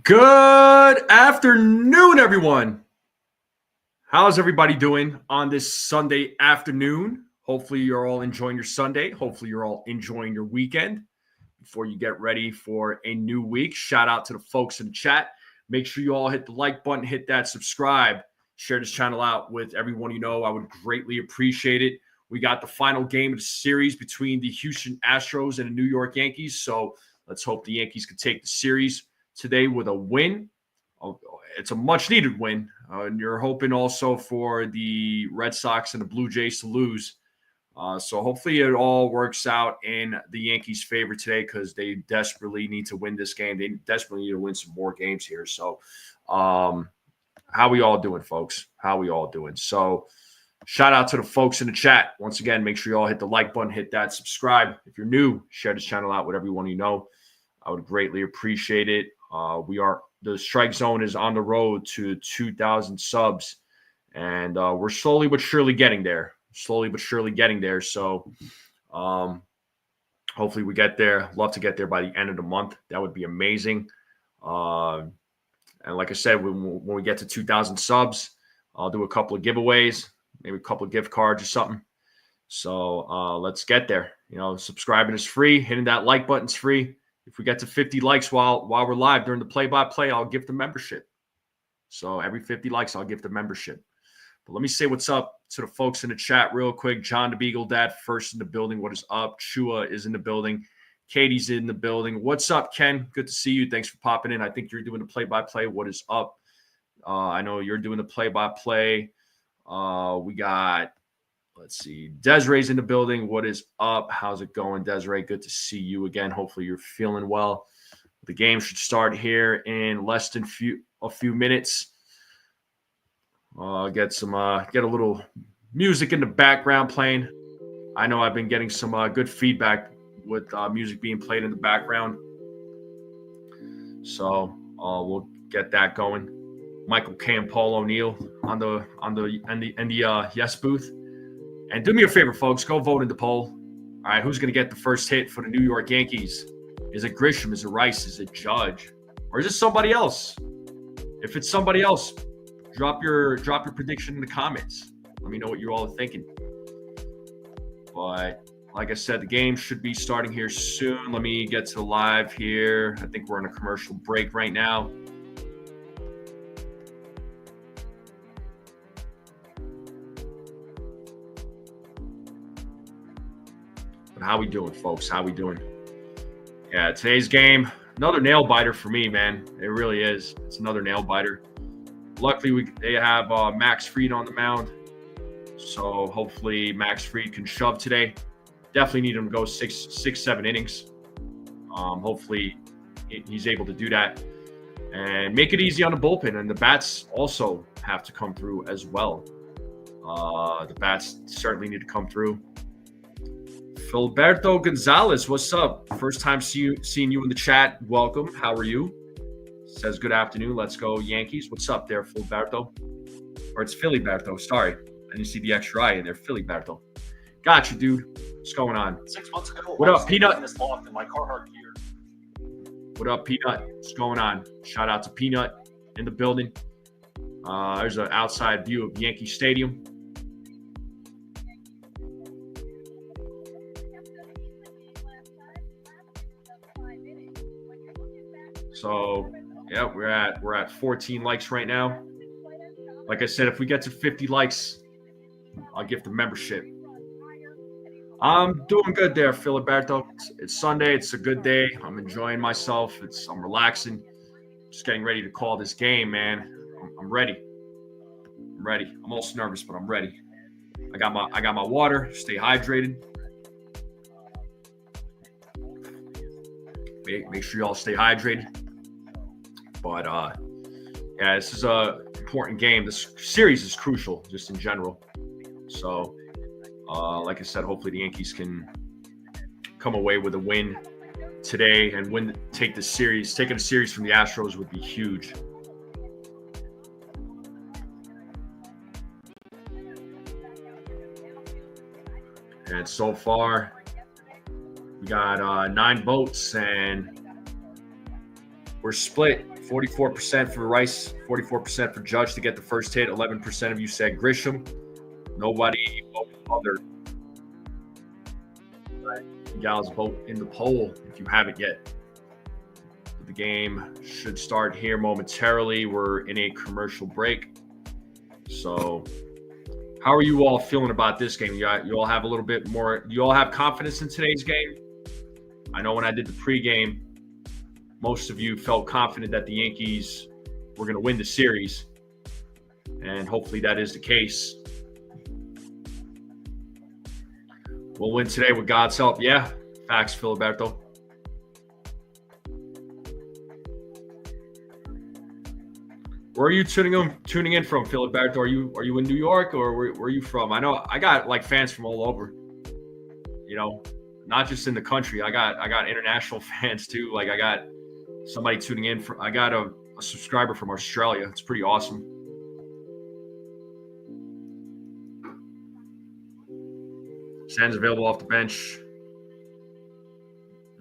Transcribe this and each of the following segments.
Good afternoon, everyone. How's everybody doing on this Sunday afternoon? Hopefully, you're all enjoying your Sunday. Hopefully, you're all enjoying your weekend before you get ready for a new week. Shout out to the folks in the chat. Make sure you all hit the like button, hit that subscribe, share this channel out with everyone you know. I would greatly appreciate it. We got the final game of the series between the Houston Astros and the New York Yankees. So let's hope the Yankees can take the series today with a win. It's a much-needed win. And you're hoping also for the Red Sox and the Blue Jays to lose. So hopefully it all works out in the Yankees' favor today because they desperately need to win this game. They desperately need to win some more games here. So how we all doing, folks? How we all doing? So shout out to the folks in the chat. Once again, make sure you all hit the like button, hit that subscribe. If you're new, share this channel out with everyone you know. I would greatly appreciate it. The strike zone is on the road to 2,000 subs, and we're slowly but surely getting there. So hopefully we get there. Love to get there by the end of the month. That would be amazing. And like I said, when we get to 2,000 subs, I'll do a couple of giveaways, maybe a couple of gift cards or something. So let's get there. You know, subscribing is free. Hitting that like button is free. If we get to 50 likes while we're live during the play-by-play, I'll give the membership. So every 50 likes, I'll give the membership. But let me say what's up to the folks in the chat real quick. John the Beagle Dad first in the building. What is up? Chua is in the building. Katie's in the building. What's up, Ken? Good to see you. Thanks for popping in. I think you're doing the play-by-play. What is up? I know you're doing the play-by-play. We got, let's see, Desiree's in the building. What is up? How's it going, Desiree? Good to see you again. Hopefully you're feeling well. The game should start here in less than a few minutes. Get a little music in the background playing. I know I've been getting some good feedback with music being played in the background. So we'll get that going. Michael K and Paul O'Neill on the yes booth. And do me a favor, folks. Go vote in the poll. All right, who's going to get the first hit for the New York Yankees? Is it Grisham? Is it Rice? Is it Judge? Or is it somebody else? If it's somebody else, drop your prediction in the comments. Let me know what you all are thinking. But like I said, the game should be starting here soon. Let me get to live here. I think we're on a commercial break right now. But how we doing, folks? How we doing? Yeah, today's game, another nail biter for me, man. It really is. It's another nail biter. Luckily, they have Max Fried on the mound. So hopefully Max Fried can shove today. Definitely need him to go six, 7 innings. Hopefully he's able to do that and make it easy on the bullpen. And the bats also have to come through as well. The bats certainly need to come through. Filiberto Gonzalez, what's up? First time seeing you in the chat. Welcome. How are you? Says good afternoon. Let's go Yankees. What's up there, Filiberto? Or it's Filiberto. Sorry. I didn't see the extra I in there. Filiberto. Got you, dude. What's going on? 6 months ago, what up, Peanut? This loft in my Carhartt gear. What up, Peanut? What's going on? Shout out to Peanut in the building. There's an outside view of Yankee Stadium. So, yeah, we're at 14 likes right now. Like I said, if we get to 50 likes, I'll give the membership. I'm doing good there, Filiberto. It's Sunday. It's a good day. I'm enjoying myself. I'm relaxing. Just getting ready to call this game, man. I'm ready. I'm also nervous, but I'm ready. I got my water. Stay hydrated. Make sure you all stay hydrated. But yeah, this is a important game. This series is crucial, just in general. So, like I said, hopefully the Yankees can come away with a win today and take the series. Taking a series from the Astros would be huge. And so far, we got 9 votes, and we're split 44% for Rice, 44% for Judge to get the first hit. 11% of you said Grisham. Nobody voted other. Gals, vote in the poll if you haven't yet. The game should start here momentarily. We're in a commercial break. So how are you all feeling about this game? You all have a little bit more, you all have confidence in today's game? I know when I did the pregame, most of you felt confident that the Yankees were going to win the series. And hopefully that is the case. We'll win today with God's help. Yeah, facts, Filiberto. Where are you tuning in from, Filiberto? Are you in New York, or where are you from? I know I got like fans from all over. You know, not just in the country. I got international fans too. Like I got somebody tuning in I got a subscriber from Australia. It's pretty awesome. Sands available off the bench.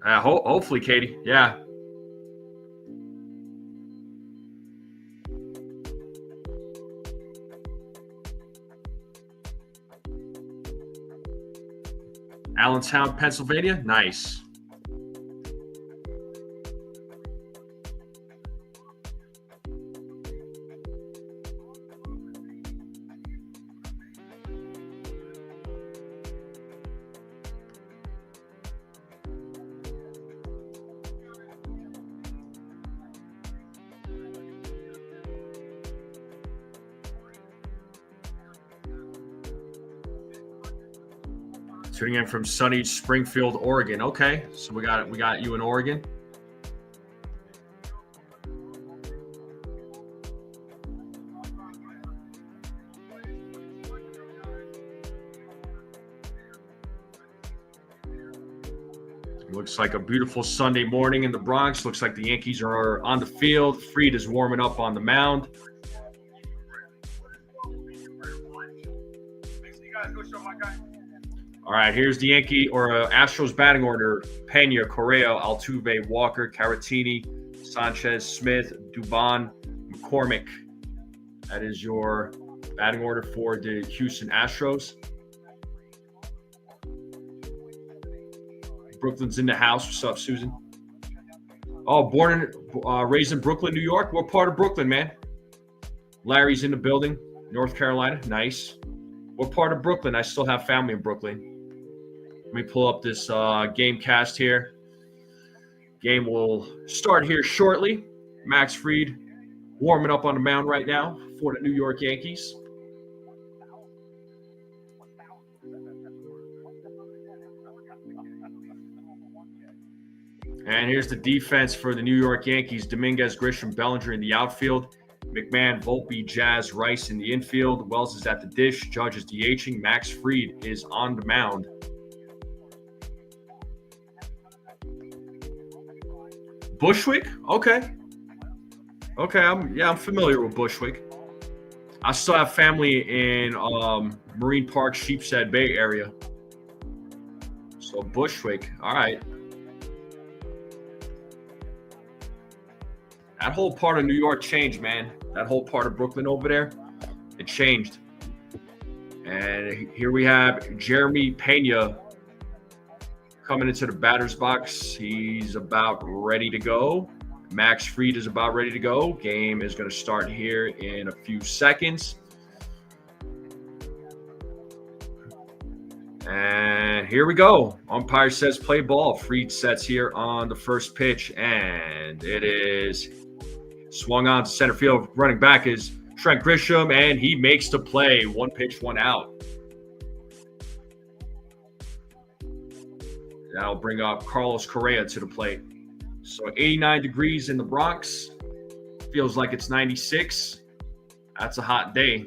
Hopefully, Katie. Yeah. Allentown, Pennsylvania. Nice. Tuning in from sunny Springfield, Oregon. Okay, so we got you in Oregon. Looks like a beautiful Sunday morning in the Bronx. Looks like the Yankees are on the field. Fried is warming up on the mound. All right, here's the Yankee or Astros batting order: Pena, Correa, Altuve, Walker, Caratini, Sanchez, Smith, Dubon, McCormick. That is your batting order for the Houston Astros. Brooklyn's in the house. What's up, Susan? Oh, born and raised in Brooklyn, New York. What part of Brooklyn, man? Larry's in the building. North Carolina. Nice. What part of Brooklyn? I still have family in Brooklyn. Let me pull up this game cast here. Game will start here shortly. Max Fried warming up on the mound right now for the New York Yankees. And here's the defense for the New York Yankees: Dominguez, Grisham, Bellinger in the outfield. McMahon, Volpe, Jazz, Rice in the infield. Wells is at the dish. Judge is DHing. Max Fried is on the mound. Bushwick? Okay. I'm familiar with Bushwick. I still have family in Marine Park, Sheepshead Bay area. So Bushwick. All right. That whole part of New York changed, man. That whole part of Brooklyn over there, it changed. And here we have Jeremy Pena coming into the batter's box. He's about ready to go. Max Fried is about ready to go. Game is going to start here in a few seconds. And here we go. Umpire says play ball. Fried sets here on the first pitch, and it is swung on to center field. Running back is Trent Grisham, and he makes the play. 1 pitch, 1 out. That'll bring up Carlos Correa to the plate. So 89 degrees in the Bronx. Feels like it's 96. That's a hot day.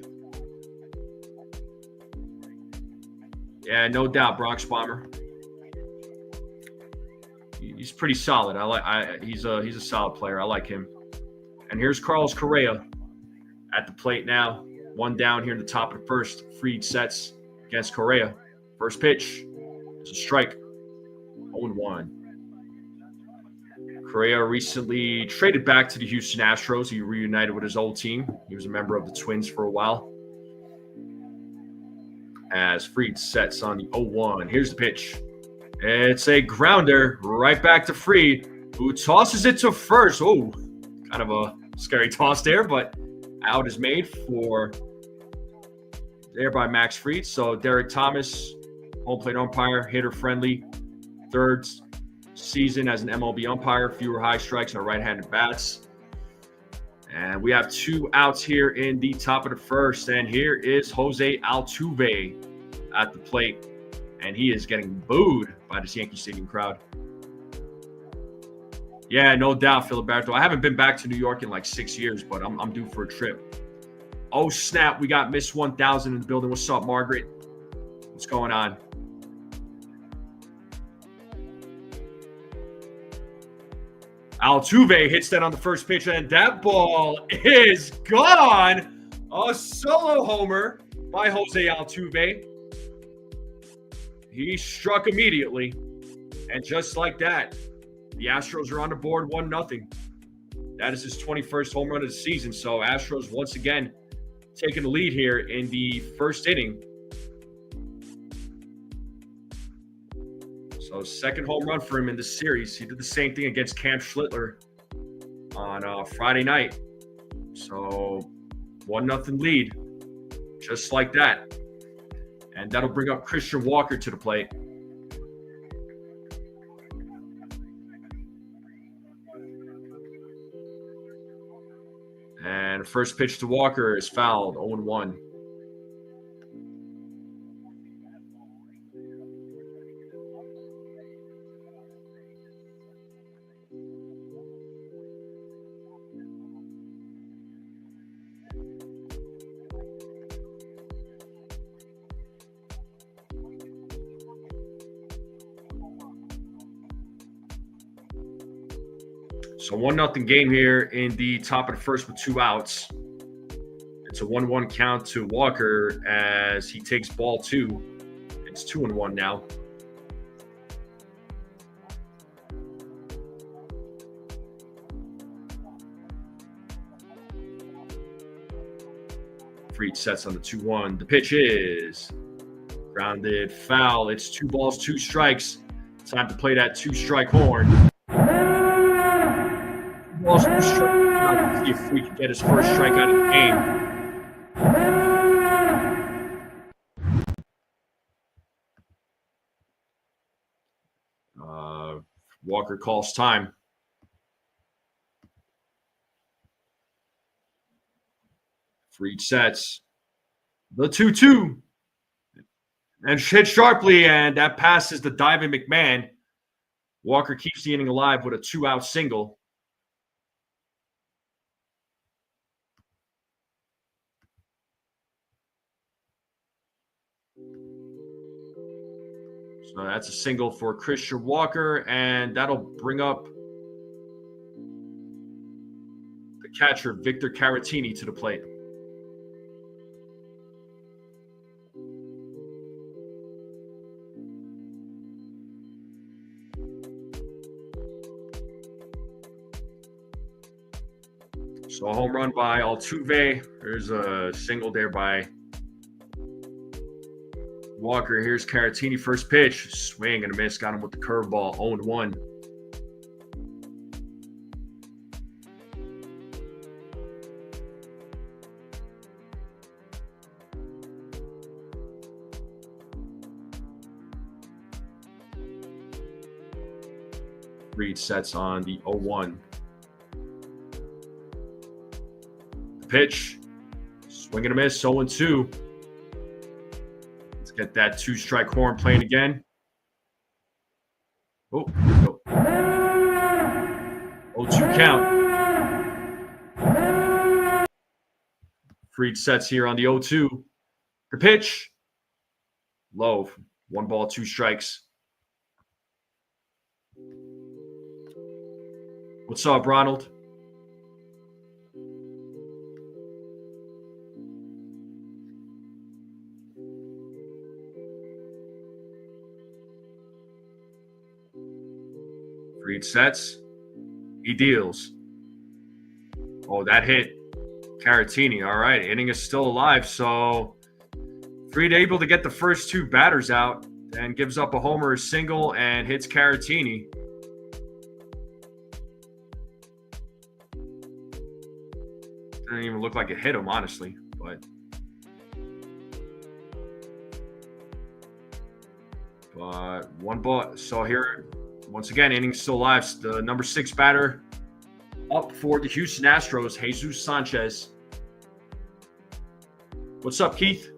Yeah, no doubt, Bronx Bomber. He's pretty solid. He's a solid player. I like him. And here's Carlos Correa at the plate now. 1 down here in the top of the first. Fried sets against Correa. First pitch. It's a strike. 0-1. Correa recently traded back to the Houston Astros. He reunited with his old team. He was a member of the Twins for a while. As Fried sets on the 0-1. Here's the pitch. It's a grounder right back to Fried, who tosses it to first. Oh, kind of a scary toss there, but out is made for there by Max Fried. So Derek Thomas, home plate umpire, hitter friendly, third season as an MLB umpire, fewer high strikes and right-handed bats. And we have 2 outs here in the top of the first. And here is Jose Altuve at the plate. And he is getting booed by this Yankee Stadium crowd. Yeah, no doubt, Filiberto. I haven't been back to New York in like 6 years, but I'm due for a trip. Oh, snap. We got Miss 1000 in the building. What's up, Margaret? What's going on? Altuve hits that on the first pitch, and that ball is gone. A solo homer by Jose Altuve. He struck immediately, and just like that, the Astros are on the board 1-0. That is his 21st home run of the season. So Astros once again taking the lead here in the first inning. So second home run for him in this series. He did the same thing against Cam Schlittler on Friday night. So 1-0 lead, just like that. And that'll bring up Christian Walker to the plate. And first pitch to Walker is fouled, 0-1. So 1-0 game here in the top of the first with 2 outs. It's a 1-1 count to Walker as he takes ball 2. It's 2-1 now. Fried sets on the 2-1. The pitch is grounded foul. It's 2 balls, 2 strikes. Time to play that 2-strike horn. Balls, 2 strikes. See if Fried can get his first strikeout of the game. Walker calls time. Fried sets the 2-2 and hit sharply, and that passes the diving McMahon. Walker keeps the inning alive with a 2-out single. So that's a single for Christian Walker, and that'll bring up the catcher, Victor Caratini, to the plate. So a home run by Altuve. There's a single there by Walker. Here's Caratini, first pitch. Swing and a miss. Got him with the curveball. 0-1. Fried sets on the 0-1. The pitch. Swing and a miss. 0-2. Get that 2-strike horn playing again. Oh, 0-2 count. Fried sets here on the 0-2. The pitch. Low. 1 ball, 2 strikes. What's up, Ronald? Fried sets. He deals. Oh, that hit Caratini. All right, inning is still alive. So Fried able to get the first two batters out and gives up a homer, a single, and hits Caratini. Didn't even look like it hit him, honestly, but one ball. So here, once again, inning still alive. The number 6 batter up for the Houston Astros, Jesus Sanchez. What's up, Keith?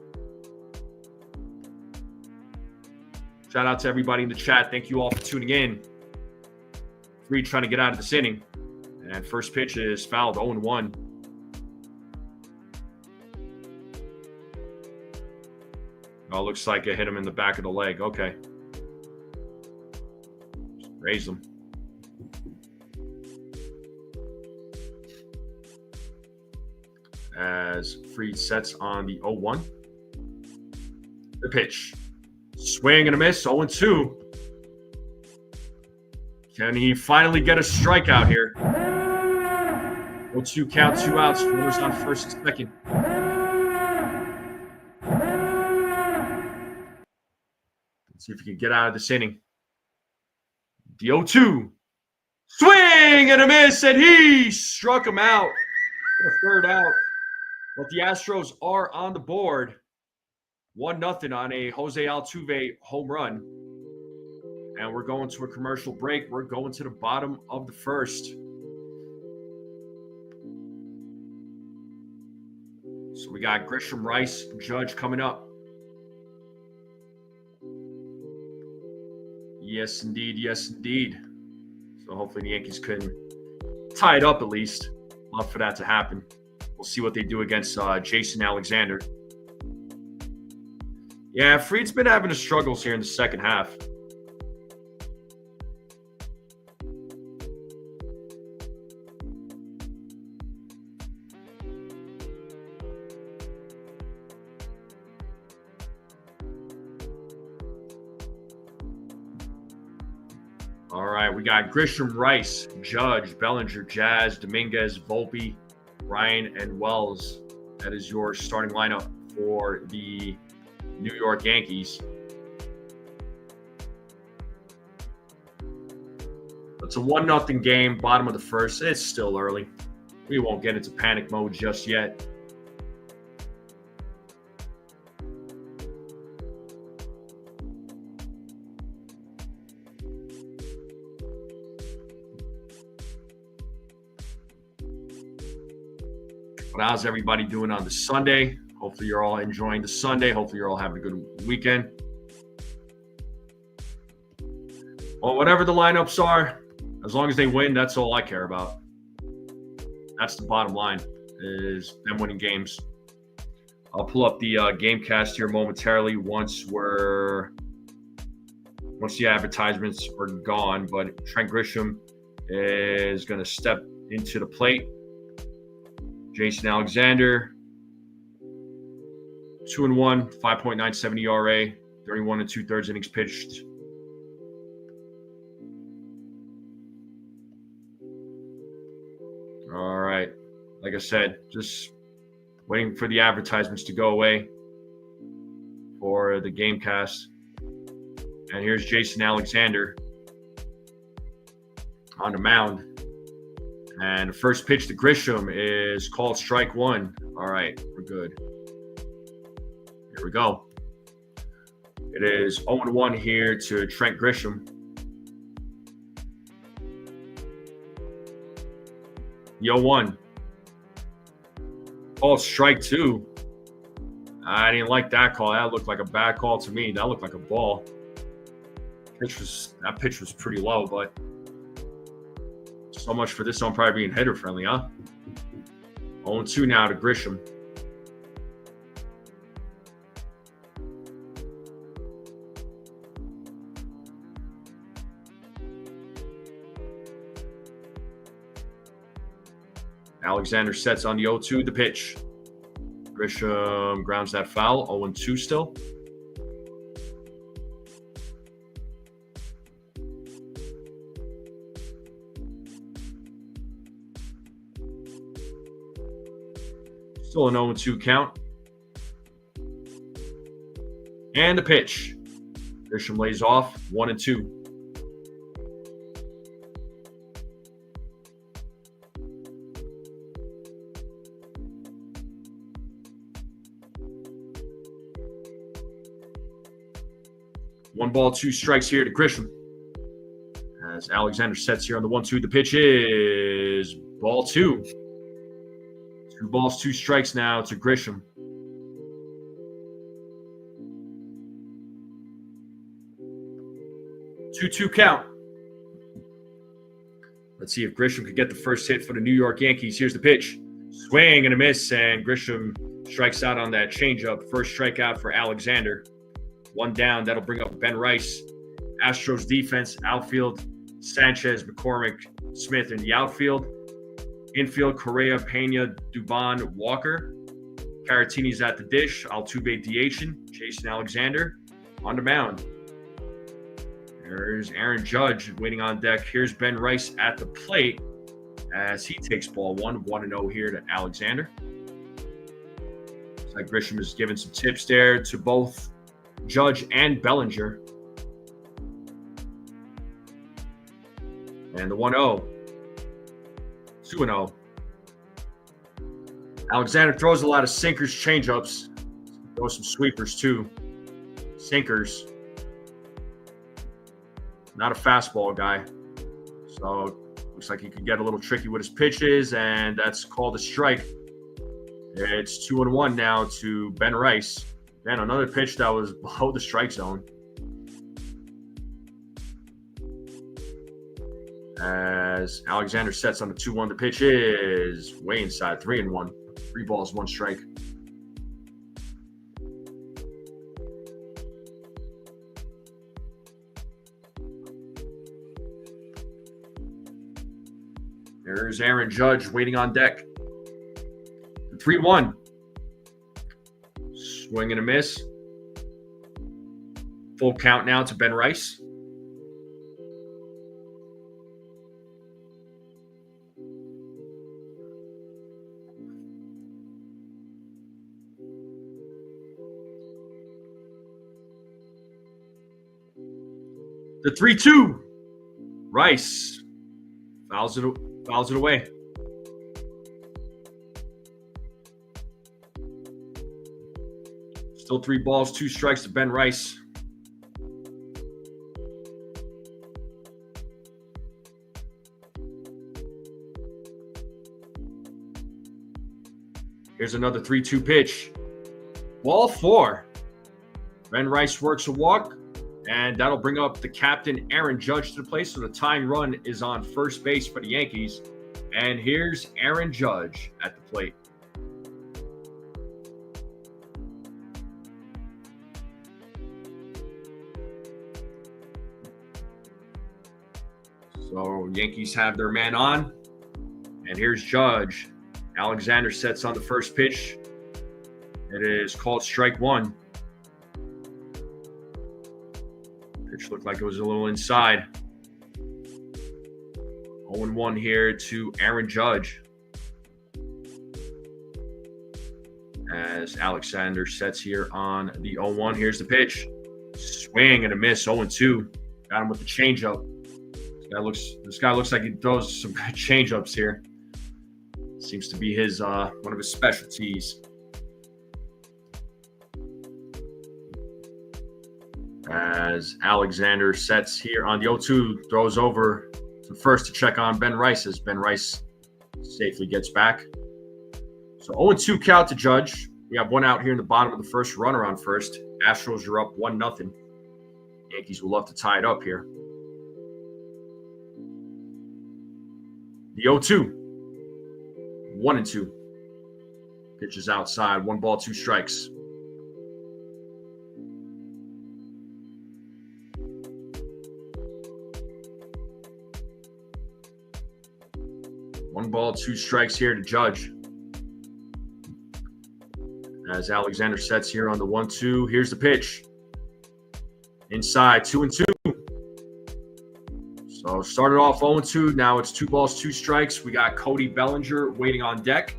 Shout out to everybody in the chat. Thank you all for tuning in. Fried trying to get out of this inning. And first pitch is fouled, 0-1. Oh, looks like it hit him in the back of the leg. Okay. Just raise him. As Fried sets on the 0-1. The pitch. Swing and a miss, 0-2. Can he finally get a strikeout here? 0-2 count, 2 outs. Runners on first and second. Let's see if he can get out of this inning. The 0-2. Swing and a miss, and he struck him out. A third out. But the Astros are on the board. 1-0 on a Jose Altuve home run. And we're going to a commercial break. We're going to the bottom of the first. So we got Grisham, Rice, Judge coming up. Yes, indeed. Yes, indeed. So hopefully the Yankees can tie it up at least. Love for that to happen. We'll see what they do against Jason Alexander. Yeah, Fried's been having his struggles here in the second half. All right, we got Grisham, Rice, Judge, Bellinger, Jazz, Dominguez, Volpe, Ryan, and Wells. That is your starting lineup for the New York Yankees. It's a 1-0 game, bottom of the first. It's still early. We won't get into panic mode just yet. But how's everybody doing on the Sunday? Hopefully you're all enjoying the Sunday. Hopefully you're all having a good weekend. Well, whatever the lineups are, as long as they win, that's all I care about. That's the bottom line, is them winning games. I'll pull up the game cast here momentarily once the advertisements are gone. But Trent Grisham is going to step into the plate. Jason Alexander, 2-1, 5.97 ERA, 31 2/3 innings pitched. All right. Like I said, just waiting for the advertisements to go away for the game cast. And here's Jason Alexander on the mound. And the first pitch to Grisham is called strike one. All right, we're good. Here we go. It is 0-1 here to Trent Grisham. The 0-1. Oh, strike two. I didn't like that call. That looked like a bad call to me. That looked like a ball. That pitch was pretty low, but so much for this one probably being hitter friendly, huh? 0-2 now to Grisham. Alexander sets on the 0-2, the pitch. Grisham grounds that foul, 0-2 still. Still an 0-2 count. And the pitch. Grisham lays off 1-2. One ball, two strikes here to Grisham. As Alexander sets here on the 1-2, the pitch is ball 2. 2 balls, 2 strikes now to Grisham. Two count. Let's see if Grisham could get the first hit for the New York Yankees. Here's the pitch. Swing and a miss, and Grisham strikes out on that changeup. First strikeout for Alexander. 1 down. That'll bring up Ben Rice. Astros defense, outfield, Sanchez, McCormick, Smith in the outfield. Infield, Correa, Pena, Dubon, Walker. Caratini's at the dish. Altuve DHing. Jason Alexander on the mound. There's Aaron Judge waiting on deck. Here's Ben Rice at the plate as he takes ball 1. 1-0 here to Alexander. Looks like Grisham is giving some tips there to both Judge and Bellinger. And the 1-0. 2-0. Alexander throws a lot of sinkers, changeups. Throws some sweepers too. Sinkers. Not a fastball guy. So looks like he could get a little tricky with his pitches, and that's called a strike. It's 2-1 now to Ben Rice. And another pitch that was below the strike zone. As Alexander sets on the 2-1, the pitch is way inside. 3-1. 3 balls, 1 strike. There's Aaron Judge waiting on deck. 3-1. Swing and a miss. Full count now to Ben Rice. The 3-2. Rice fouls it away. Still 3 balls, 2 strikes to Ben Rice. Here's another 3-2 pitch. Ball 4. Ben Rice works a walk, and that'll bring up the captain, Aaron Judge, to the plate. So the tying run is on first base for the Yankees. And here's Aaron Judge at the plate. So Yankees have their man on. And here's Judge. Alexander sets on the first pitch. It is called strike 1. Pitch looked like it was a little inside. 0-1 here to Aaron Judge. As Alexander sets here on the 0-1. Here's the pitch. Swing and a miss. 0-2. Got him with the changeup. This guy looks like he throws some good changeups here. Seems to be his one of his specialties. As Alexander sets here on the 0-2, throws over to first to check on Ben Rice as Ben Rice safely gets back. So 0-2 count to Judge. We have 1 out here in the bottom of the first, runner on first. Astros are up 1-0. Yankees will love to tie it up here. The 0-2. 1-2. Pitches outside. 1 ball, 2 strikes. One ball, 2 strikes here to Judge. As Alexander sets here on the 1-2. Here's the pitch. Inside, 2-2. So started off 0-2. Now it's 2 balls, 2 strikes. We got Cody Bellinger waiting on deck.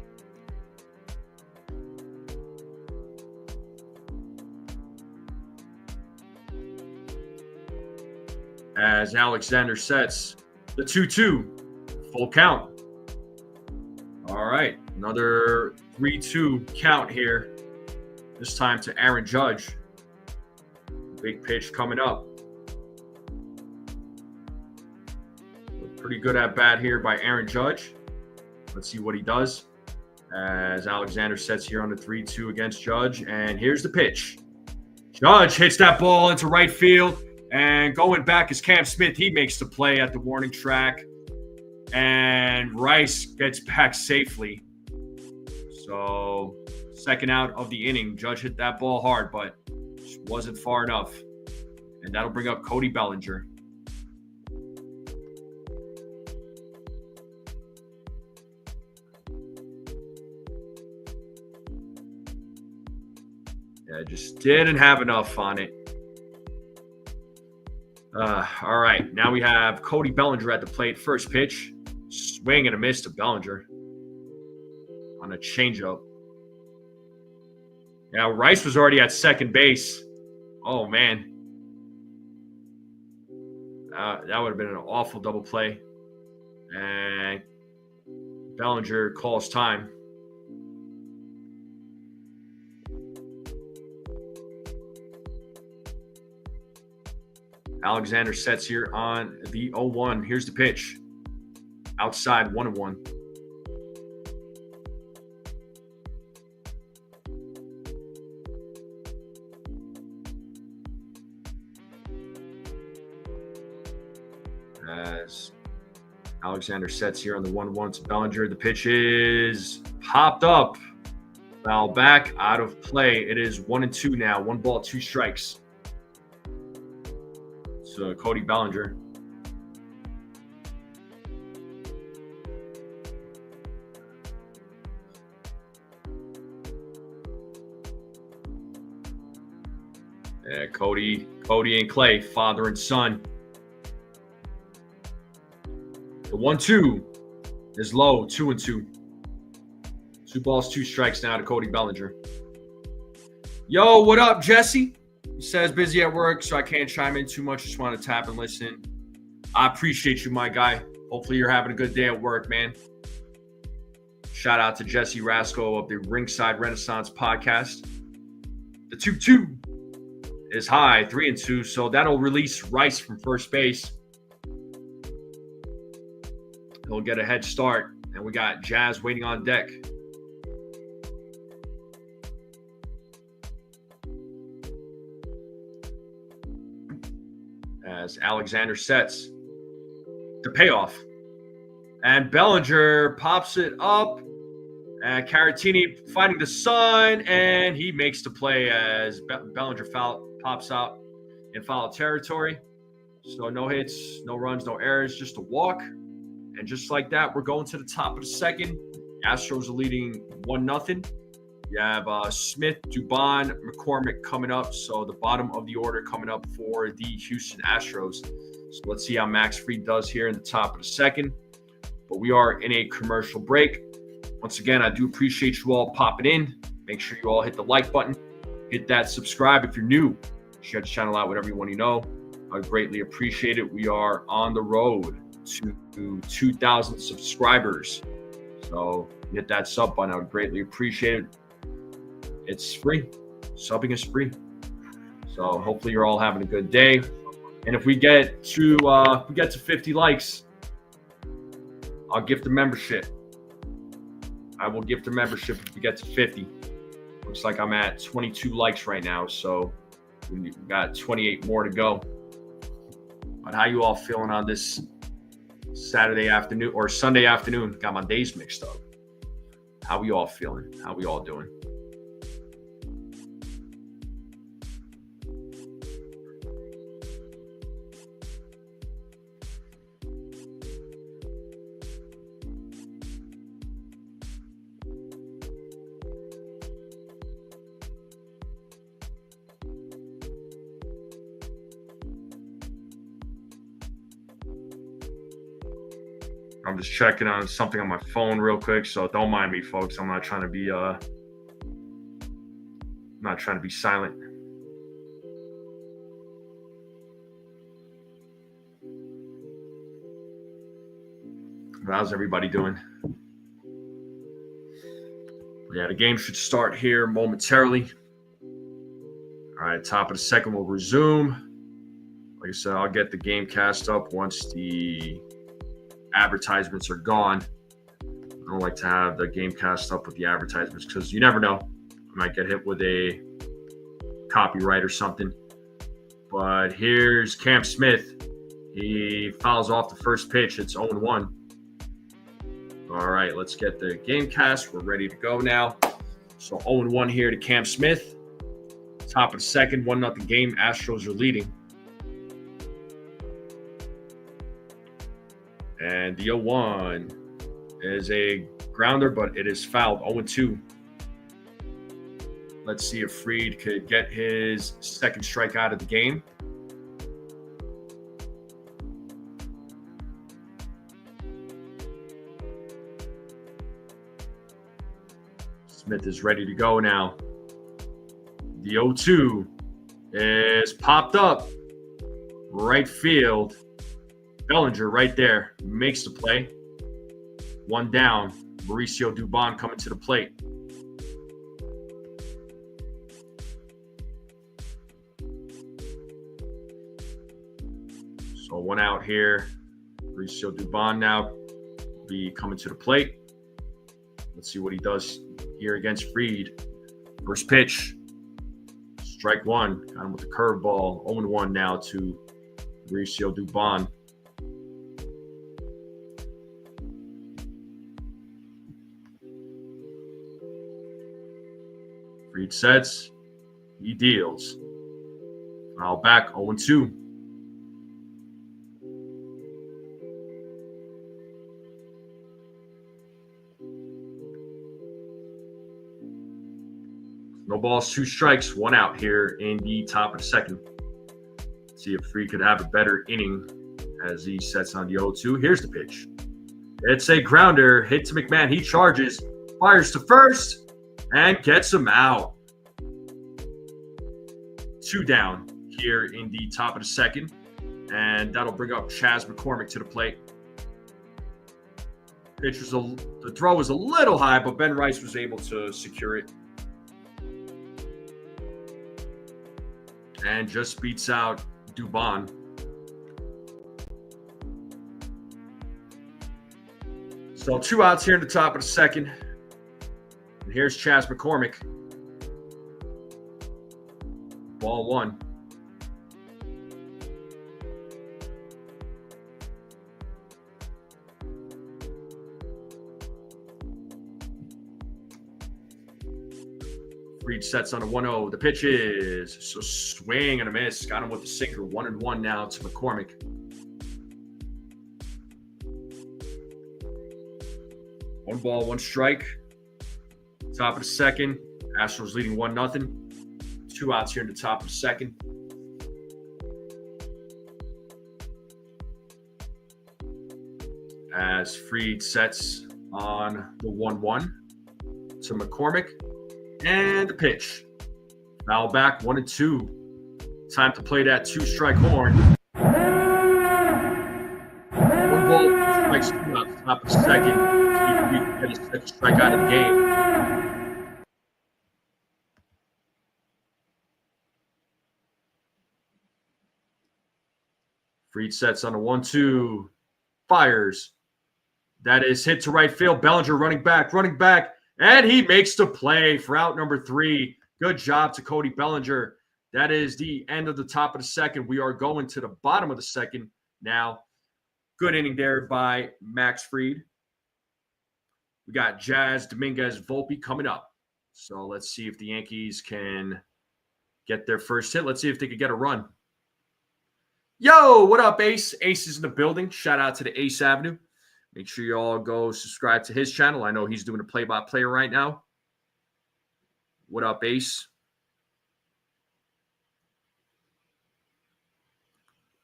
as Alexander sets the 2-2. Full count. All right. Another 3-2 count here. This time to Aaron Judge. Big pitch coming up. Pretty good at bat here by Aaron Judge. Let's see what he does as Alexander sets here on the 3-2 against Judge. And here's the pitch. Judge hits that ball into right field. And going back is Cam Smith. He makes the play at the warning track. And Rice gets back safely. So, second out of the inning. Judge hit that ball hard, but just wasn't far enough. And that'll bring up Cody Bellinger. Yeah, just didn't have enough on it. All right, now we have Cody Bellinger at the plate. First pitch, swing and a miss to Bellinger on a changeup. Now Rice was already at second base. Oh man, that would have been an awful double play. And Bellinger calls time. Alexander sets here on the 0-1. Here's the pitch. Outside, 1-1. As Alexander sets here on the 1-1 to Bellinger. The pitch is popped up. Foul back, out of play. It is 1-2 now. 1 ball, 2 strikes. So Cody Bellinger. Yeah, Cody and Clay, father and son. The 1-2 is low, 2-2. 2 balls, 2 strikes now to Cody Bellinger. Yo, what up, Jesse? He says busy at work, so I can't chime in too much. Just want to tap and listen. I appreciate you, my guy. Hopefully you're having a good day at work, man. Shout out to Jesse Rasco of the Ringside Renaissance podcast. The 2-2 is high, 3-2, so that'll release Rice from first base. He'll get a head start, and we got Jazz waiting on deck. As Alexander sets the payoff. And Bellinger pops it up. And Caratini finding the sun. And he makes the play as Bellinger pops out in foul territory. So no hits, no runs, no errors, just a walk. And just like that, we're going to the top of the second. Astros are leading 1-0. You have Smith, Dubon, McCormick coming up. So the bottom of the order coming up for the Houston Astros. So let's see how Max Fried does here in the top of the second. But we are in a commercial break. Once again, I do appreciate you all popping in. Make sure you all hit the like button. Hit that subscribe if you're new. Share the channel out with everyone you know. I greatly appreciate it. We are on the road to 2,000 subscribers. So hit that sub button. I would greatly appreciate it. It's free. Subbing is free. So hopefully you're all having a good day. And if we get to 50 likes, I'll gift the membership. I will gift the membership if we get to 50. Looks like I'm at 22 likes right now, so we got 28 more to go. But how you all feeling on this Saturday afternoon or Sunday afternoon? Got my days mixed up. How we all feeling? How we all doing? I'm just checking on something on my phone real quick, so don't mind me, folks. I'm not trying to be silent. How's everybody doing? Yeah, the game should start here momentarily. All right, top of the second, we'll resume. Like I said, I'll get the game cast up once the advertisements are gone. I don't like to have the game cast up with the advertisements because you never know. I might get hit with a copyright or something. But here's Cam Smith. He fouls off the first pitch. It's 0-1. All right, let's get the game cast. We're ready to go now. So 0-1 here to Cam Smith. Top of the second, 1-0 game. Astros are leading. And the 0-1 is a grounder, but it is fouled. 0-2. Let's see if Fried could get his second strikeout of the game. Smith is ready to go now. The 0-2 is popped up. Right field. Bellinger right there makes the play. One down. Mauricio Dubon coming to the plate. So one out here. Mauricio Dubon now will be coming to the plate. Let's see what he does here against Fried. First pitch. Strike one. Got him with the curveball. 0-1 now to Mauricio Dubon. Fried sets. He deals. Foul back. 0-2. No balls, 2 strikes, 1 out here in the top of the second. See if Fried could have a better inning as he sets on the 0-2. Here's the pitch. It's a grounder. Hit to McMahon. He charges. Fires to first and gets him out. 2 down here in the top of the second. And that'll bring up Chas McCormick to the plate. The throw was a little high, but Ben Rice was able to secure it. And just beats out Dubon. So 2 outs here in the top of the second. And here's Chas McCormick. Ball 1. Fried sets on a 1-0. The pitch is so swing and a miss. Got him with the sinker. 1-1 now to McCormick. One ball, 1 strike. Top of the second. Astros leading 1-0. 2 outs here in the top of the second. As Fried sets on the 1-1 to McCormick. And the pitch. Foul back, 1-2. Time to play that 2-strike horn. 1 ball, 2 strikes, 2 outs, top of the second. Fried get his second strike out of the game. Fried sets on a 1-2. Fires. That is hit to right field. Bellinger running back. And he makes the play for out number 3. Good job to Cody Bellinger. That is the end of the top of the second. We are going to the bottom of the second now. Good inning there by Max Fried. We got Jazz, Dominguez, Volpe coming up. So let's see if the Yankees can get their first hit. Let's see if they can get a run. Yo, what up, Ace? Ace is in the building. Shout out to the Ace Avenue. Make sure you all go subscribe to his channel. I know he's doing a play-by-play right now. What up, Ace?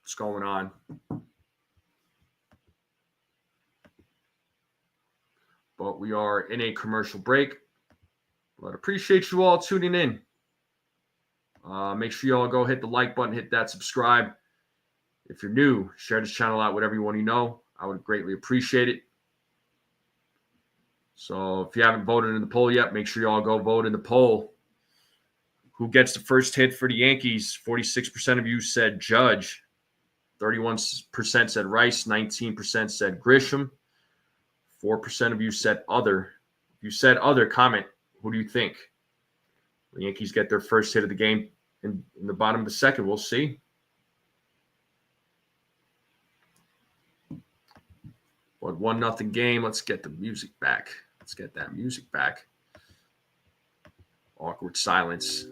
What's going on? But we are in a commercial break. But appreciate you all tuning in. Make sure you all go hit the like button, hit that subscribe. If you're new, share this channel out with everyone you know. I would greatly appreciate it. So if you haven't voted in the poll yet, make sure you all go vote in the poll. Who gets the first hit for the Yankees? 46% of you said Judge. 31% said Rice. 19% said Grisham. 4% of you said Other. If you said Other, comment. Who do you think? The Yankees get their first hit of the game in the bottom of the second. We'll see. But 1-0 game. Let's get the music back. Let's get that music back. Awkward silence.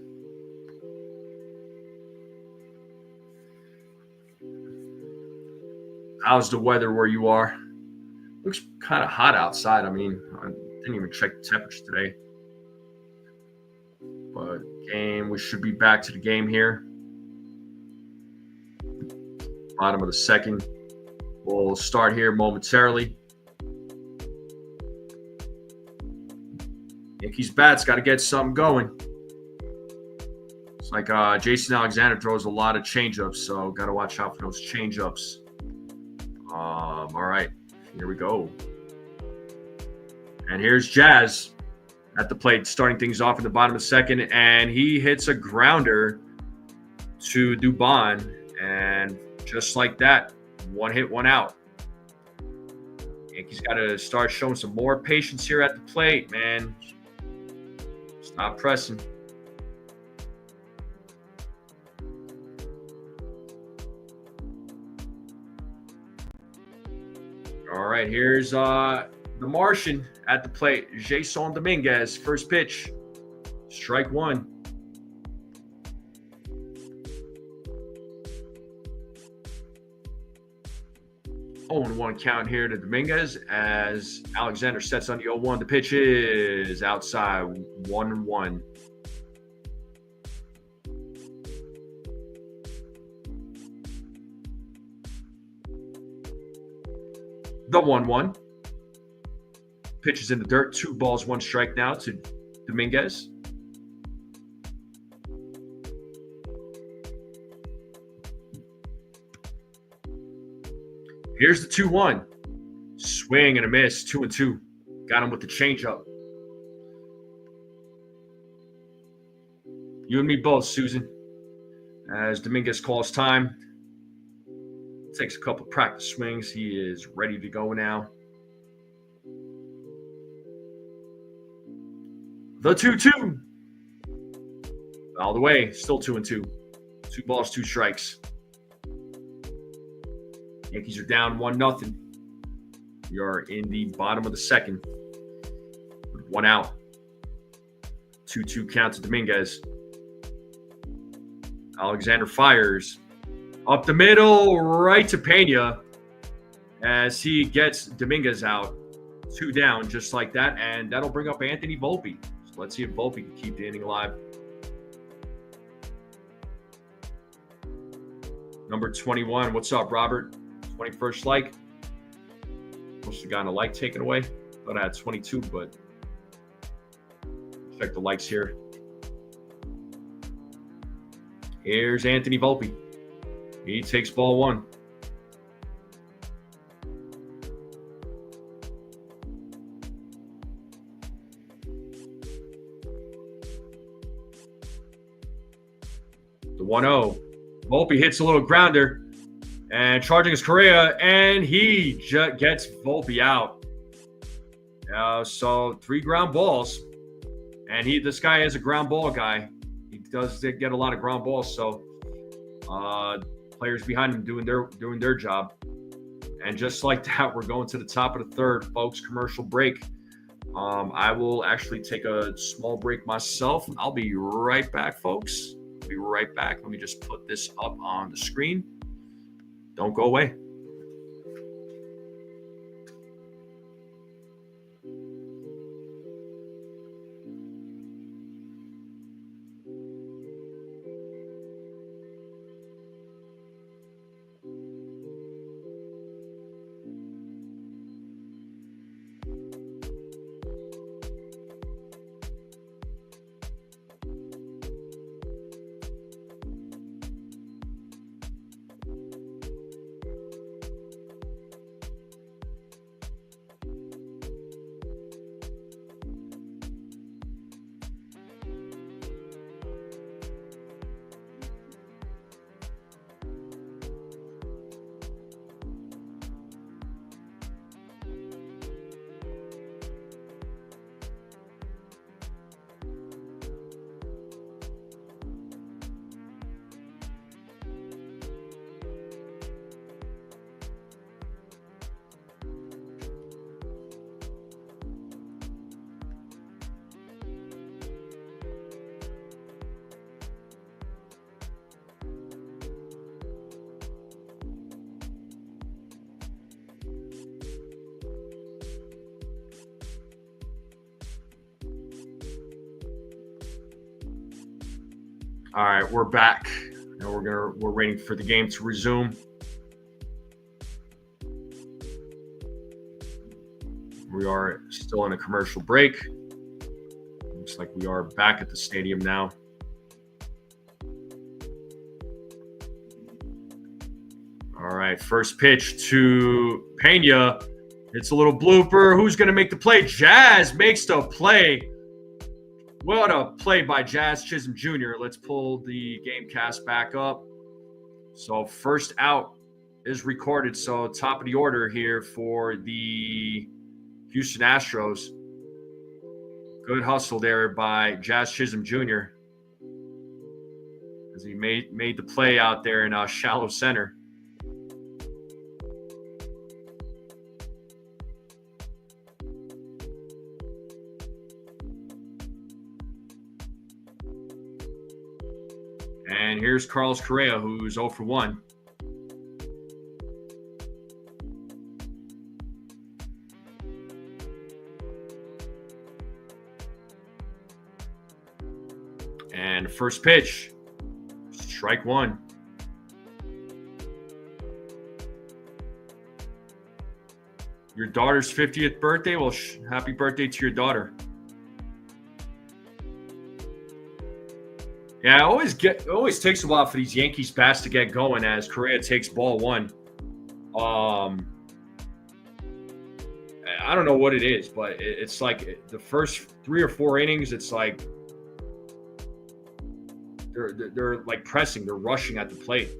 How's the weather where you are? Looks kind of hot outside. I mean, I didn't even check the temperature today. But we should be back to the game here. Bottom of the second. We'll start here momentarily. Yankees bats got to get something going. It's like Jason Alexander throws a lot of changeups, so got to watch out for those changeups. All right, here we go. And here's Jazz at the plate, starting things off in the bottom of the second, and he hits a grounder to Dubon, and just like that, 1 hit, 1 out. Yankees got to start showing some more patience here at the plate, man. Stop pressing. All right, here's the Martian at the plate. Jason Dominguez, first pitch. Strike 1. Oh, and 1 count here to Dominguez as Alexander sets on the 0-1. The pitch is outside, 1-1. The 1-1. Pitch is in the dirt. 2 balls, 1 strike now to Dominguez. Here's the 2-1. Swing and a miss. 2-2. Got him with the changeup. You and me both, Susan. As Dominguez calls time. Takes a couple practice swings. He is ready to go now. The 2-2. All the way. Still 2-2. 2 balls, 2 strikes. Yankees are down 1-0. We are in the bottom of the second. With 1 out. 2-2 count to Dominguez. Alexander fires. Up the middle, right to Pena. As he gets Dominguez out. 2 down, just like that. And that'll bring up Anthony Volpe. So let's see if Volpe can keep the inning alive. Number 21. What's up, Robert? 21st like. Must have gotten a like taken away. Thought I had 22, but check the likes here. Here's Anthony Volpe. He takes ball 1. The 1-0. Volpe hits a little grounder. And charging his Correa, and he gets Volpe out. So 3 ground balls. And this guy is a ground ball guy. He does get a lot of ground balls, so players behind him doing their job. And just like that, we're going to the top of the third, folks. Commercial break. I will actually take a small break myself. I'll be right back, folks. I'll be right back. Let me just put this up on the screen. Don't go away. All right, we're back. And we're waiting for the game to resume. We are still in a commercial break. Looks like we are back at the stadium now. All right, first pitch to Pena. It's a little blooper. Who's going to make the play? Jazz makes the play. What a play by Jazz Chisholm Jr. Let's pull the game cast back up. So first out is recorded. So top of the order here for the Houston Astros. Good hustle there by Jazz Chisholm Jr. as he made the play out there in shallow center. And here's Carlos Correa, who's 0 for 1. And first pitch, strike one. Your daughter's 50th birthday? Well, happy birthday to your daughter. Yeah, it always takes a while for these Yankees bats to get going as Correa takes ball one. I don't know what it is, but it's like the first 3 or 4 innings, it's like they're like pressing, they're rushing at the plate.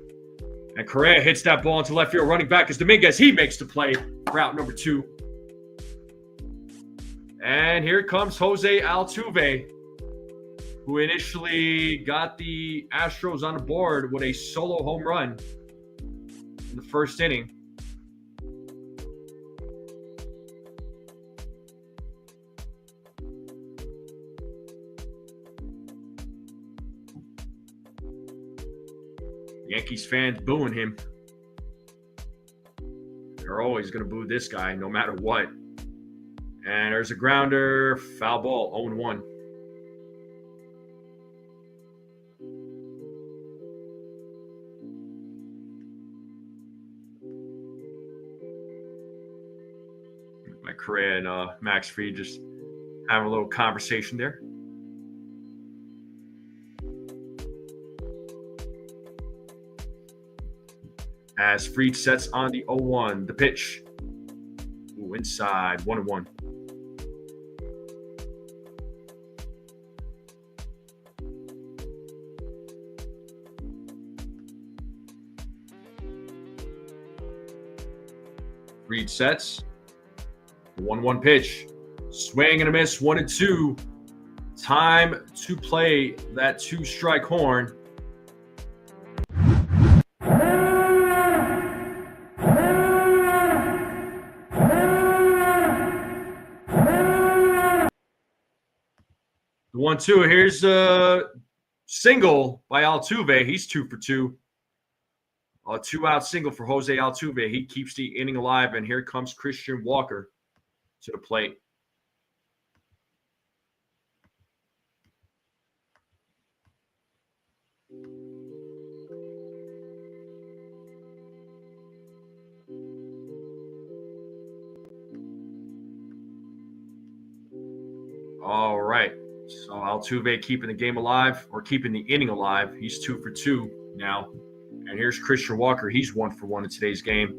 And Correa hits that ball into left field, running back is Dominguez. He makes the play, route number 2. And here comes Jose Altuve, who initially got the Astros on the board with a solo home run in the first inning. Yankees fans booing him. They're always going to boo this guy no matter what. And there's a grounder, foul ball, 0-1. Like Correa and Max Fried just having a little conversation there. As Fried sets on the 0-1, the pitch. Ooh, inside, 1-1. Fried sets. 1-1 pitch. Swing and a miss, 1-2. Time to play that 2-strike horn. The 1-2. Here's a single by Altuve. He's 2 for 2. A 2-out single for Jose Altuve. He keeps the inning alive, and here comes Christian Walker to the plate. All right. So Altuve keeping the game alive, or keeping the inning alive. He's 2 for 2 now. And here's Christian Walker. He's 1 for 1 in today's game.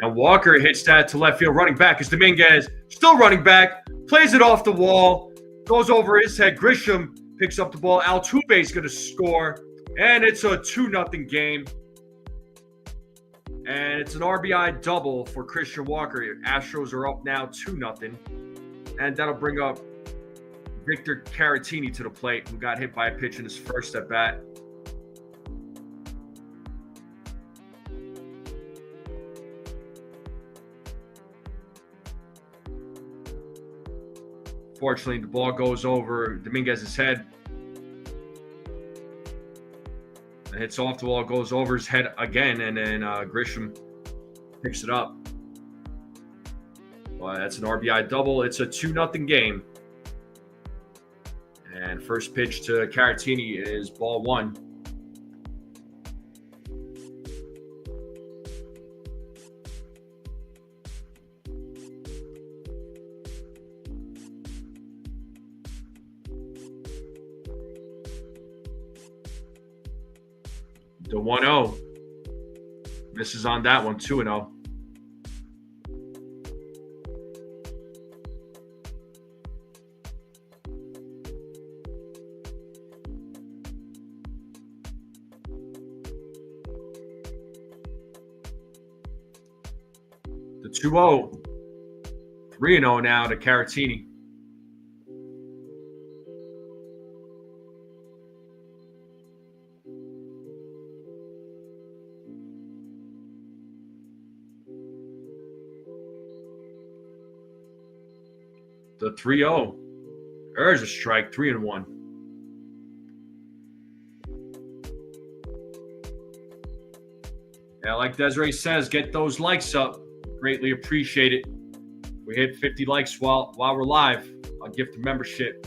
And Walker hits that to left field. Running back is Dominguez. Still running back. Plays it off the wall. Goes over his head. Grisham picks up the ball. Altuve is going to score. And it's a 2-0 game. And it's an RBI double for Christian Walker. Astros are up now 2-0. And that'll bring up Victor Caratini to the plate, who got hit by a pitch in his first at bat. Fortunately, the ball goes over Dominguez's head. It hits off the wall, goes over his head again, and then Grisham picks it up. Well, that's an RBI double. It's a 2-0 game. And First pitch to Caratini is ball 1. The 1-0. Misses on that one, 2-0. The 2-0. 3-0 now to Caratini. The 3-0. There's a strike, 3-1. Yeah, like Desiree says, get those likes up. Greatly appreciate it. We hit 50 likes while we're live. I'll gift a membership.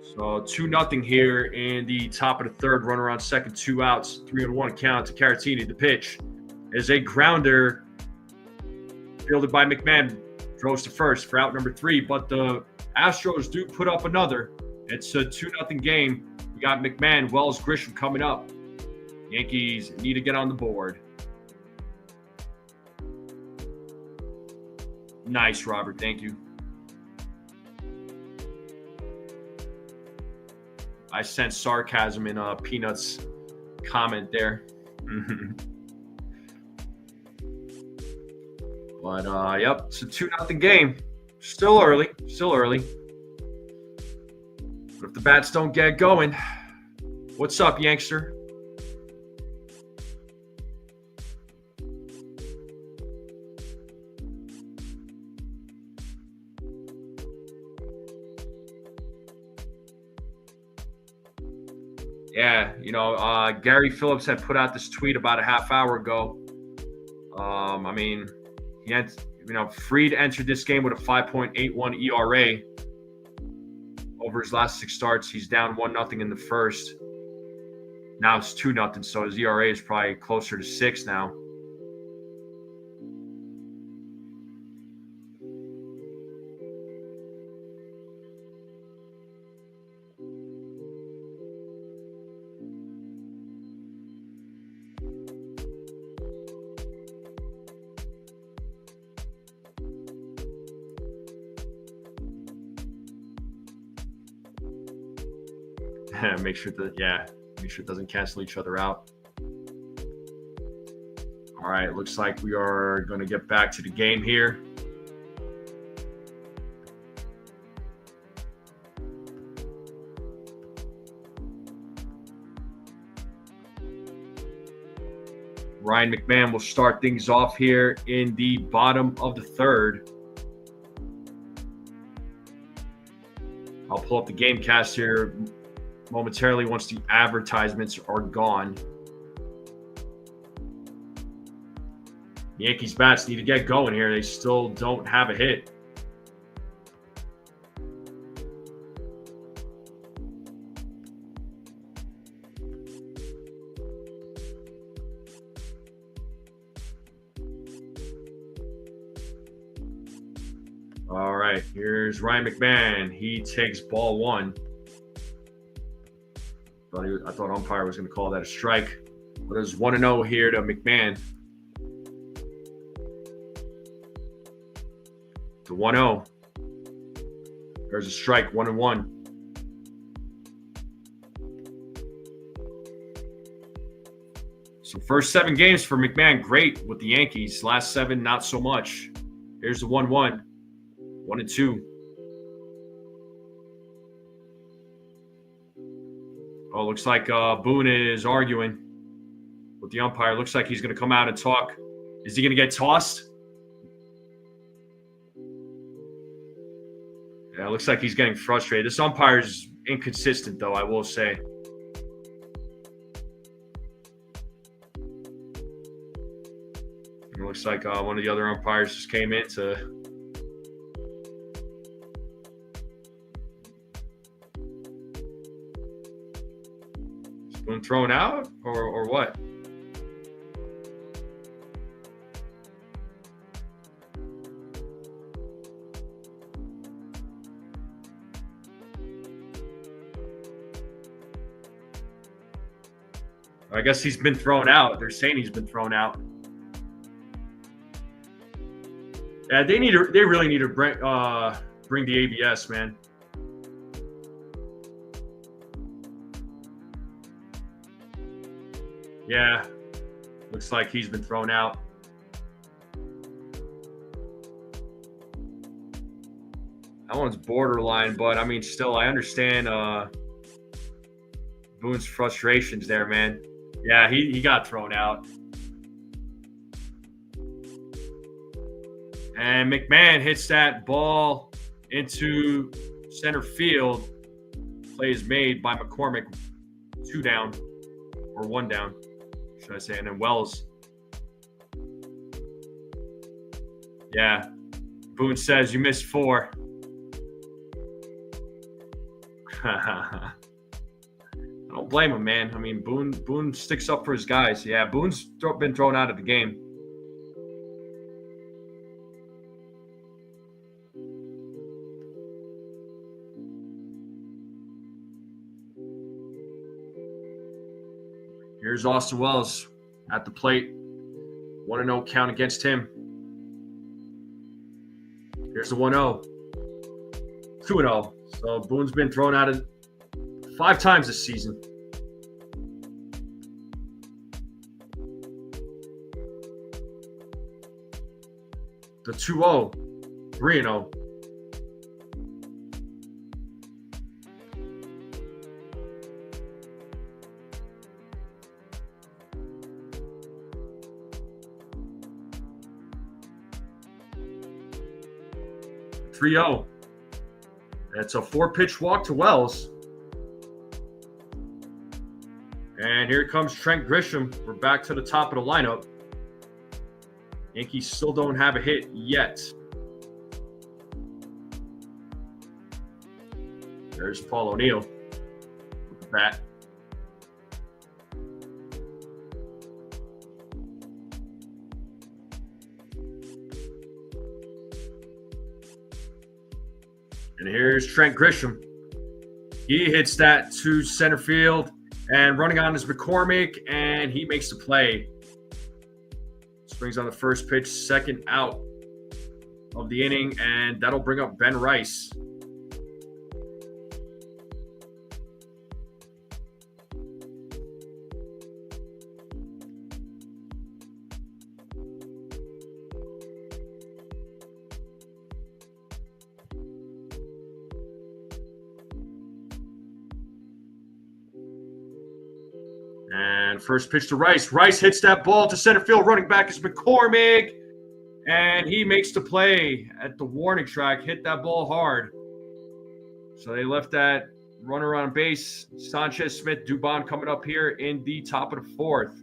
So 2-0 here in the top of the third. Runner on second, 2 outs, 3-1 count to Caratini. The pitch is a grounder fielded by McMahon. Throws to first for out number 3, but the Astros do put up another. It's a 2-0 game. We got McMahon, Wells, Grisham coming up. Yankees need to get on the board. Nice, Robert. Thank you. I sense sarcasm in Peanut's comment there. But, yep, it's a 2-0 game. Still early. But if the bats don't get going, what's up, Yankster? Yeah, Gary Phillips had put out this tweet about a half hour ago. I mean, he had, Fried entered this game with a 5.81 ERA. Over his last 6 starts, he's down 1-0 in the first. Now it's 2-0, so his ERA is probably closer to 6 now. Make sure it doesn't cancel each other out. All right, looks like we are going to get back to the game here. Ryan McMahon will start things off here in the bottom of the third. I'll pull up the game cast here momentarily once the advertisements are gone. The Yankees bats need to get going here. They still don't have a hit. All right, here's Ryan McMahon. He takes ball 1. I thought umpire was going to call that a strike. But it's 1-0 here to McMahon. The 1-0. There's a strike, 1-1. So first 7 games for McMahon, great with the Yankees. Last 7, not so much. Here's the 1-1. 1-2. Oh, looks like Boone is arguing with the umpire. Looks like he's going to come out and talk. Is he going to get tossed? Yeah, it looks like he's getting frustrated. This umpire is inconsistent, though, I will say. It looks like one of the other umpires just came in to. Is Boone thrown out or what? I guess he's been thrown out. They're saying he's been thrown out. Yeah, they really need to bring the ABS, man. Yeah, looks like he's been thrown out. That one's borderline, but I mean, still, I understand Boone's frustrations there, man. Yeah, he got thrown out. And McMahon hits that ball into center field. Play is made by McCormick. 2 down, or 1 down, should I say. And then Wells. Yeah. Boone says, you missed 4. I don't blame him, man. I mean, Boone sticks up for his guys. Yeah, Boone's been thrown out of the game. Here's Austin Wells at the plate. 1-0 count against him. Here's the 1-0. 2-0. So Boone's been thrown out of 5 times this season. The 2-0. 3-0. It's a 4-pitch walk to Wells. And here comes Trent Grisham. We're back to the top of the lineup. Yankees still don't have a hit yet. There's Paul O'Neill with the bat. And here's Trent Grisham. He hits that to center field, and running on is McCormick, and he makes the play. Swings on the first pitch, second out of the inning, and that'll bring up Ben Rice. And first pitch to Rice. Rice hits that ball to center field. Running back is McCormick. And he makes the play at the warning track. Hit that ball hard. So they left that runner on base. Sanchez, Smith, Dubon coming up here in the top of the 4th.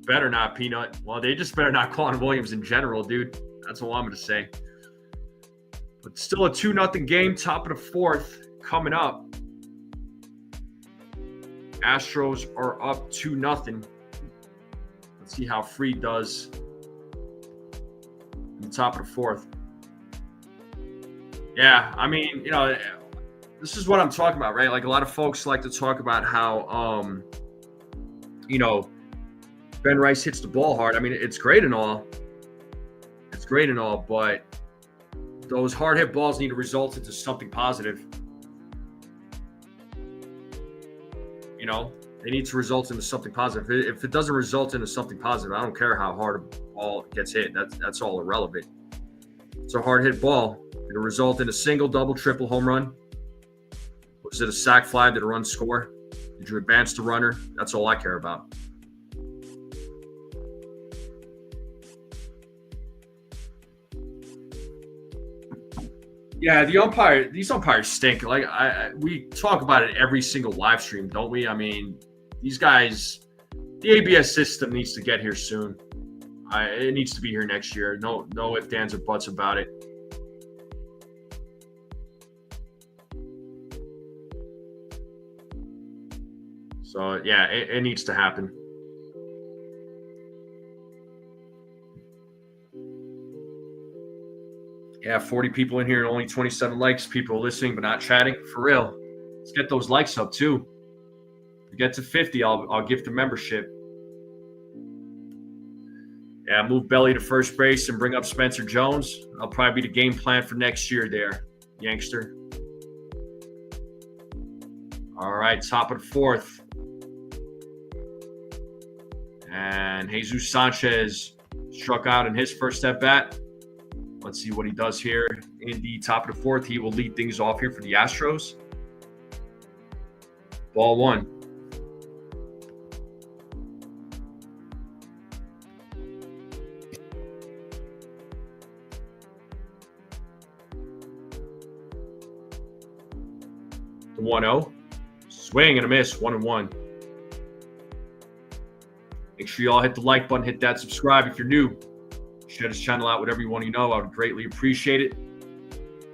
Better not, Peanut. Well, they just better not call on Williams in general, dude. That's all I'm going to say. But still a 2-0 game, top of the 4th coming up. Astros are up 2-0. Let's see how Fried does in the top of the 4th. Yeah, I mean, you know, this is what I'm talking about, right? Like, a lot of folks like to talk about how, you know, Ben Rice hits the ball hard. I mean, it's great and all. It's great and all, but those hard hit balls need to result into something positive. You know, they need to result into something positive. If it doesn't result into something positive, I don't care how hard a ball gets hit. That's all irrelevant. It's a hard hit ball. It'll result in a single, double, triple, home run. Was it a sac fly? Did a run score? Did you advance the runner? That's all I care about. Yeah, these umpires stink. Like we talk about it every single live stream, don't we? I mean, these guys, the ABS system needs to get here soon. It needs to be here next year. No ifs, ands, or buts about it. So yeah, it needs to happen. Yeah, 40 people in here and only 27 likes. People listening but not chatting. For real. Let's get those likes up too. If we get to 50, I'll gift the membership. Yeah, move Belly to first base and bring up Spencer Jones. That'll probably be the game plan for next year there, youngster. All right, top of the fourth. And Jesus Sanchez struck out in his first at bat. Let's see what he does here in the top of the fourth. He will lead things off here for the Astros. Ball one. The 1-0. Swing and a miss. 1-1. Make sure you all hit the like button, hit that subscribe if you're new. Share this channel out with everyone you know. I would greatly appreciate it.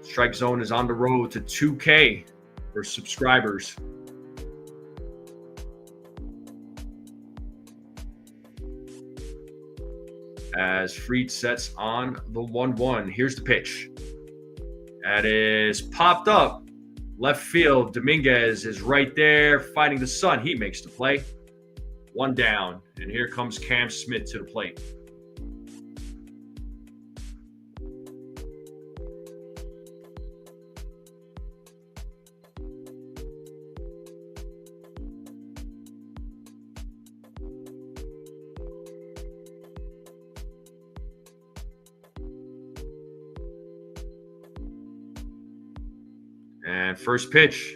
Strike Zone is on the road to 2K for subscribers. As Fried sets on the 1-1. Here's the pitch. That is popped up. Left field. Dominguez is right there fighting the sun. He makes the play. One down. And here comes Cam Smith to the plate. And first pitch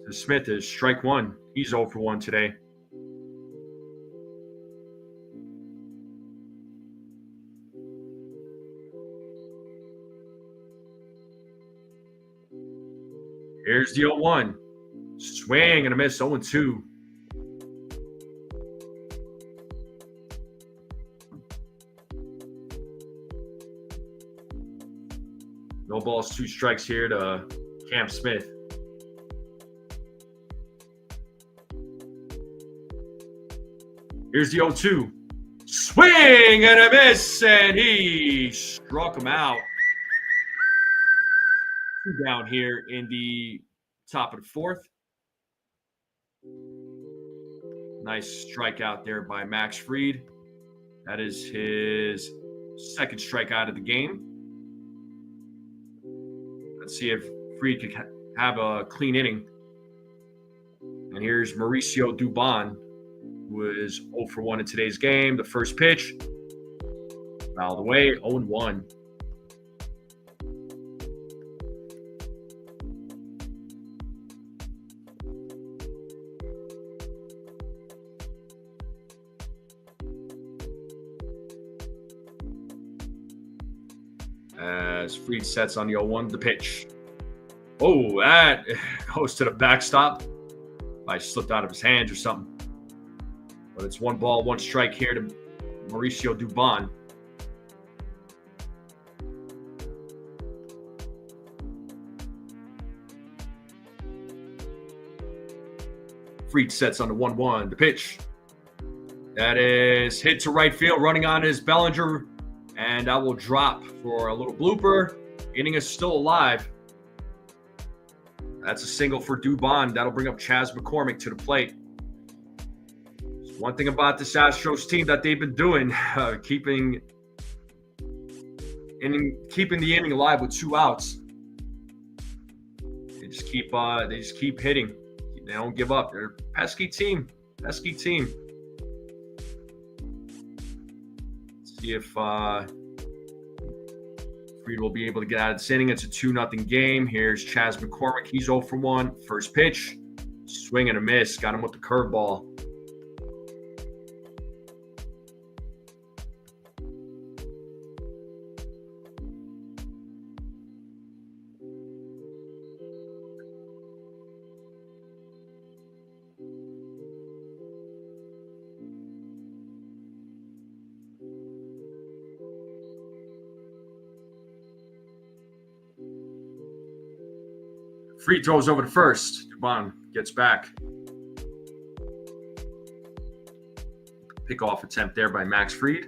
to Smith is strike one. He's 0 for 1 today. Here's the 0-1. Swing and a miss, 0-2. No balls, 2 strikes here to Cam Smith. Here's the 0-2. Swing and a miss, and he struck him out. 2 down here in the top of the fourth. Nice strikeout there by Max Fried. That is his second strikeout of the game. Let's see if Fried could have a clean inning. And here's Mauricio Dubon, who is 0 for 1 in today's game. The first pitch, fouled away, 0-1. As Fried sets on the 0-1, the pitch. Oh, that goes to the backstop. I slipped out of his hands or something. But it's 1 ball, 1 strike here to Mauricio Dubon. Fried sets on the 1-1, the pitch. That is hit to right field, running on his Bellinger. And I will drop for a little blooper. Inning is still alive. That's a single for Dubon. That'll bring up Chas McCormick to the plate. One thing about this Astros team that they've been doing, keeping the inning alive with 2 outs. They just keep hitting. They don't give up. They're a pesky team. Pesky team. Let's see if Fried will be able to get out of this inning. It's a 2-0 game. Here's Chas McCormick. He's 0 for 1. First pitch. Swing and a miss. Got him with the curveball. Fried throws over to first. Braun gets back. Pickoff attempt there by Max Fried.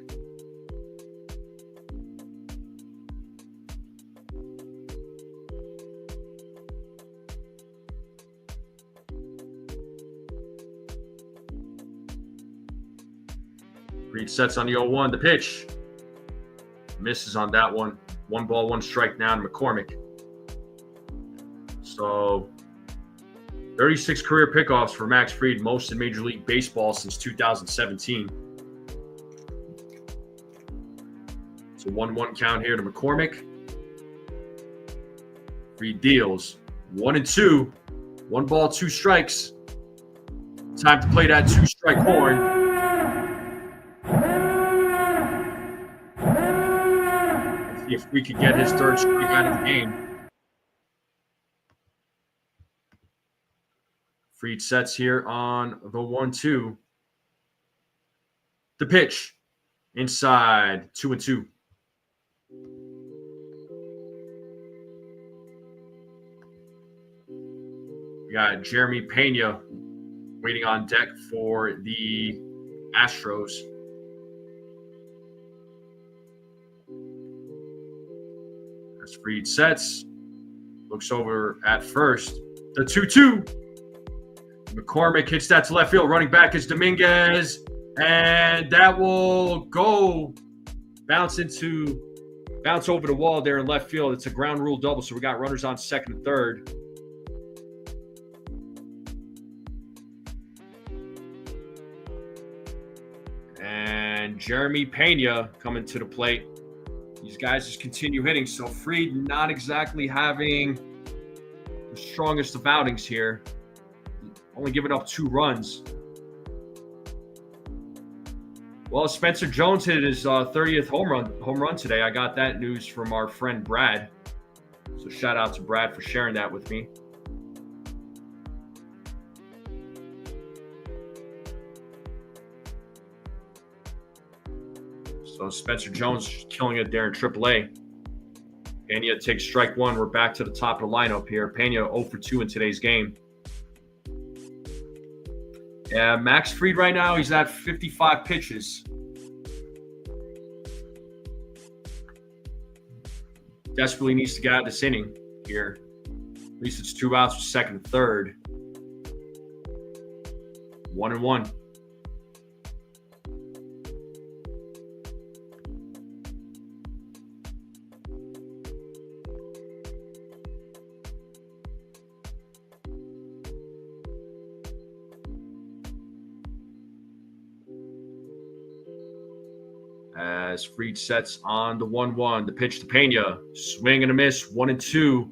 Fried sets on the 0-1. The pitch. Misses on that one. 1 ball, 1 strike now to McCormick. So 36 career pickoffs for Max Fried, most in Major League Baseball since 2017. It's a 1-1 count here to McCormick. Fried deals 1-2. 1 ball, 2 strikes. Time to play that 2-strike horn. Let's see if we could get his 3rd strike out of the game. Fried sets here on the 1-2. The pitch. Inside. 2-2. We got Jeremy Pena waiting on deck for the Astros. As Fried sets. Looks over at first. The 2-2. McCormick hits that to left field. Running back is Dominguez. And that will go bounce over the wall there in left field. It's a ground rule double. So we got runners on second and third. And Jeremy Pena coming to the plate. These guys just continue hitting. So Fried not exactly having the strongest of outings here. Only giving up 2 runs. Well, Spencer Jones hit his 30th home run today. I got that news from our friend Brad. So shout out to Brad for sharing that with me. So Spencer Jones killing it there in AAA. Pena takes strike 1. We're back to the top of the lineup here. Pena 0 for 2 in today's game. Yeah, Max Fried right now, he's at 55 pitches. Desperately needs to get out of this inning here. At least it's 2 outs for second and third. 1-1. As Fried sets on the 1-1. The pitch to Pena. Swing and a miss. 1-2.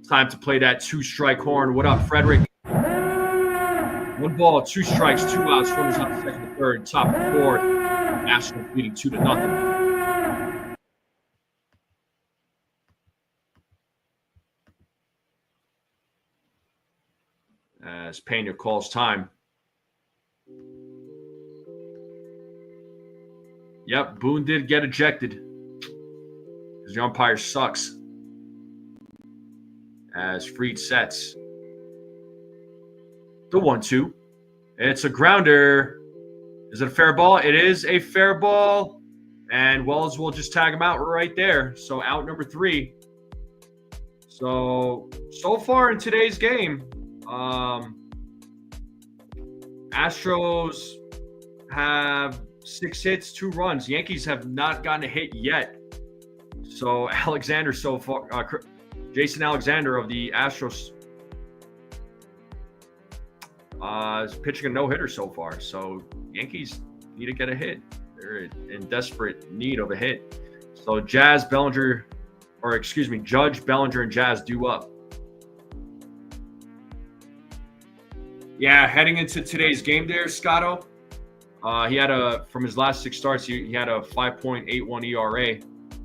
Time to play that 2-strike horn. What up, Frederick? 1 ball, 2 strikes, 2 outs. Runners on second and third. Top of the 4th. Astros leading 2-0. As Pena calls time. Yep, Boone did get ejected because the umpire sucks. As Fried sets the 1-2. It's a grounder. Is it a fair ball? It is a fair ball. And Wells will just tag him out right there. So out number 3. So far in today's game, Astros have 6 hits, 2 runs. Yankees have not gotten a hit yet. So Alexander so far, Jason Alexander of the Astros is pitching a no-hitter so far. So Yankees need to get a hit. They're in desperate need of a hit. So Judge, Bellinger, and Jazz due up. Yeah, heading into today's game there, Scotto. He had from his last 6 starts, he had a 5.81 ERA,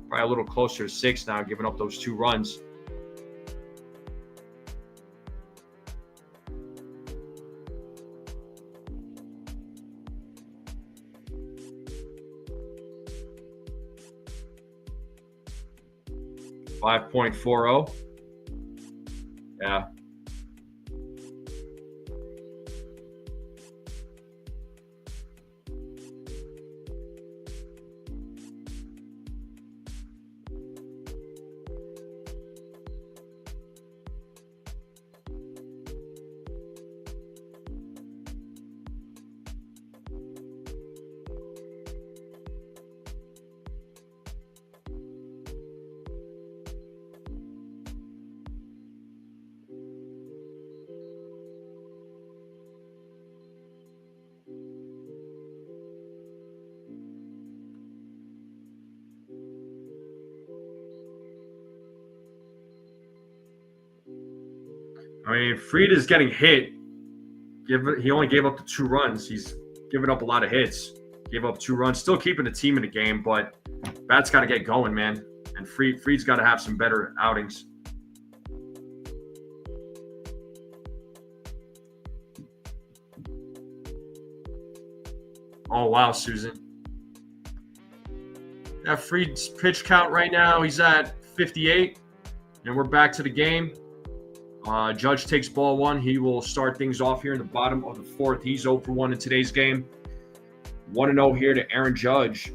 probably a little closer to 6 now, giving up those 2 runs. .40. Yeah. I mean, Fried is getting hit. He only gave up the 2 runs. He's given up a lot of hits. Gave up 2 runs. Still keeping the team in the game, but bat's got to get going, man. And Fried's got to have some better outings. Oh, wow, Susan. That Fried's pitch count right now, he's at 58. And we're back to the game. Judge takes ball 1. He will start things off here in the bottom of the 4th. He's 0 for 1 in today's game. 1-0 here to Aaron Judge.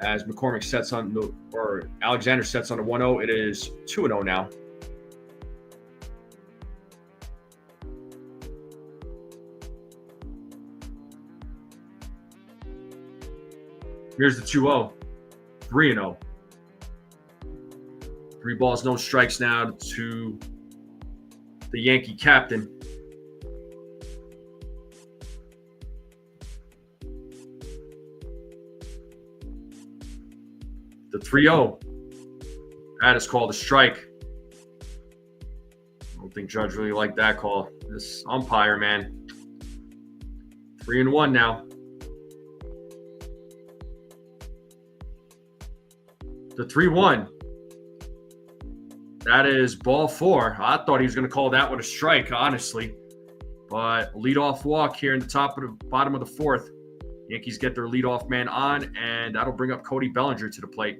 As McCormick sets on the, or Alexander sets on the 1-0. It is 2-0 now. Here's the 2-0. 3-0. 3 balls, no strikes now to the Yankee captain. The 3-0. That is called a strike. I don't think Judge really liked that call. This umpire, man. 3-1 now. The 3-1. That is ball 4. I thought he was going to call that one a strike, honestly. But leadoff walk here in the bottom of the 4th. Yankees get their leadoff man on, and that'll bring up Cody Bellinger to the plate.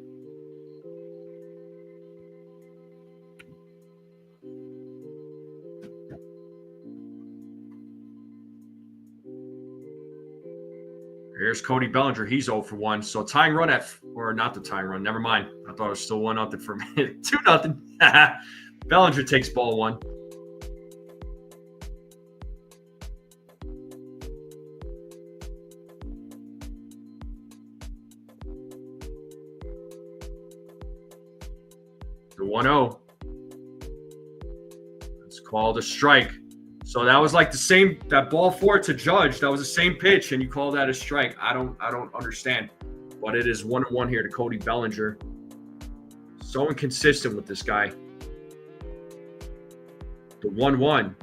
Here's Cody Bellinger. He's 0 for 1. So tying run or not the tying run. Never mind. I thought it was still 1-0 for a minute. 2-0. Bellinger takes ball 1. The 1-0. It's called a strike. So that was like the same, that ball 4 to Judge, that was the same pitch, and you call that a strike. I don't understand. But it is 1-1 here to Cody Bellinger. So inconsistent with this guy. The 1-1.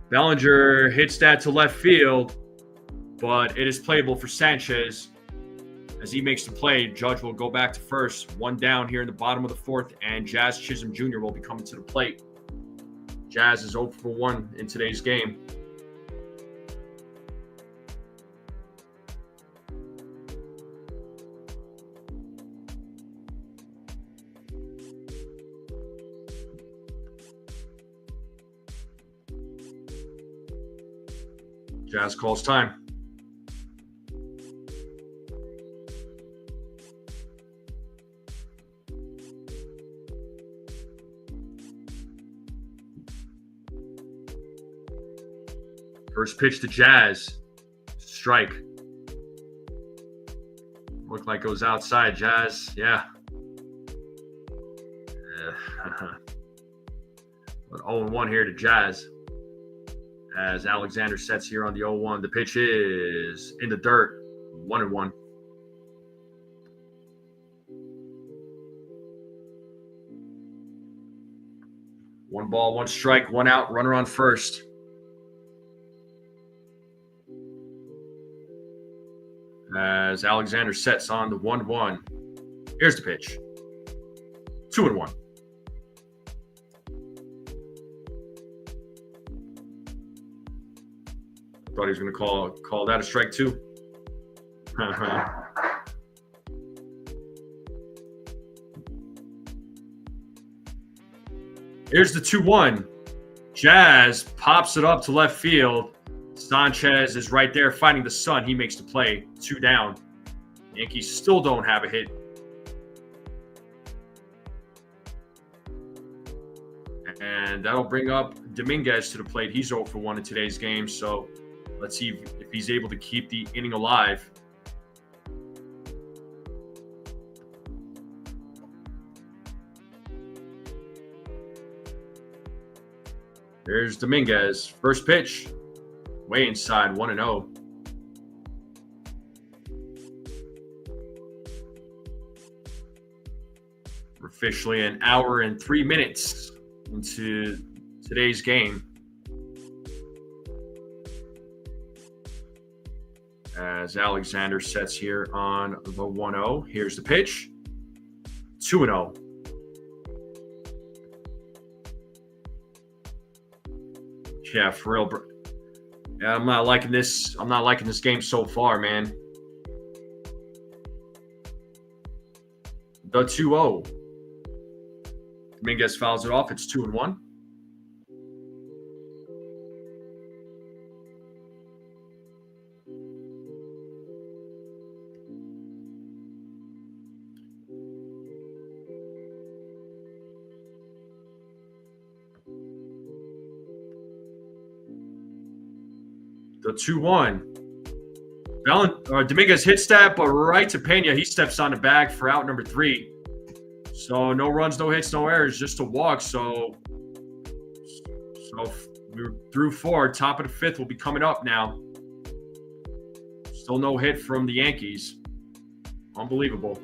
Bellinger hits that to left field, but it is playable for Sanchez. As he makes the play, Judge will go back to first. 1 down here in the bottom of the 4th, and Jazz Chisholm Jr. will be coming to the plate. Jazz is 0 for 1 in today's game. Jazz calls time. First pitch to Jazz. Strike. Looked like it was outside. Jazz, yeah. But 0-1 here to Jazz. As Alexander sets here on the 0-1. The pitch is in the dirt. 1-1. One ball, 1 strike, 1 out, runner on first. As Alexander sets on the 1-1. Here's the pitch. 2-1. Thought he was going to call that a strike too. Here's the 2-1. Jazz pops it up to left field. Sanchez is right there fighting the sun. He makes the play. 2 down. Yankees still don't have a hit. And that'll bring up Dominguez to the plate. He's 0 for 1 in today's game. So let's see if he's able to keep the inning alive. There's Dominguez. First pitch. Way inside, 1-0. We're officially an hour and 3 minutes into today's game. As Alexander sets here on the 1-0. Here's the pitch. 2-0. Yeah, for real. Yeah, I'm not liking this. I'm not liking this game so far, man. The 2-0. Dominguez fouls it off. It's 2-1. The 2-1. Dominguez hits that, but right to Pena. He steps on the bag for out number 3. So no runs, no hits, no errors, just a walk. So we're through 4. Top of the 5th will be coming up now. Still no hit from the Yankees. Unbelievable.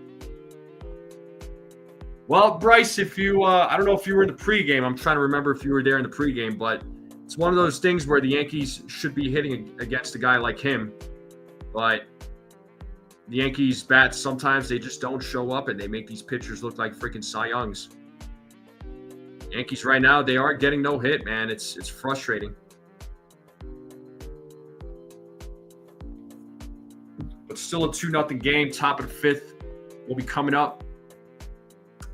Well, Bryce, if you, I don't know if you were in the pregame. I'm trying to remember if you were there in the pregame, but it's one of those things where the Yankees should be hitting against a guy like him. But the Yankees bats, sometimes they just don't show up and they make these pitchers look like freaking Cy Youngs. Yankees right now, they are getting no hit, man. It's frustrating. But still a 2-0 game. Top of the 5th will be coming up.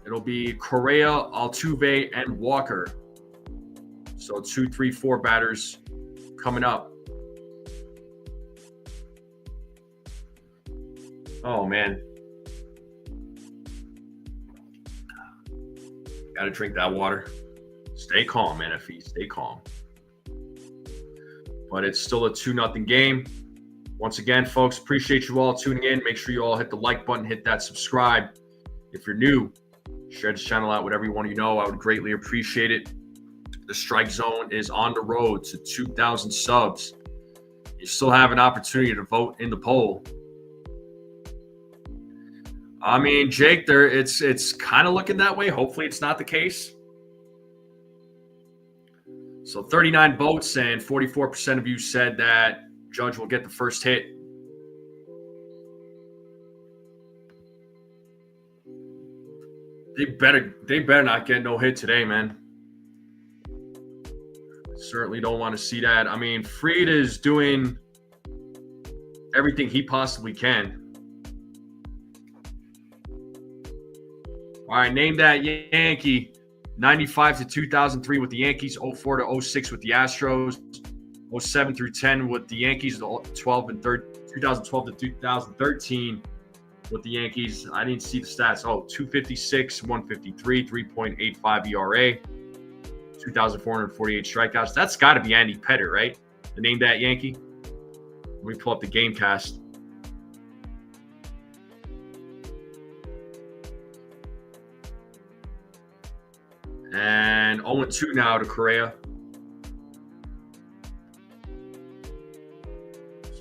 It'll be Correa, Altuve, and Walker. So 2, 3, 4 batters coming up. Oh, man. Got to drink that water. Stay calm, NFE. Stay calm. But it's still a 2-0 game. Once again, folks, appreciate you all tuning in. Make sure you all hit the like button, hit that subscribe. If you're new, share this channel out with everyone you know. I would greatly appreciate it. The Strike Zone is on the road to 2,000 subs. You still have an opportunity to vote in the poll. I mean, Jake, it's kind of looking that way. Hopefully it's not the case. So 39 votes and 44% of you said that Judge will get the first hit. They better not get no hit today, man. Certainly don't want to see that. I mean, Fried is doing everything he possibly can. All right, name that Yankee. 95 to 2003 with the Yankees, 04 to 06 with the Astros, 07 through 10 with the Yankees, 2012 to 2013 with the Yankees. I didn't see the stats. 256, 153, 3.85 ERA, 2,448 strikeouts. That's got to be Andy Pettitte, right? To name that Yankee. Let me pull up the game cast. And 0-2 now to Correa.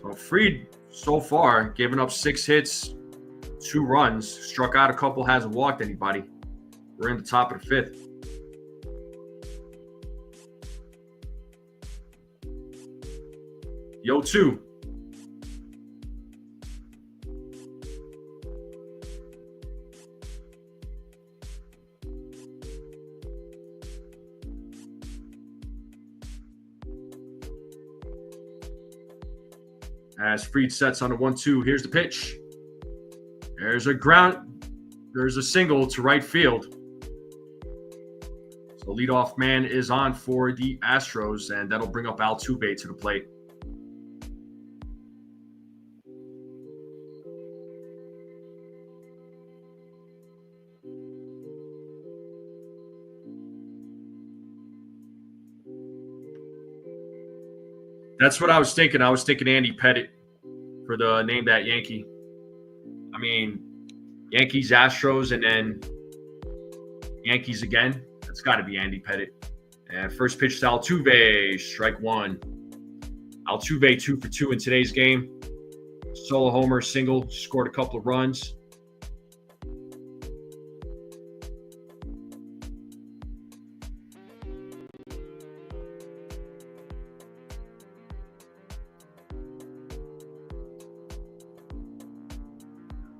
So Fried, so far, giving up 6 hits, 2 runs, struck out a couple, hasn't walked anybody. We're in the top of the 5th. Yo, 2. As Fried sets on the 1-2, here's the pitch. There's a single to right field. So leadoff man is on for the Astros, and that'll bring up Altuve to the plate. That's what I was thinking. I was thinking Andy Pettitte for the name that Yankee. I mean, Yankees, Astros, and then Yankees again. That's got to be Andy Pettitte. And first pitch to Altuve, strike 1. Altuve 2 for 2 in today's game. Solo homer, single, scored a couple of runs.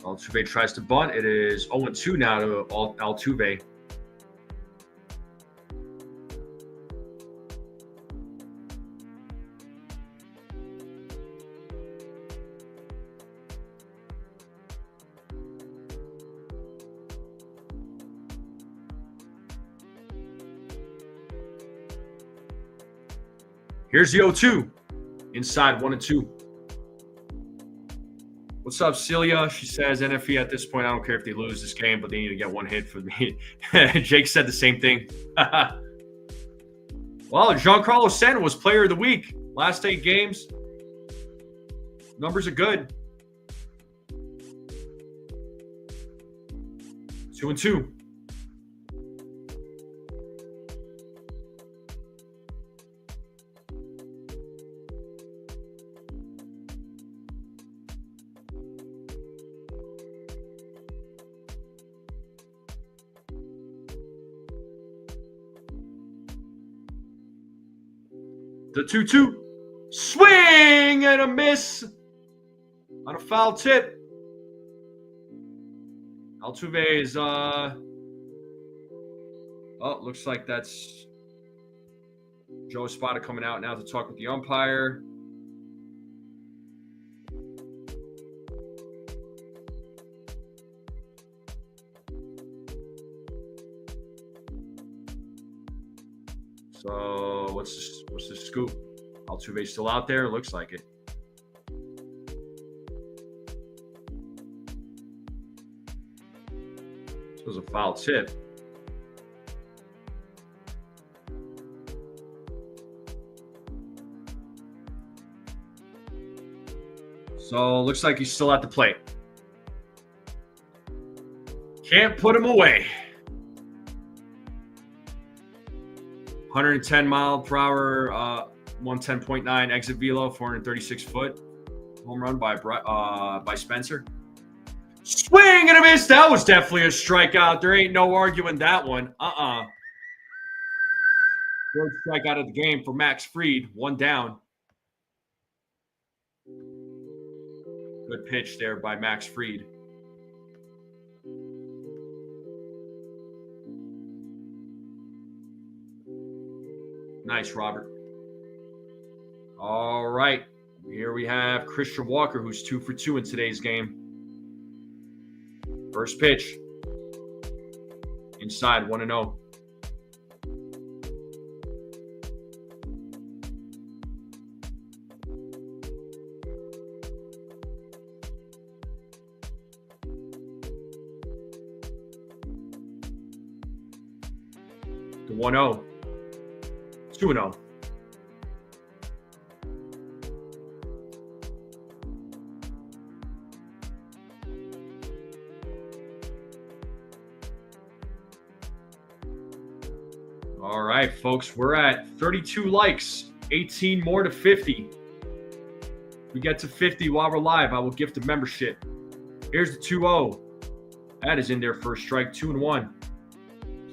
Altuve tries to bunt. It is 0-2 now to Altuve. Here's the 0-2. Inside 1-2. What's up, Celia? She says, NFE at this point, I don't care if they lose this game, but they need to get one hit for me. Jake said the same thing. Well, Giancarlo Stanton was player of the week. Last 8 games. Numbers are good. 2-2. The 2-2. Swing and a miss on a foul tip. Altuve is, looks like that's Joe Espada coming out now to talk with the umpire. So what's the scoop? Altuve's still out there. Looks like it. This was a foul tip. So looks like he's still at the plate. Can't put him away. 110 mile per hour, 110.9 exit velo, 436 foot. Home run by Spencer. Swing and a miss. That was definitely a strikeout. There ain't no arguing that one. Third strikeout of the game for Max Fried. 1 down. Good pitch there by Max Fried. Nice, Robert. All right. Here we have Christian Walker, who's 2 for 2 in today's game. First pitch. Inside, 1-0. The 1-0. 2-0. All right, folks, we're at 32 likes, 18 more to 50. If we get to 50 while we're live, I will gift a membership. Here's the 2-0. That is in there for a strike, 2-1.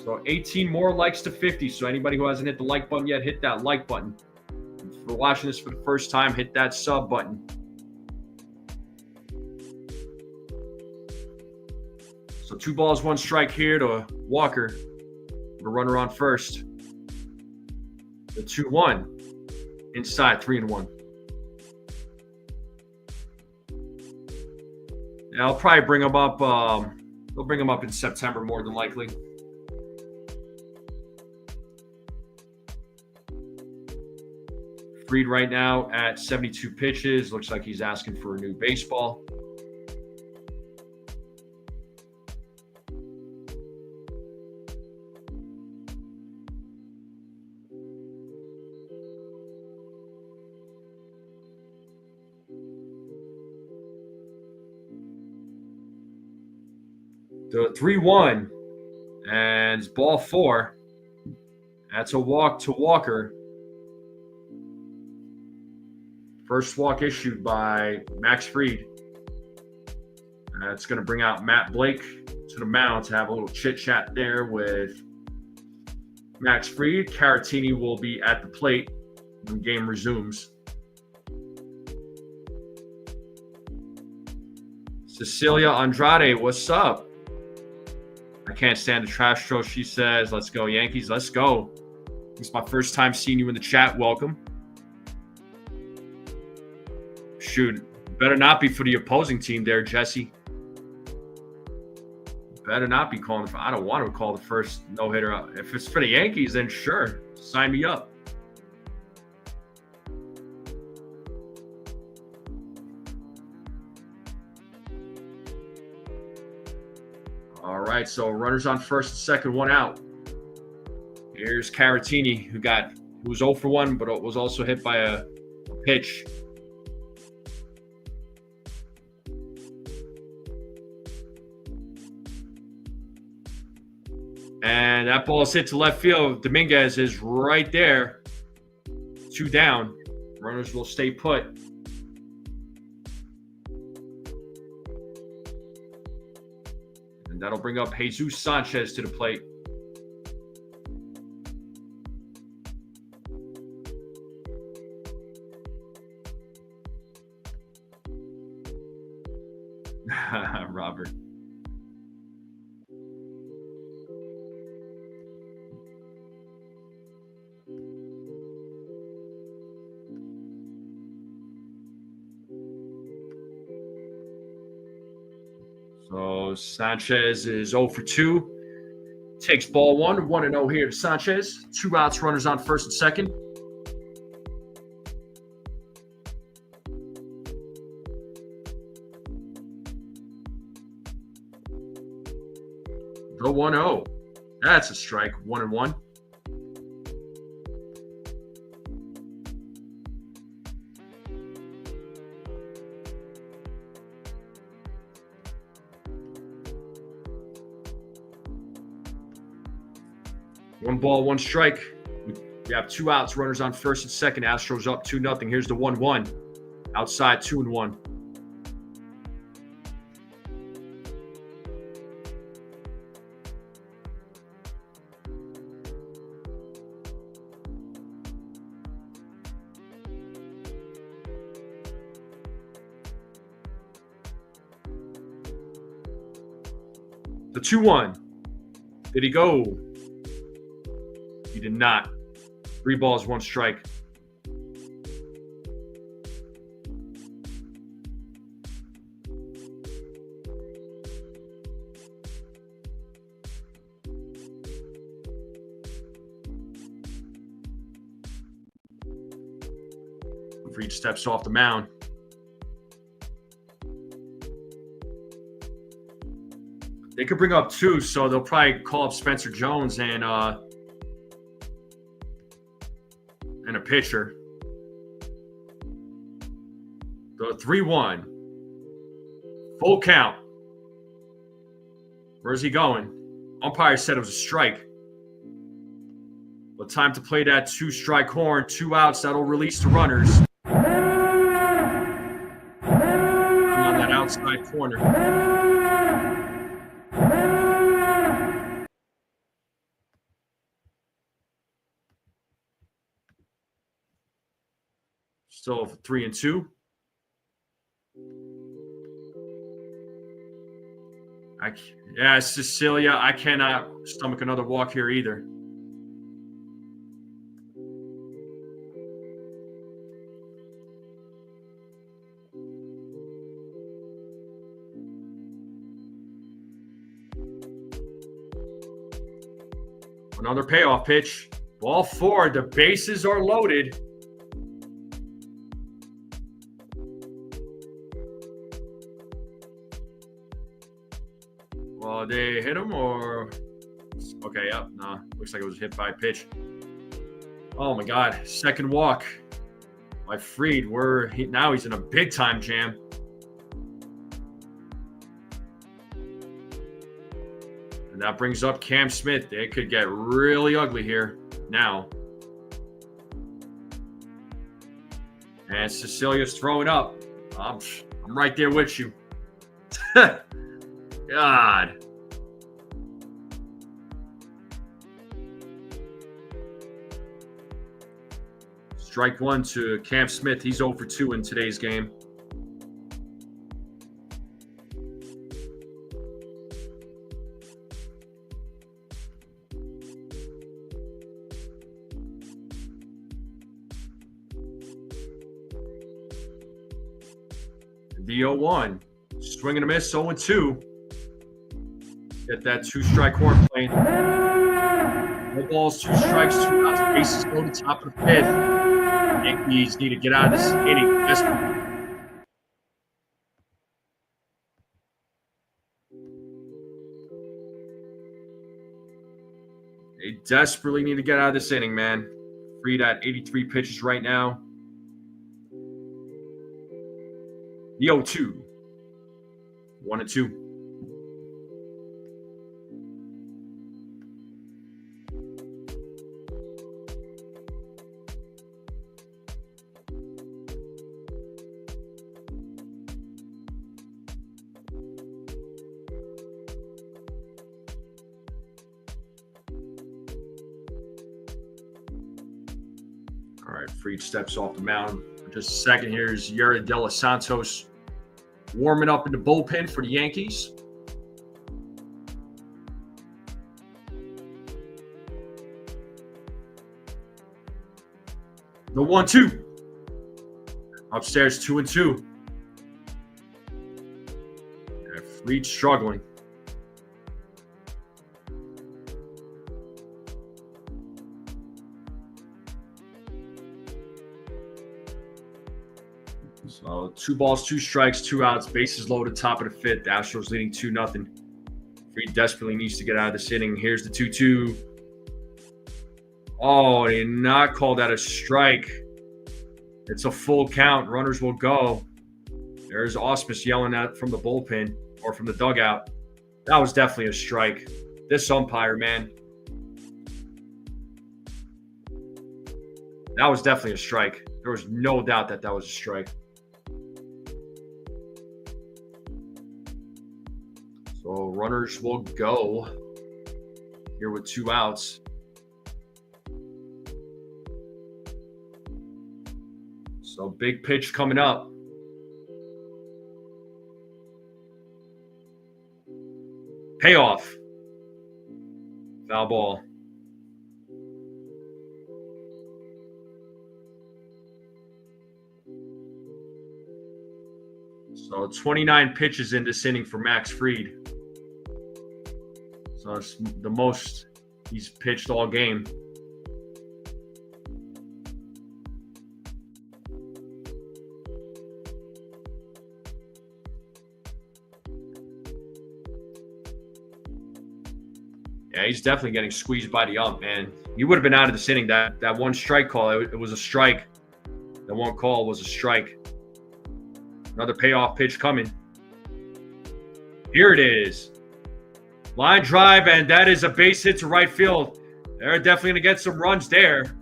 So 18 more likes to 50. So anybody who hasn't hit the like button yet, hit that like button. If you're watching this for the first time, hit that sub button. So 2 balls, 1 strike here to Walker. The runner on first. The 2-1. Inside, 3-1. Yeah, I'll probably bring him up. They'll bring him up in September more than likely. Fried right now at 72 pitches. Looks like he's asking for a new baseball. The 3-1 and it's ball 4. That's a walk to Walker. First walk issued by Max Fried. That's going to bring out Matt Blake to the mound to have a little chit-chat there with Max Fried. Caratini will be at the plate when the game resumes. Cecilia Andrade, what's up? I can't stand the trash throw, she says. Let's go, Yankees. Let's go. It's my first time seeing you in the chat. Welcome. Shoot, better not be for the opposing team there, Jesse. Better not be calling. I don't want to call the first no-hitter. If it's for the Yankees, then sure. Sign me up. All right, so runners on first and second, one out. Here's Caratini, who was 0 for 1, but was also hit by a pitch. And that ball is hit to left field. Dominguez is right there. 2 down. Runners will stay put. And that'll bring up Jesus Sanchez to the plate. Robert. So Sanchez is 0 for 2. Takes ball 1. 1-0 here to Sanchez. 2 outs, runners on first and second. The 1-0. That's a strike. 1-1. One ball, one strike. We have 2 outs, runners on first and second. Astros up 2-0. Here's the 1-1. Outside, 2-1. The 2-1. Did he go? He did not. 3 balls, 1 strike. Reed steps off the mound. They could bring up 2, so they'll probably call up Spencer Jones and a pitcher. The 3-1. Full count. Where's he going? Umpire said it was a strike. But time to play that 2-strike horn. 2 outs. That'll release the runners. On that outside corner. Still 3-2. Yeah, Cecilia, I cannot stomach another walk here either. Another payoff pitch. Ball 4. The bases are loaded. Well, they hit him or? Okay, yep. Nah, looks like it was hit by a pitch. Oh my God. Second walk by Fried. Now he's in a big time jam. And that brings up Cam Smith. It could get really ugly here now. And Cecilia's throwing up. I'm right there with you. God. Strike 1 to Cam Smith. He's 0 for 2 in today's game. The 0-1. Swing and a miss, 0-2. Get that 2-strike horn playing. No balls, 2 strikes, 2 outs, bases loaded, top of the 5th. Yankees need to get out of this inning. They desperately need to get out of this inning, man. Freed at 83 pitches right now. The 0-2. 1-2. All right, Freed steps off the mound. For just a second, here's Yariel de los Santos warming up in the bullpen for the Yankees. The 1-2. Upstairs, 2-2. Freed struggling. So 2 balls, 2 strikes, 2 outs, bases loaded, top of the 5th. The Astros leading 2-0. Freed desperately needs to get out of this inning. Here's the 2-2. Oh, they did not call that a strike. It's a full count. Runners will go. There's Osmus yelling at from the bullpen or from the dugout. That was definitely a strike. This umpire, man. That was definitely a strike. There was no doubt that was a strike. So runners will go here with 2 outs. So big pitch coming up. Payoff. Foul ball. So 29 pitches in this inning for Max Fried. So it's the most he's pitched all game. Yeah, he's definitely getting squeezed by the ump, man. He would have been out of this inning. That 1 strike call, it was a strike. That 1 call was a strike. Another payoff pitch coming. Here it is. Line drive, and that is a base hit to right field. They're definitely going to get some runs there.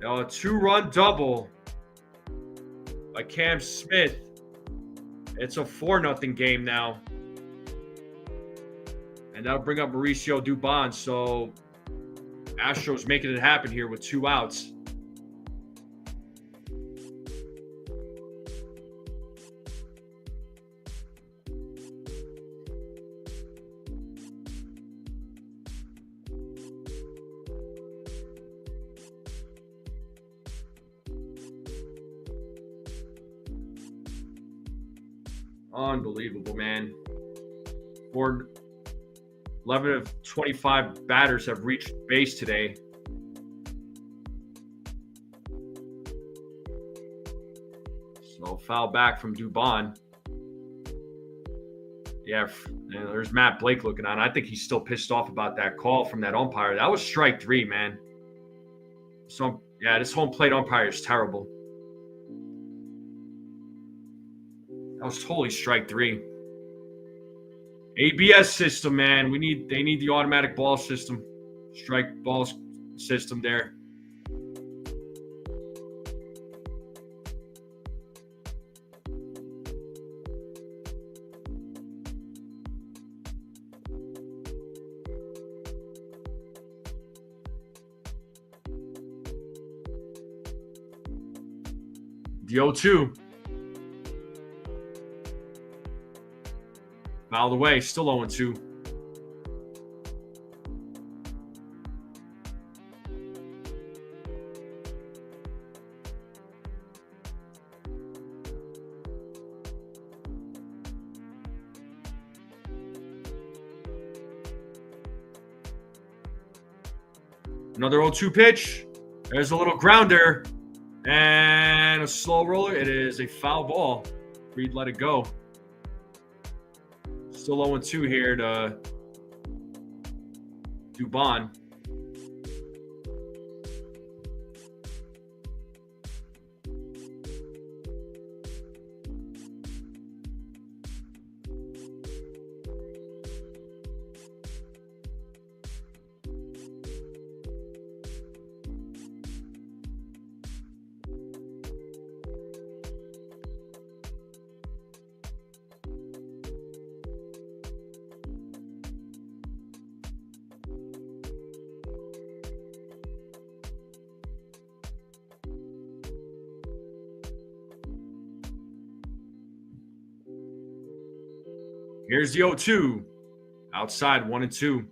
Now, a 2-run double by Cam Smith. It's a 4-0 game now. And that'll bring up Mauricio Dubon. So Astros making it happen here with 2 outs. Unbelievable, man. 11 of 25 batters have reached base today. So foul back from Dubon. Yeah, there's Matt Blake looking on. I think he's still pissed off about that call from that umpire. That was strike 3, man. So, yeah, this home plate umpire is terrible. That was totally strike 3. ABS system, man. They need the automatic ball system. Strike ball system there. The 0-2. Fouled away, still 0-2. Another 0-2 pitch. There's a little grounder and a slow roller. It is a foul ball. Reed let it go. Still 0-2 here to Dubon. Here's the 0-2. Outside, 1-2.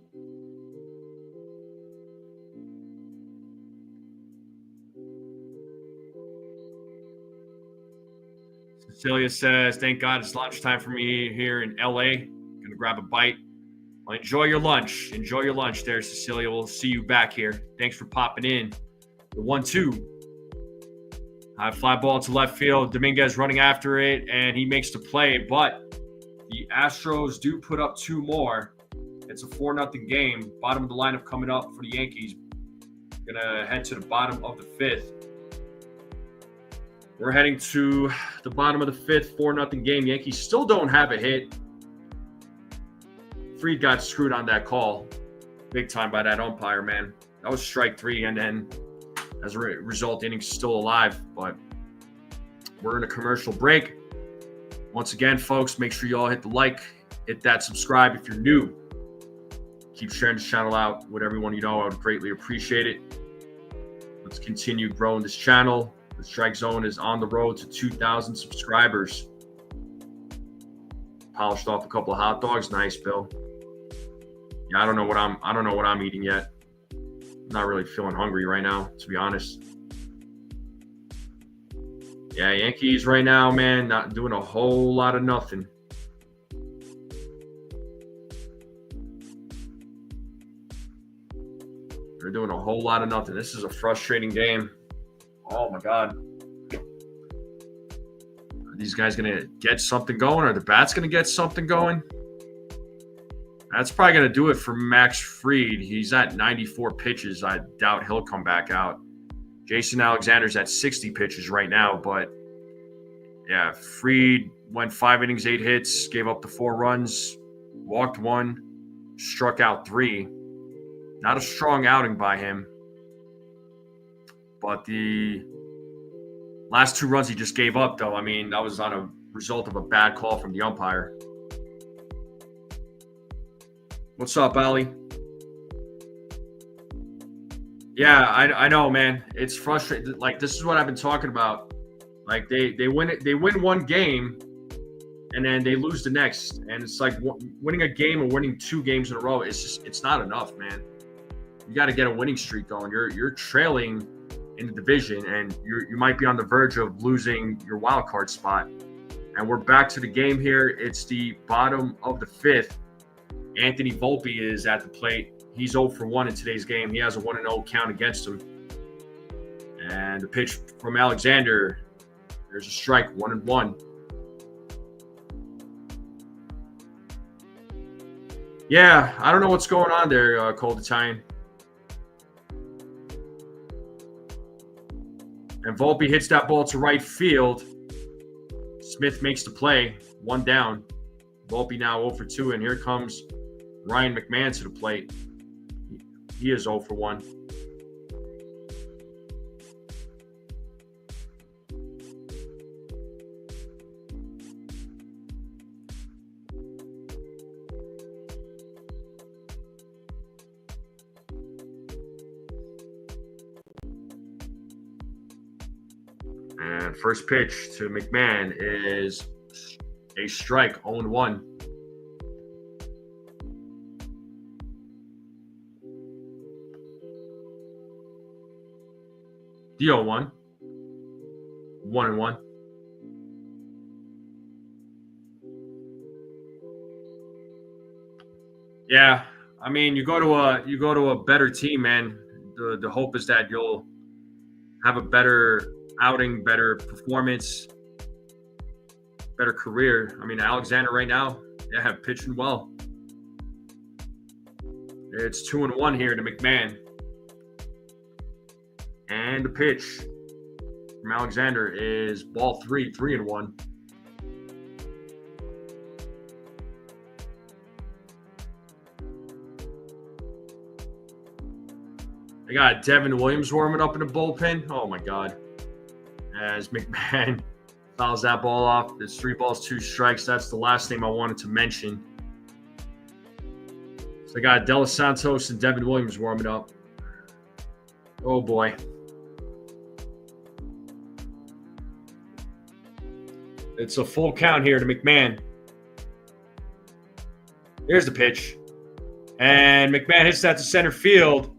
Cecilia says, thank God it's lunchtime for me here in LA. Gonna grab a bite. Well, enjoy your lunch. Enjoy your lunch there, Cecilia. We'll see you back here. Thanks for popping in. The 1-2. High fly ball to left field. Dominguez running after it, and he makes the play, but the Astros do put up 2 more. It's a 4-0 game. Bottom of the lineup coming up for the Yankees. Gonna head to the bottom of the 5th. We're heading to the bottom of the 5th, 4-0 game. Yankees still don't have a hit. Fried got screwed on that call. Big time by that umpire, man. That was strike 3, and then as a result, the inning's still alive. But we're in a commercial break. Once again, folks, make sure you all hit the like, hit that subscribe if you're new. Keep sharing this channel out with everyone you know. I would greatly appreciate it. Let's continue growing this channel. The Strike Zone is on the road to 2,000 subscribers. Polished off a couple of hot dogs. Nice, Bill. Yeah, I don't know what I'm eating yet. I'm not really feeling hungry right now, to be honest. Yeah, Yankees right now, man, not doing a whole lot of nothing. They're doing a whole lot of nothing. This is a frustrating game. Oh, my God. Are these guys going to get something going? Are the bats going to get something going? That's probably going to do it for Max Fried. He's at 94 pitches. I doubt he'll come back out. Jason Alexander's at 60 pitches right now, but yeah, Fried went 5 innings, 8 hits, gave up the 4 runs, walked 1, struck out 3. Not a strong outing by him, but the last 2 runs he just gave up, though, I mean, that was on a result of a bad call from the umpire. What's up, Ali? Yeah, I know, man. It's frustrating. Like, this is what I've been talking about. Like, they win one game, and then they lose the next. And it's like winning a game or winning 2 games in a row. It's not enough, man. You got to get a winning streak going. You're trailing in the division, and you might be on the verge of losing your wild card spot. And we're back to the game here. It's the bottom of the 5th. Anthony Volpe is at the plate. He's 0 for 1 in today's game. He has a 1-0 count against him. And the pitch from Alexander, there's a strike, 1-1. Yeah, I don't know what's going on there, Cold Italian. And Volpe hits that ball to right field. Smith makes the play, 1 down. Volpe now 0 for 2, and here comes Ryan McMahon to the plate. He is 0 for 1. And first pitch to McMahon is a strike, 0-1. The 0-1. 1-1. Yeah, I mean, you go to a better team, man. the hope is that you'll have a better outing, better performance, better career. I mean, Alexander right now, yeah, pitching well. It's 2-1 here to McMahon. And the pitch from Alexander is ball 3-1. They got Devin Williams warming up in the bullpen. Oh, my God. As McMahon fouls that ball off. It's 3 balls, 2 strikes. That's the last name I wanted to mention. So they got De Los Santos and Devin Williams warming up. Oh, boy. It's a full count here to McMahon. Here's the pitch. And McMahon hits that to center field.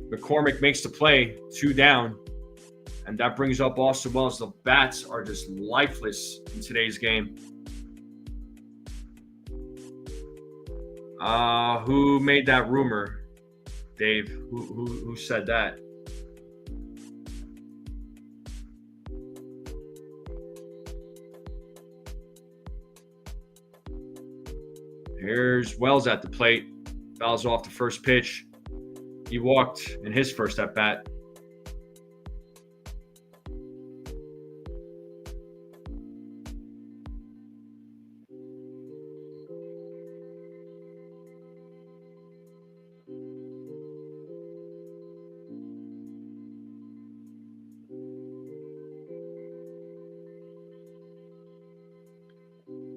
McCormick makes the play, 2 down. And that brings up Austin Wells. The bats are just lifeless in today's game. Who made that rumor, Dave? Who said that? Here's Wells at the plate. Fouls off the first pitch. He walked in his first at bat.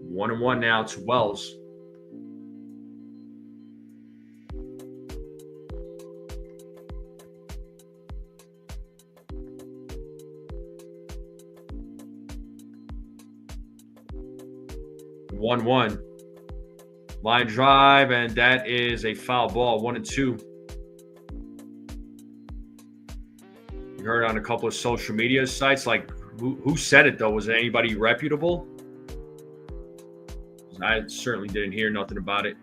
One and one now to Wells. One. Line drive, and that is a foul ball. 1-2. You heard on a couple of social media sites, like who said it though? Was it anybody reputable? I certainly didn't hear nothing about it.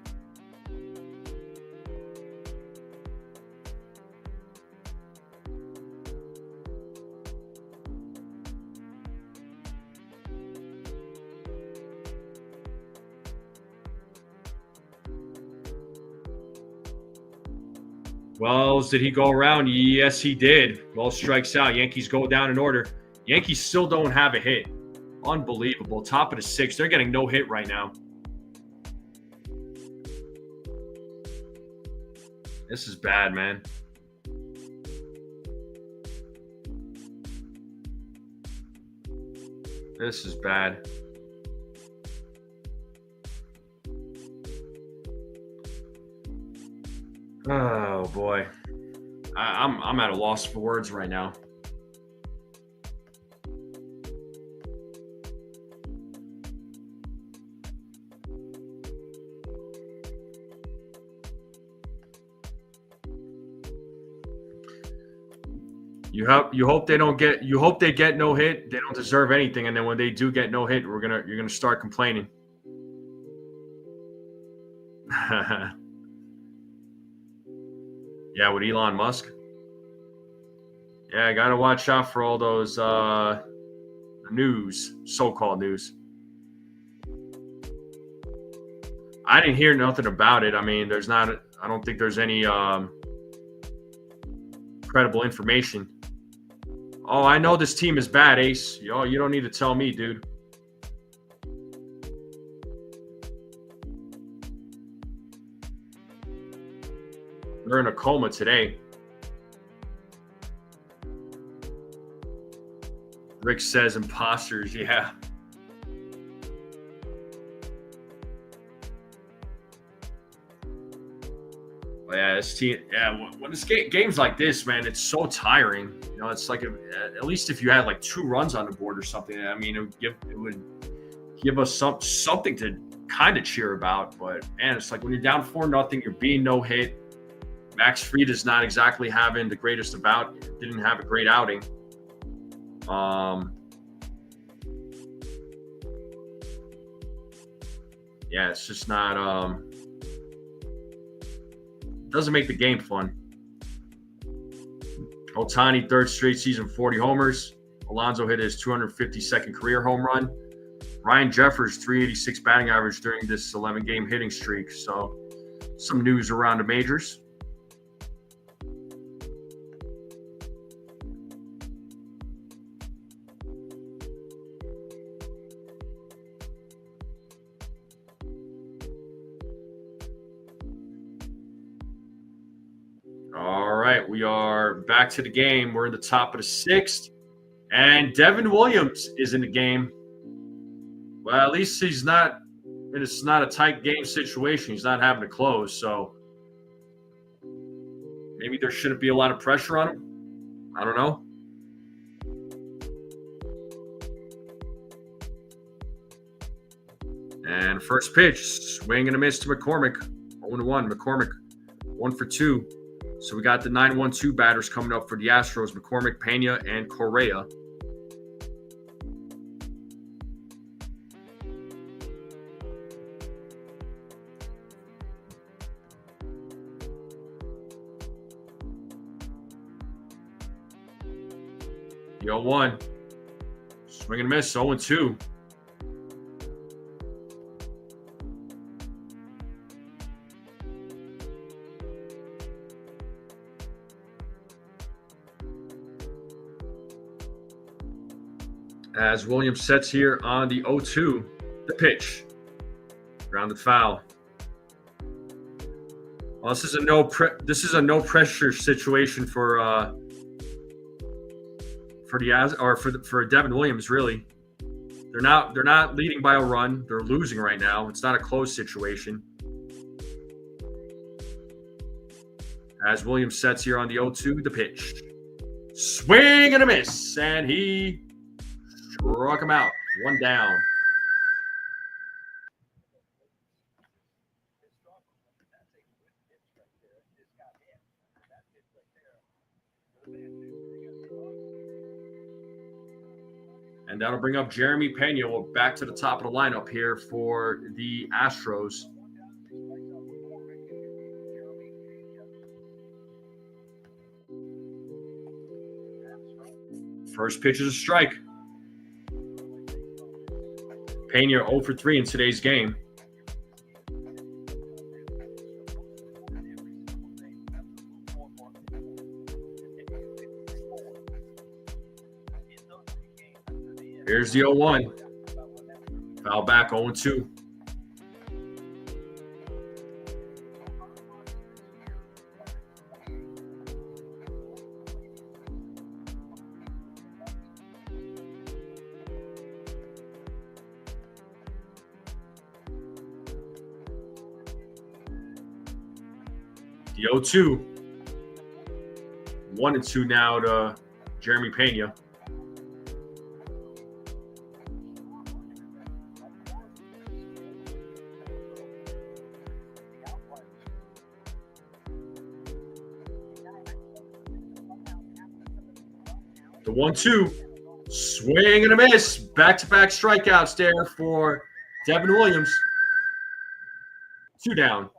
Wells, did he go around? Yes, he did. Wells strikes out. Yankees go down in order. Yankees still don't have a hit. Unbelievable. Top of the 6th. They're getting no hit right now. This is bad, man. This is bad. Oh boy, I'm at a loss for words right now. You hope they don't get. You hope they get no hit. They don't deserve anything, and then when they do get no hit, you're gonna start complaining. Yeah, with Elon Musk. Yeah, I got to watch out for all those news, so-called news. I didn't hear nothing about it. I mean, I don't think there's any credible information. Oh, I know this team is bad, Ace. You don't need to tell me, dude. They're in a coma today. Rick says imposters, yeah. But yeah, this team, yeah, when it's games like this, man, it's so tiring. You know, it's like at least if you had like 2 runs on the board or something, I mean, it would give us something to kind of cheer about. But man, it's like when you're down 4-0, you're being no hit. Max Fried is not exactly having the greatest didn't have a great outing. Yeah, it's just not doesn't make the game fun. Ohtani, third straight season, 40 homers. Alonso hit his 252nd career home run. Ryan Jeffers, 386 batting average during this 11-game hitting streak. So some news around the majors. All right, we are back to the game. We're in the top of the 6th, and Devin Williams is in the game. Well, at least he's not, and it's not a tight game situation. He's not having to close, so maybe there shouldn't be a lot of pressure on him. I don't know. And first pitch, swing and a miss to McCormick. 0-1. McCormick, 1 for 2. So we got the 9-1-2 batters coming up for the Astros, McCormick, Pena, and Correa. The 0-1. Swing and miss, 0-2. As Williams sets here on the 0-2, the pitch. Grounded foul. Well, this is a no pressure situation for Devin Williams. Really, they're not leading by a run. They're losing right now. It's not a close situation. As Williams sets here on the 0-2, the pitch. Swing and a miss, and he struck him out. 1 down. And that'll bring up Jeremy Pena. We're back to the top of the lineup here for the Astros. First pitch is a strike. Pena 0 for 3 in today's game. Here's the 0-1. Foul back, 0-2. The 0-2. 1-2 now to Jeremy Pena. The 1-2. Swing and a miss. Back-to-back strikeouts there for Devin Williams. 2 down.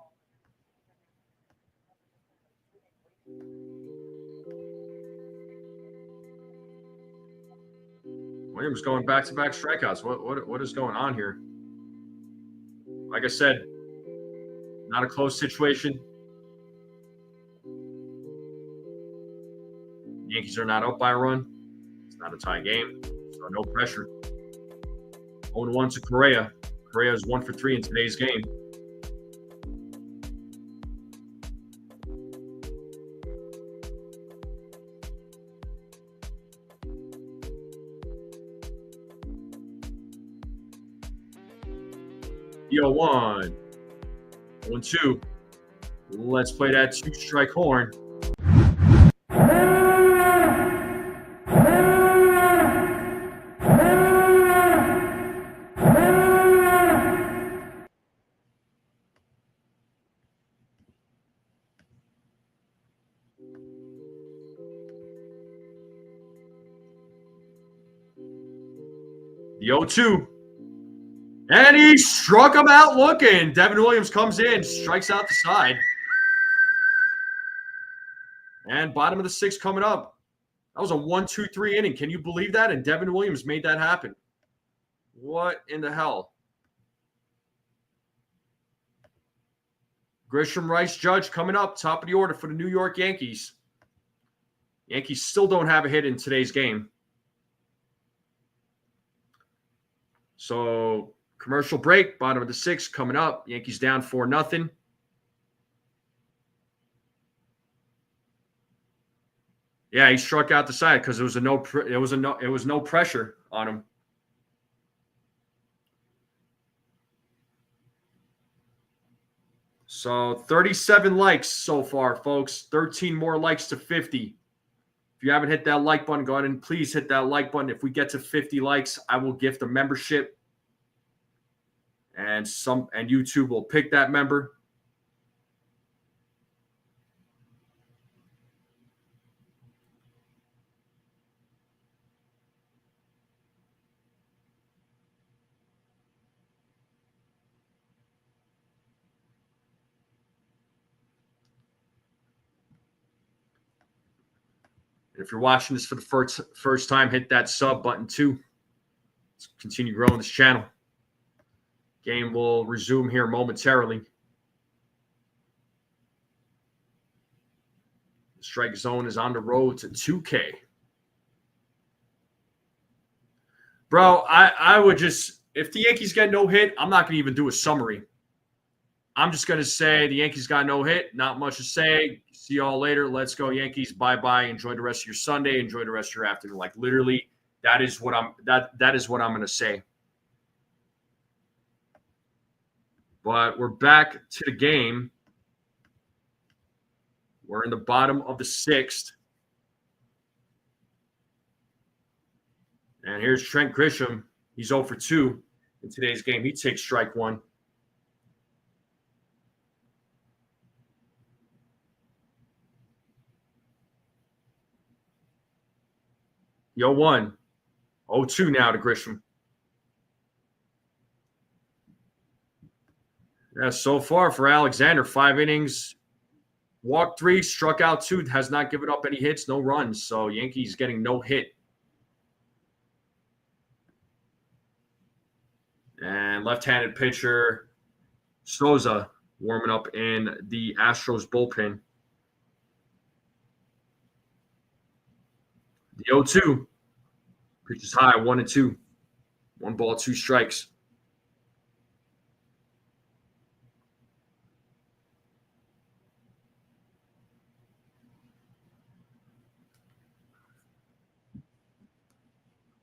Williams going back-to-back strikeouts. What is going on here? Like I said, not a close situation. Yankees are not up by a run. It's not a tie game, so no pressure. 0-1 to Correa. Correa is 1 for 3 in today's game. The 0-1. 0-2. Let's play that 2-strike horn. The 0-2. And he struck him out looking. Devin Williams comes in, strikes out the side. And bottom of the 6th coming up. That was a 1-2-3 inning. Can you believe that? And Devin Williams made that happen. What in the hell? Grisham, Rice, Judge coming up, top of the order for the New York Yankees. Yankees still don't have a hit in today's game. So, commercial break, bottom of the sixth coming up. Yankees down 4-0. Yeah, he struck out the side because it was no pressure on him. So 37 likes so far, folks. 13 more likes to 50. If you haven't hit that like button, go ahead and please hit that like button. If we get to 50 likes, I will gift a membership. And YouTube will pick that member. If you're watching this for the first time, hit that sub button too. Let's continue growing this channel. Game will resume here momentarily. The strike zone is on the road to 2K. Bro, I would just, if the Yankees get no hit, I'm not going to even do a summary. I'm just going to say the Yankees got no hit. Not much to say. See y'all later. Let's go Yankees. Bye-bye. Enjoy the rest of your Sunday. Enjoy the rest of your afternoon. Like literally, that is what I'm going to say. But we're back to the game. We're in the bottom of the sixth. And here's Trent Grisham. He's 0 for 2 in today's game. He takes strike one. Yo, 1. 0-2 now to Grisham. Yeah, so far for Alexander, 5 innings, walked 3, struck out 2, has not given up any hits, no runs. So Yankees getting no hit. And left-handed pitcher Souza warming up in the Astros bullpen. The 0-2. Pitches high, 1-2. 1 ball, 2 strikes.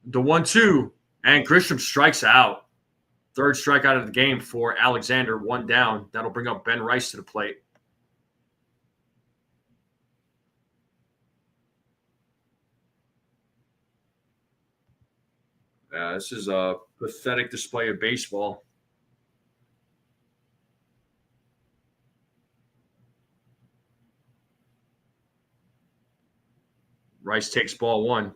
The 1-2. And Grisham strikes out. 3rd strikeout of the game for Alexander, 1 down. That'll bring up Ben Rice to the plate. This is a pathetic display of baseball. Rice takes ball 1.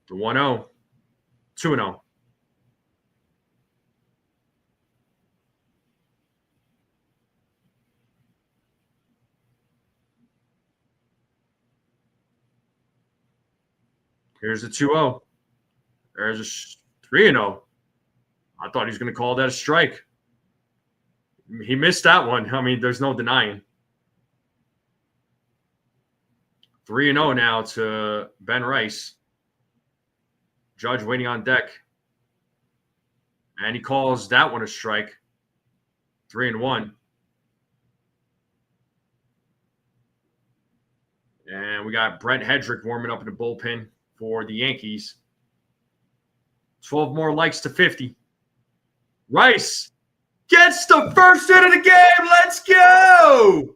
The 1-0. 2-0. Here's the 2-0. There's a 3-0. I thought he was going to call that a strike. He missed that one. I mean, there's no denying. 3-0 now to Ben Rice. Judge waiting on deck. And he calls that one a strike. 3-1. And we got Brent Hedrick warming up in the bullpen for the Yankees. 12 more likes to 50. Rice gets the first hit of the game. Let's go.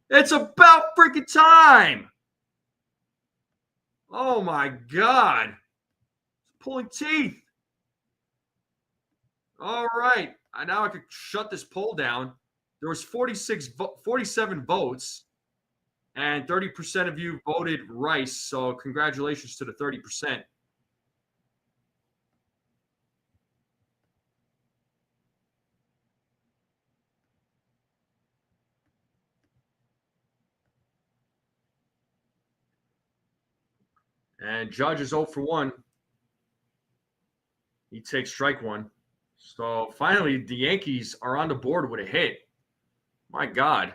It's about freaking time. Oh, my God. It's pulling teeth. All right. Now I could shut this poll down. There was 47 votes, and 30% of you voted Rice. So congratulations to the 30%. And Judge is 0 for 1. He takes strike one. So finally, the Yankees are on the board with a hit. My God.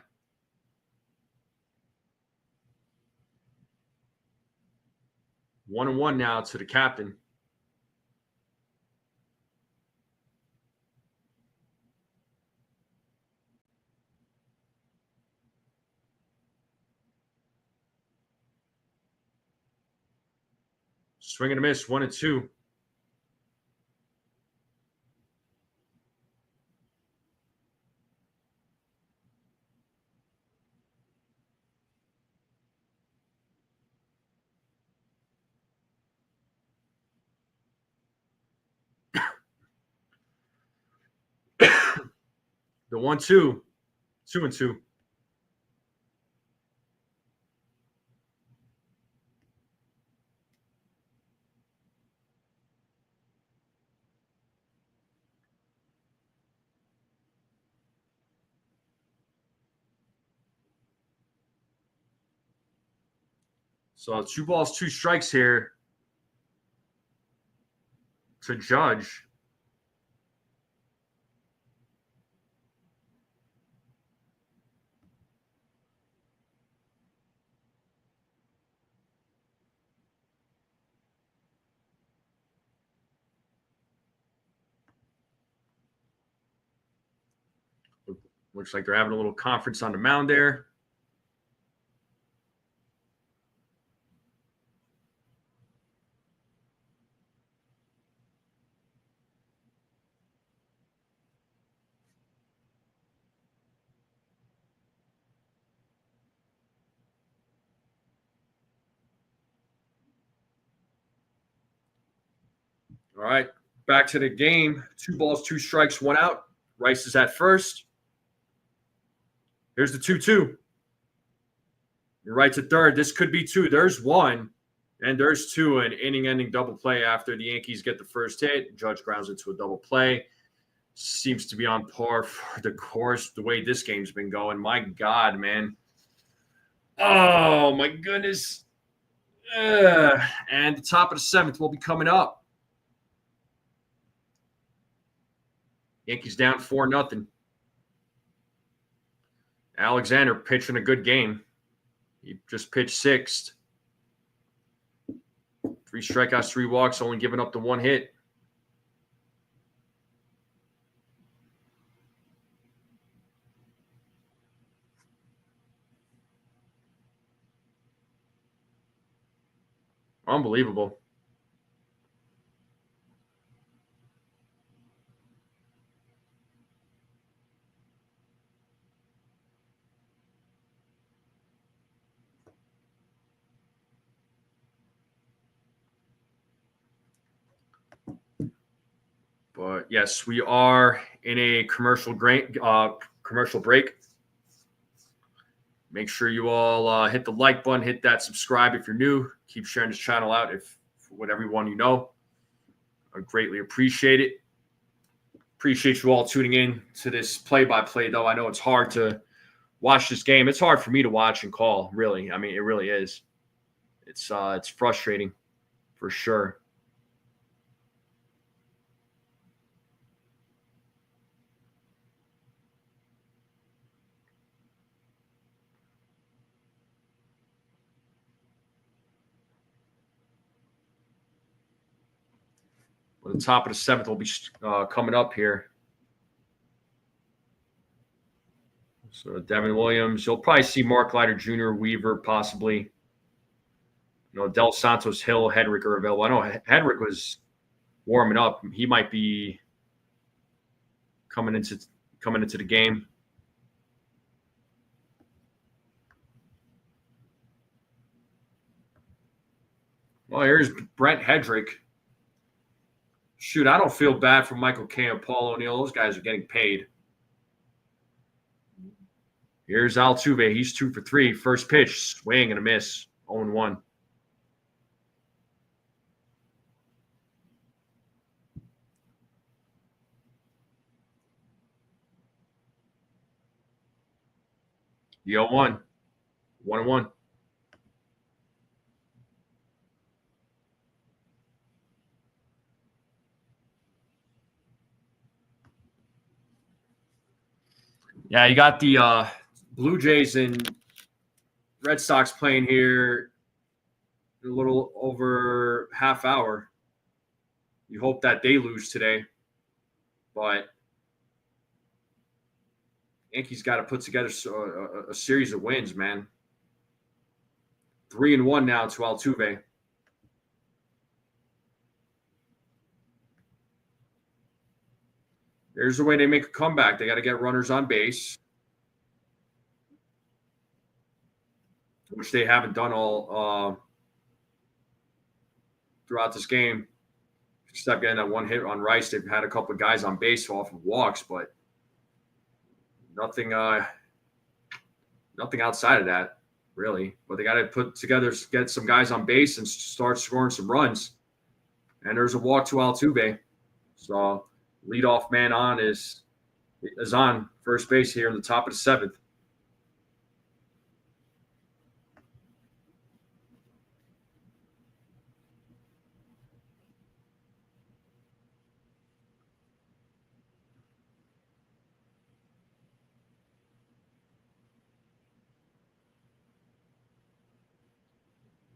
One and one now to the captain. Swing and a miss, 1 and 2. The 1-2, 2 and 2. So 2 balls, 2 strikes here to Judge. Looks like they're having a little conference on the mound there. All right, back to the game. 2 balls, 2 strikes, 1 out. Rice is at first. Here's the 2-2. You're right to third. This could be 2. There's 1, and there's 2. An inning-ending double play after the Yankees get the first hit. Judge grounds into a double play. Seems to be on par for the course, the way this game's been going. My God, man. Oh, my goodness. And the top of the 7th will be coming up. Yankees down 4-0. Alexander pitching a good game. He just pitched 6th. 3 strikeouts, 3 walks, only giving up the 1 hit. Unbelievable. But yes, we are in a commercial break. Make sure you all hit the like button, hit that subscribe if you're new. Keep sharing this channel out with everyone you know. I greatly appreciate it. Appreciate you all tuning in to this play-by-play, though. I know it's hard to watch this game. It's hard for me to watch and call, really. I mean, it really is. It's frustrating for sure. But the top of the 7th will be coming up here. So Devin Williams, you'll probably see Mark Leiter Jr., Weaver, possibly. Del Santos, Hill, Hedrick are available. I know Hedrick was warming up. He might be coming into the game. Well, here's Brent Hedrick. Shoot, I don't feel bad for Michael Kay and Paul O'Neill. Those guys are getting paid. Here's Altuve. He's 2 for 3. First pitch, swing and a miss. 0-1. The 0-1. 1-1. Yeah, you got the Blue Jays and Red Sox playing here in a little over half hour. You hope that they lose today, but Yankees got to put together a series of wins, man. 3-1 now to Altuve. There's the way they make a comeback. They got to get runners on base, which they haven't done all throughout this game. Except getting that one hit on Rice. They've had a couple of guys on base off of walks, but nothing outside of that, really. But they got to put together, get some guys on base and start scoring some runs. And there's a walk to Altuve. So leadoff man on is on first base here in the top of the seventh.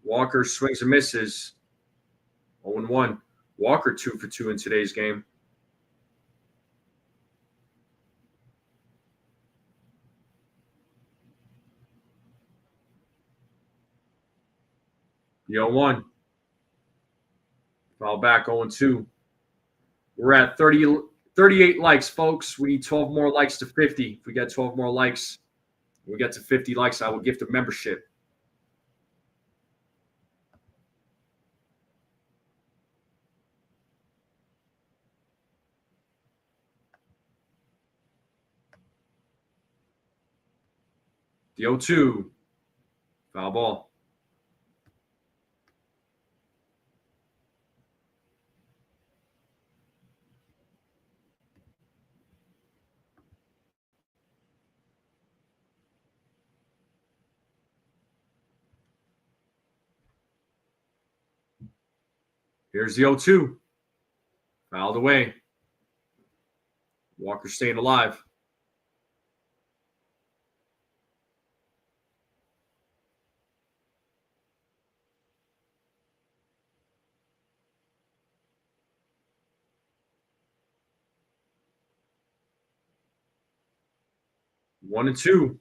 Walker swings and misses. 0-1. Walker 2 for 2 in today's game. The 0-1. Foul back 0-2. We're at 38 likes, folks. We need 12 more likes to 50. If we get 12 more likes, we get to 50 likes, I will gift a membership. The 0-2. Foul ball. Here's the 0-2. Fouled away. Walker staying alive. One and two.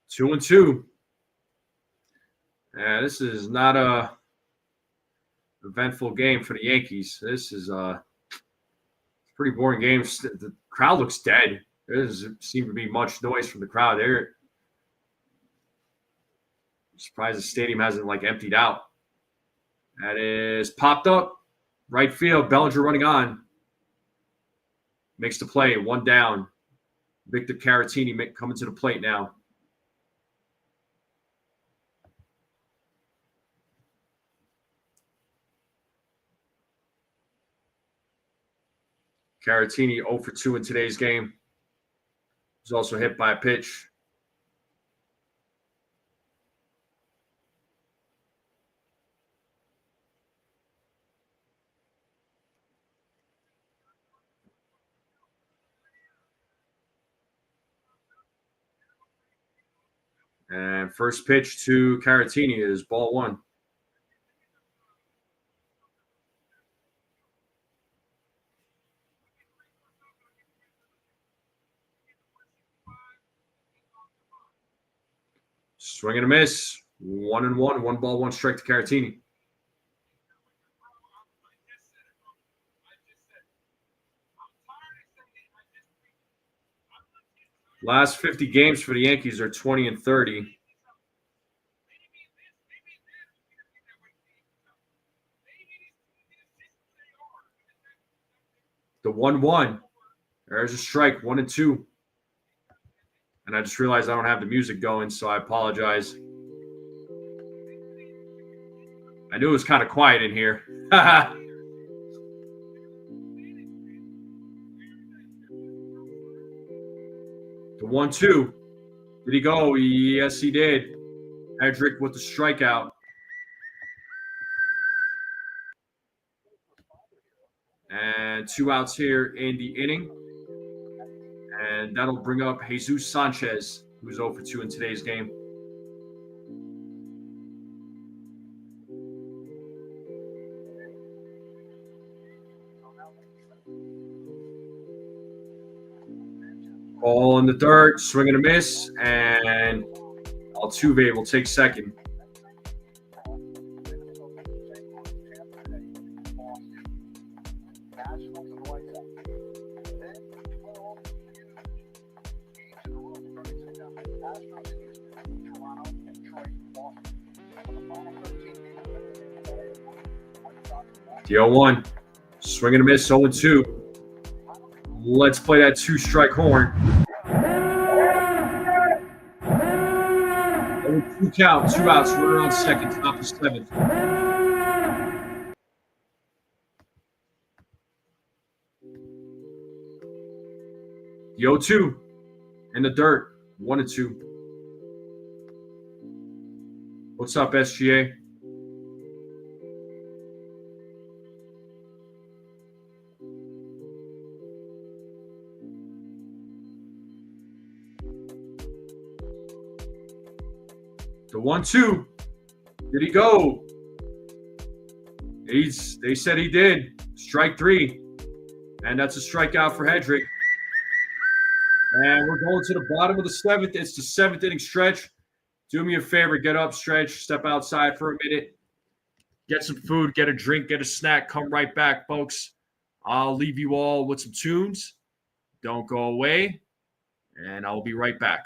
Two and two. Yeah, this is not a eventful game for the Yankees. This is a pretty boring game. The crowd looks dead. There doesn't seem to be much noise from the crowd. I'm surprised the stadium hasn't emptied out. That is popped up. Right field. Bellinger running on. Makes the play. One down. Victor Caratini coming to the plate now. Caratini 0 for 2 in today's game. He's also hit by a pitch. And first pitch to Caratini is ball one. Swing and a miss. 1-1. 1 ball, 1 strike to Caratini. Last 50 games for the Yankees are 20 and 30. The 1-1. There's a strike, 1 and 2. And I just realized I don't have the music going, so I apologize. I knew it was kind of quiet in here. The 1-2. Did he go? Yes, he did. Hedrick with the strikeout. And 2 outs here in the inning. And that'll bring up Jesus Sanchez, who's 0 for 2 in today's game. Ball in the dirt, swing and a miss, and Altuve will take second. The 0-1, swing and a miss, 0-2. Let's play that 2-strike horn. 2 count, 2 outs, runner on second, top of 7th. The 0-2 in the dirt, 1-2. What's up, SGA? The 1-2. Did he go? They said he did. Strike 3. And that's a strikeout for Hedrick. And we're going to the bottom of the 7th. It's the 7th inning stretch. Do me a favor. Get up, stretch, step outside for a minute. Get some food, get a drink, get a snack. Come right back, folks. I'll leave you all with some tunes. Don't go away. And I'll be right back.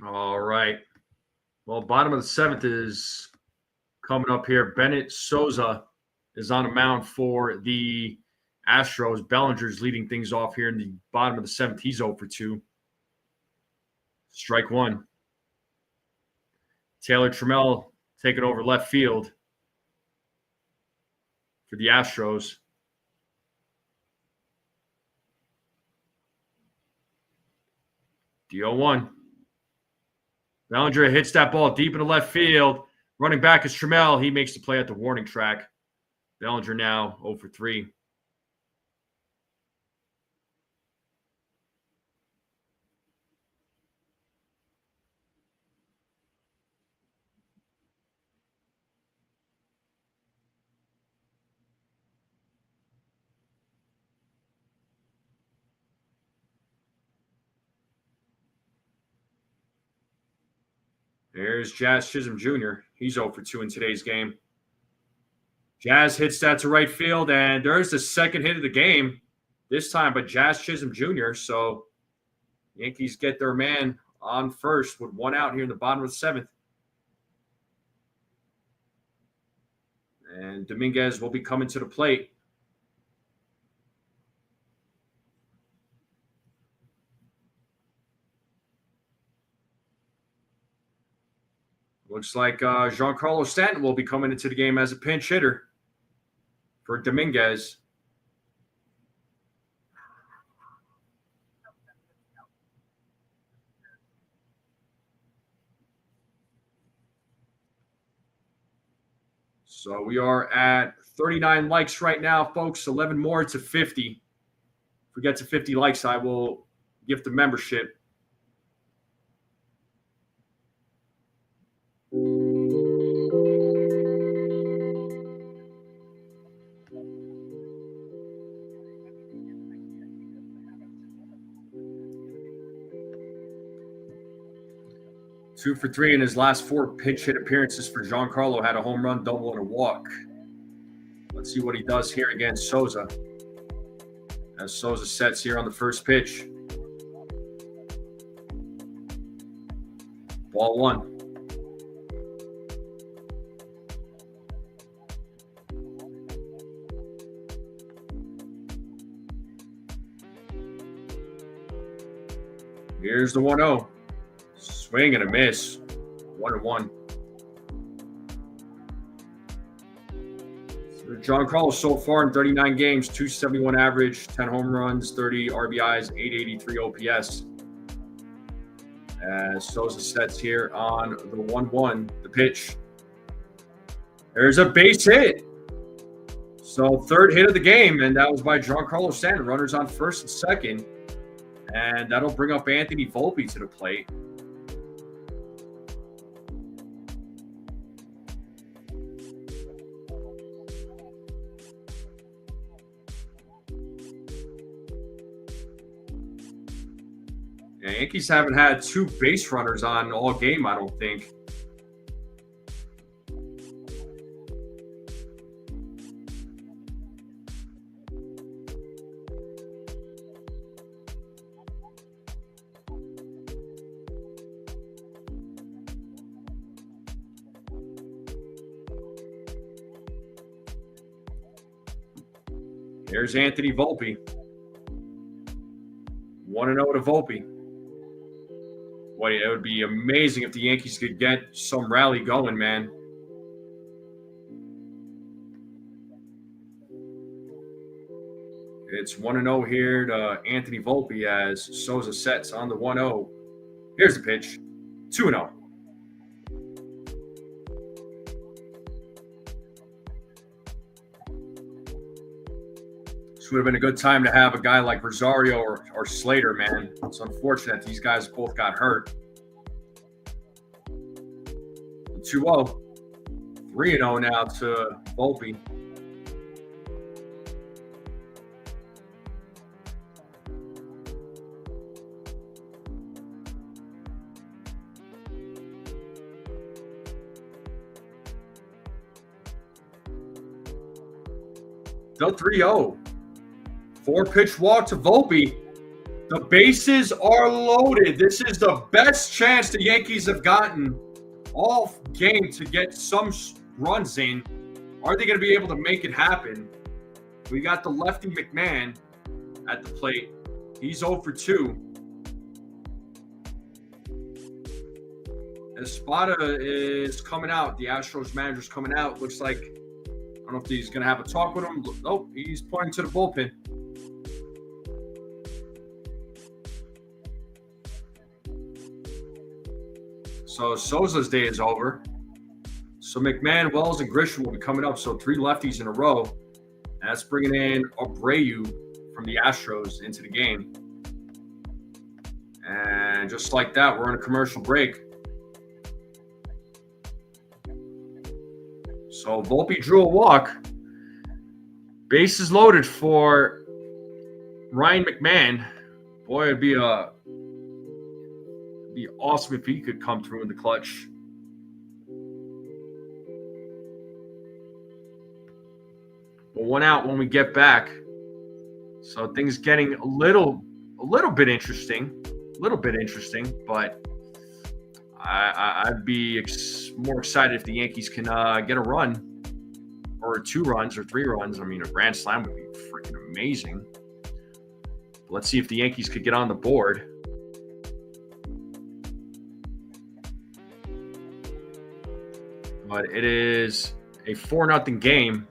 All right. Well, bottom of the seventh is coming up here. Bennett Souza is on a mound for the Astros. Bellinger's leading things off here in the bottom of the seventh. He's 0 for 2. Strike one. Taylor Trammell taking over left field for the Astros. The 0-1. Bellinger hits that ball deep into left field. Running back is Trammell. He makes the play at the warning track. Bellinger now 0 for 3. There's Jazz Chisholm Jr. He's 0 for 2 in today's game. Jazz hits that to right field, and there's the second hit of the game this time by Jazz Chisholm Jr. So Yankees get their man on first with one out here in the bottom of the seventh. And Dominguez will be coming to the plate. Looks like Giancarlo Stanton will be coming into the game as a pinch hitter for Dominguez. So we are at 39 likes right now, folks. 11 more to 50. If we get to 50 likes, I will gift the membership. Two for 3 in his last 4 pinch hit appearances for Giancarlo. Had a home run, double, and a walk. Let's see what he does here against Souza. As Souza sets here on the first pitch. Ball 1. Here's the 1-0. Swing and a miss. 1-1. So Giancarlo so far in 39 games, 271 average, 10 home runs, 30 RBIs, 883 OPS. As Souza sets here on the 1-1, the pitch. There's a base hit. So third hit of the game, and that was by Giancarlo Stanton. Runners on first and second. And that'll bring up Anthony Volpe to the plate. The Yankees haven't had 2 base runners on all game, I don't think. There's Anthony Volpe. 1-0 to Volpe. Boy, it would be amazing if the Yankees could get some rally going, man. It's 1-0 here to Anthony Volpe as Souza sets on the 1-0. Here's the pitch. 2-0. This would have been a good time to have a guy like Rosario or Slater, man. It's unfortunate these guys both got hurt. 2-0. 3-0 now to Volpe. The 3-0. 4-pitch walk to Volpe. The bases are loaded. This is the best chance the Yankees have gotten all game to get some runs in. Are they going to be able to make it happen? We got the lefty McMahon at the plate. He's 0 for 2. Espada is coming out. The Astros manager's coming out. Looks like, I don't know if he's going to have a talk with him. Nope, he's pointing to the bullpen. So Souza's day is over. So McMahon, Wells, and Grisham will be coming up. So 3 lefties in a row. And that's bringing in Abreu from the Astros into the game. And just like that, we're on a commercial break. So Volpe drew a walk. Bases loaded for Ryan McMahon. Boy, it'd be awesome if he could come through in the clutch. But 1 out when we get back. So things getting a little bit interesting. But I'd be more excited if the Yankees can get a run or 2 runs or 3 runs. I mean, a grand slam would be freaking amazing. But let's see if the Yankees could get on the board. But it is a 4-0 game.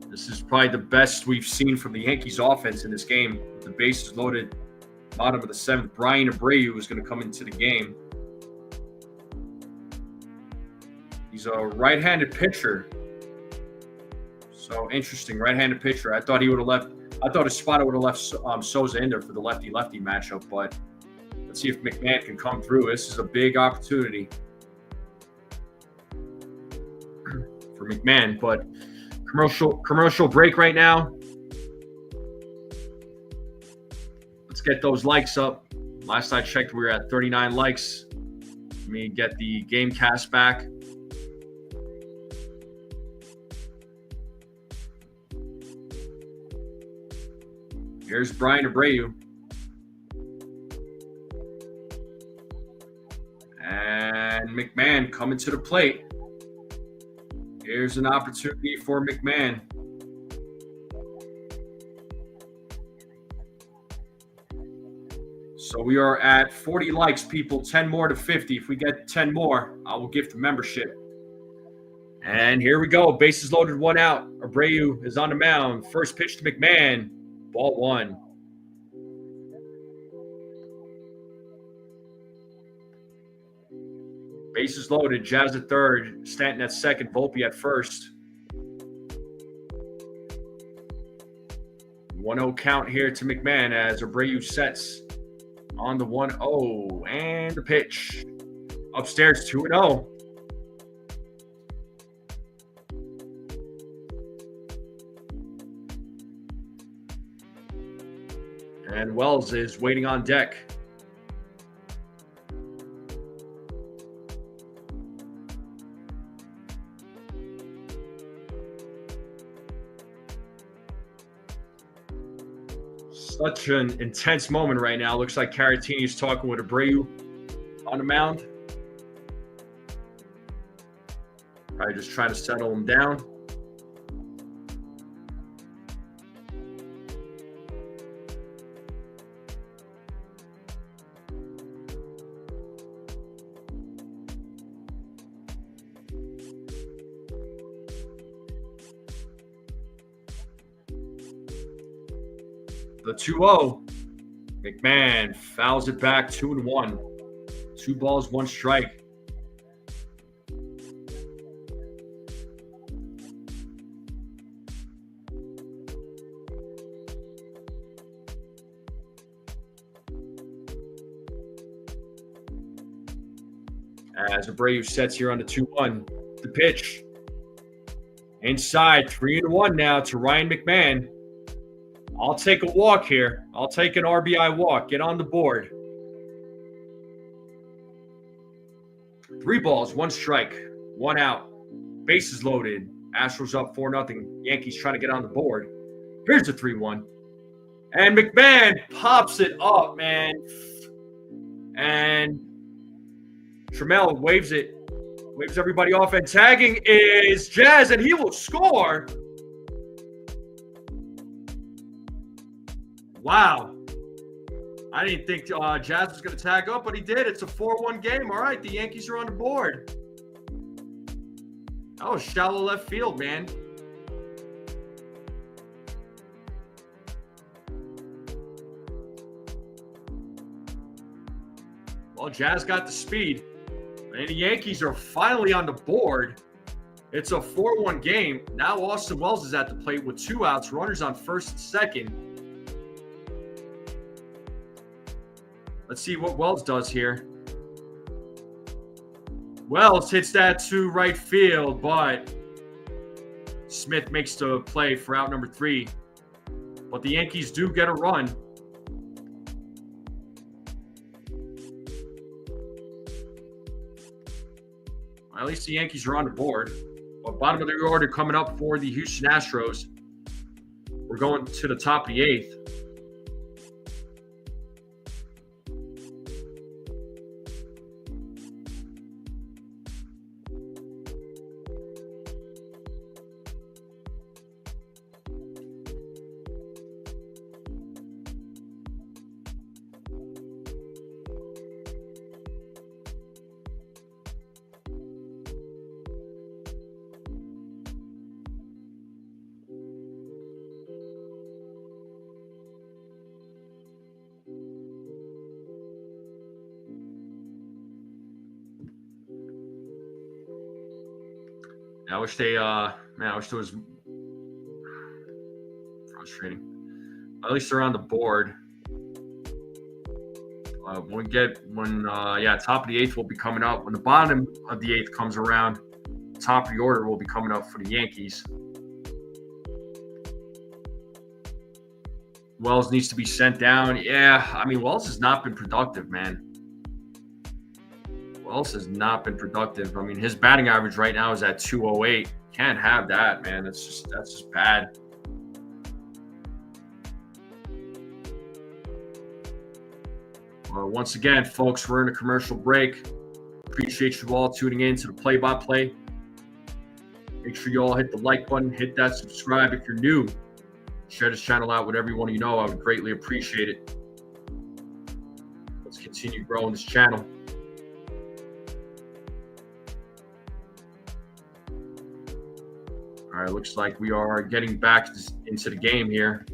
This is probably the best we've seen from the Yankees offense in this game. The bases loaded, bottom of the 7th. Brian Abreu is going to come into the game. He's a right-handed pitcher. So interesting, right-handed pitcher. I thought Espada would have left Souza in there for the lefty-lefty matchup, but let's see if McMahon can come through. This is a big opportunity for McMahon, but commercial break right now. Let's get those likes up. Last I checked, we were at 39 likes. Let me get the game cast back. Here's Brian Abreu. And McMahon coming to the plate. Here's an opportunity for McMahon. So we are at 40 likes, people. 10 more to 50. If we get 10 more, I will gift the membership. And here we go. Bases loaded, 1 out. Abreu is on the mound. First pitch to McMahon. Ball 1. Bases loaded. Jazz at third. Stanton at second. Volpe at first. 1-0 count here to McMahon as Abreu sets on the 1-0. And the pitch. Upstairs 2-0. And Wells is waiting on deck. Such an intense moment right now. Looks like Caratini is talking with Abreu on the mound. Probably just trying to settle him down. The 2-0. McMahon fouls it back 2-1. 2 balls, 1 strike. As Abreu sets here on the 2-1. The pitch. Inside, 3-1 now to Ryan McMahon. I'll take a walk here. I'll take an RBI walk. Get on the board. 3 balls, 1 strike, 1 out. Bases loaded. Astros up 4-0. Yankees trying to get on the board. Here's the 3-1. And McMahon pops it up, man. And Trammell waves everybody off. And tagging is Jazz, and he will score. Wow. I didn't think Jazz was going to tag up, but he did. It's a 4-1 game. All right, the Yankees are on the board. That was shallow left field, man. Well, Jazz got the speed. And the Yankees are finally on the board. It's a 4-1 game. Now Austin Wells is at the plate with 2 outs, runners on first and second. Let's see what Wells does here. Wells hits that to right field, but Smith makes the play for out number 3. But the Yankees do get a run. At least the Yankees are on the board. But bottom of the order coming up for the Houston Astros. We're going to the top of the 8th. I wish they, I wish there was frustrating. At least they're on the board. Top of the 8th will be coming up. When the bottom of the 8th comes around, top of the order will be coming up for the Yankees. Wells needs to be sent down. Yeah, I mean, Wells has not been productive, man. Wells has not been productive. I mean, his batting average right now is at 208. Can't have that, man. That's just bad. Once again, folks, we're in a commercial break. Appreciate you all tuning in to the play-by-play. Make sure you all hit the like button, hit that subscribe. If you're new, share this channel out with everyone you know. I would greatly appreciate it. Let's continue growing this channel. All right, looks like we are getting back into the game here.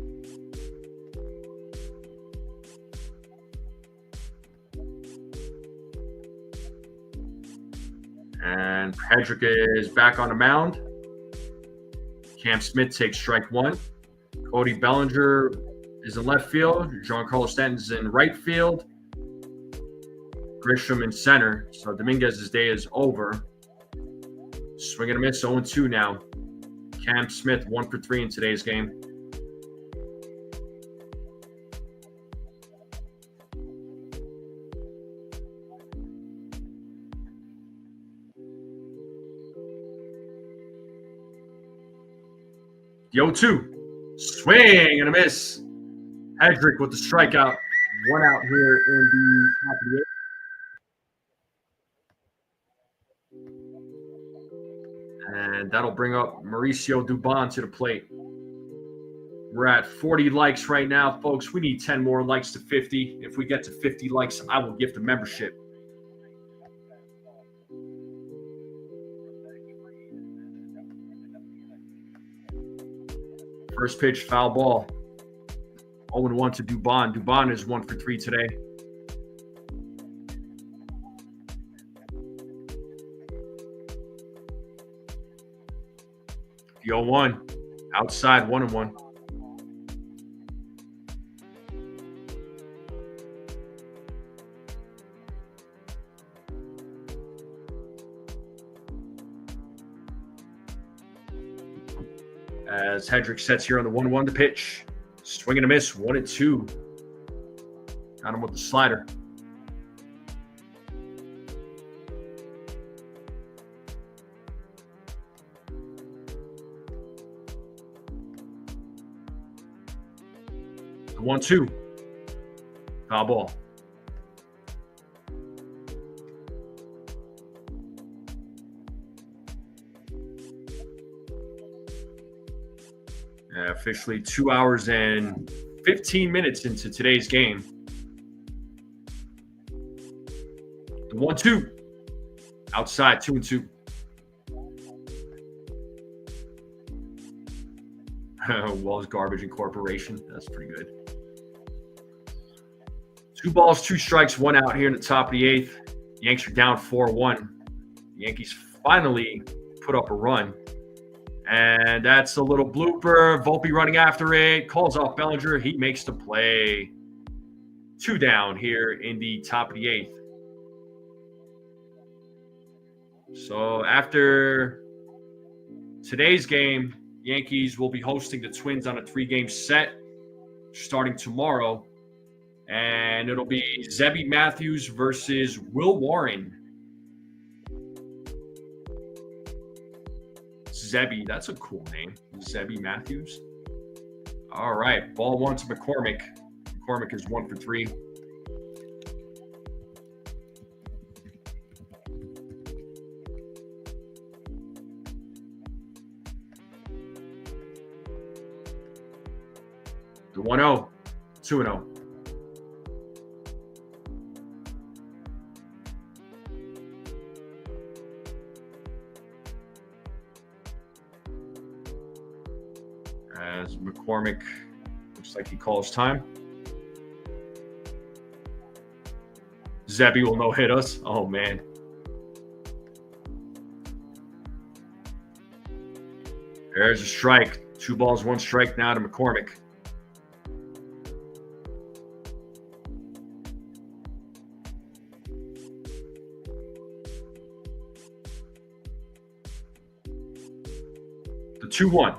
And Hedrick is back on the mound. Cam Smith takes strike 1. Cody Bellinger is in left field. Giancarlo Stanton's in right field. Grisham in center. So Dominguez's day is over. Swing and a miss, 0-2 now. Cam Smith 1 for 3 in today's game. The 0-2. Swing and a miss. Hedrick with the strikeout. 1 out here in the top of the 8th. And that'll bring up Mauricio Dubon to the plate. We're at 40 likes right now, folks. We need 10 more likes to 50. If we get to 50 likes, I will gift a membership. First pitch, foul ball. 0-1 to Dubon. Dubon is 1 for 3 today. The 0-1. Outside, 1-1. As Hedrick sets here on the 1-1 to pitch. Swing and a miss, 1-2. Got him with the slider. The 1-2. Foul ball. Officially 2 hours and 15 minutes into today's game. The 1-2. Outside, 2-2. Wells Garbage Incorporation. That's pretty good. 2 balls, 2 strikes, 1 out here in the top of the 8th. Yanks are down 4-1. Yankees finally put up a run. And that's a little blooper. Volpe running after it. Calls off Bellinger. He makes the play. 2 down here in the top of the 8th. So after today's game, Yankees will be hosting the Twins on a 3-game set starting tomorrow. And it'll be Zebby Matthews versus Will Warren. Zebby, that's a cool name. Zebby Matthews. All right, ball 1 to McCormick. McCormick is 1 for 3. The 1-0, 2-0. As McCormick looks like he calls time. Zebby will no-hit us. Oh, man. There's a strike. 2 balls, 1 strike now to McCormick. The 2-1.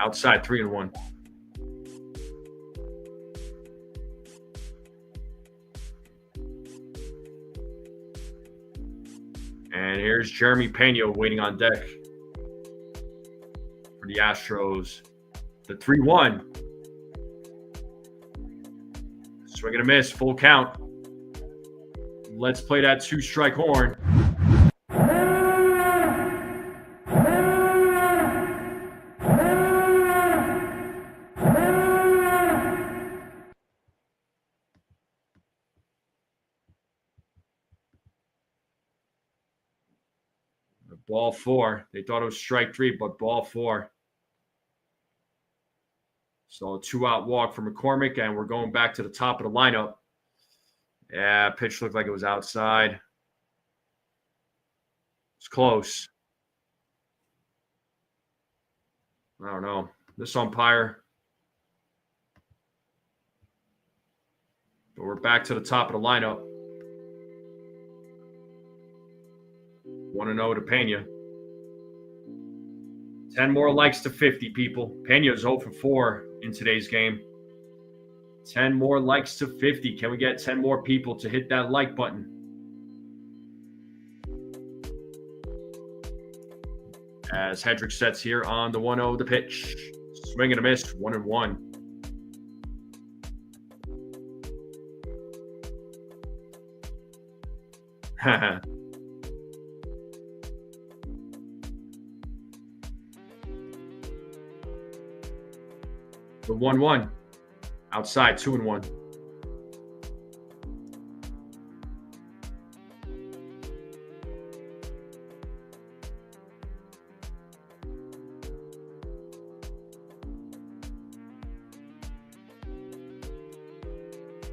Outside, 3-1. And here's Jeremy Pena waiting on deck for the Astros. The 3-1. Swing and a miss, full count. Let's play that 2-strike horn. Ball 4. They thought it was strike 3, but ball 4. So a 2-out walk for McCormick, and we're going back to the top of the lineup. Yeah, pitch looked like it was outside. It's close. I don't know. This umpire. But we're back to the top of the lineup. 1-0 to Pena. 10 more likes to 50, people. Pena's 0 for 4 in today's game. 10 more likes to 50. Can we get 10 more people to hit that like button? As Hedrick sets here on the 1-0, the pitch. Swing and a miss, 1-1. Haha. The 1-1. Outside, 2-1.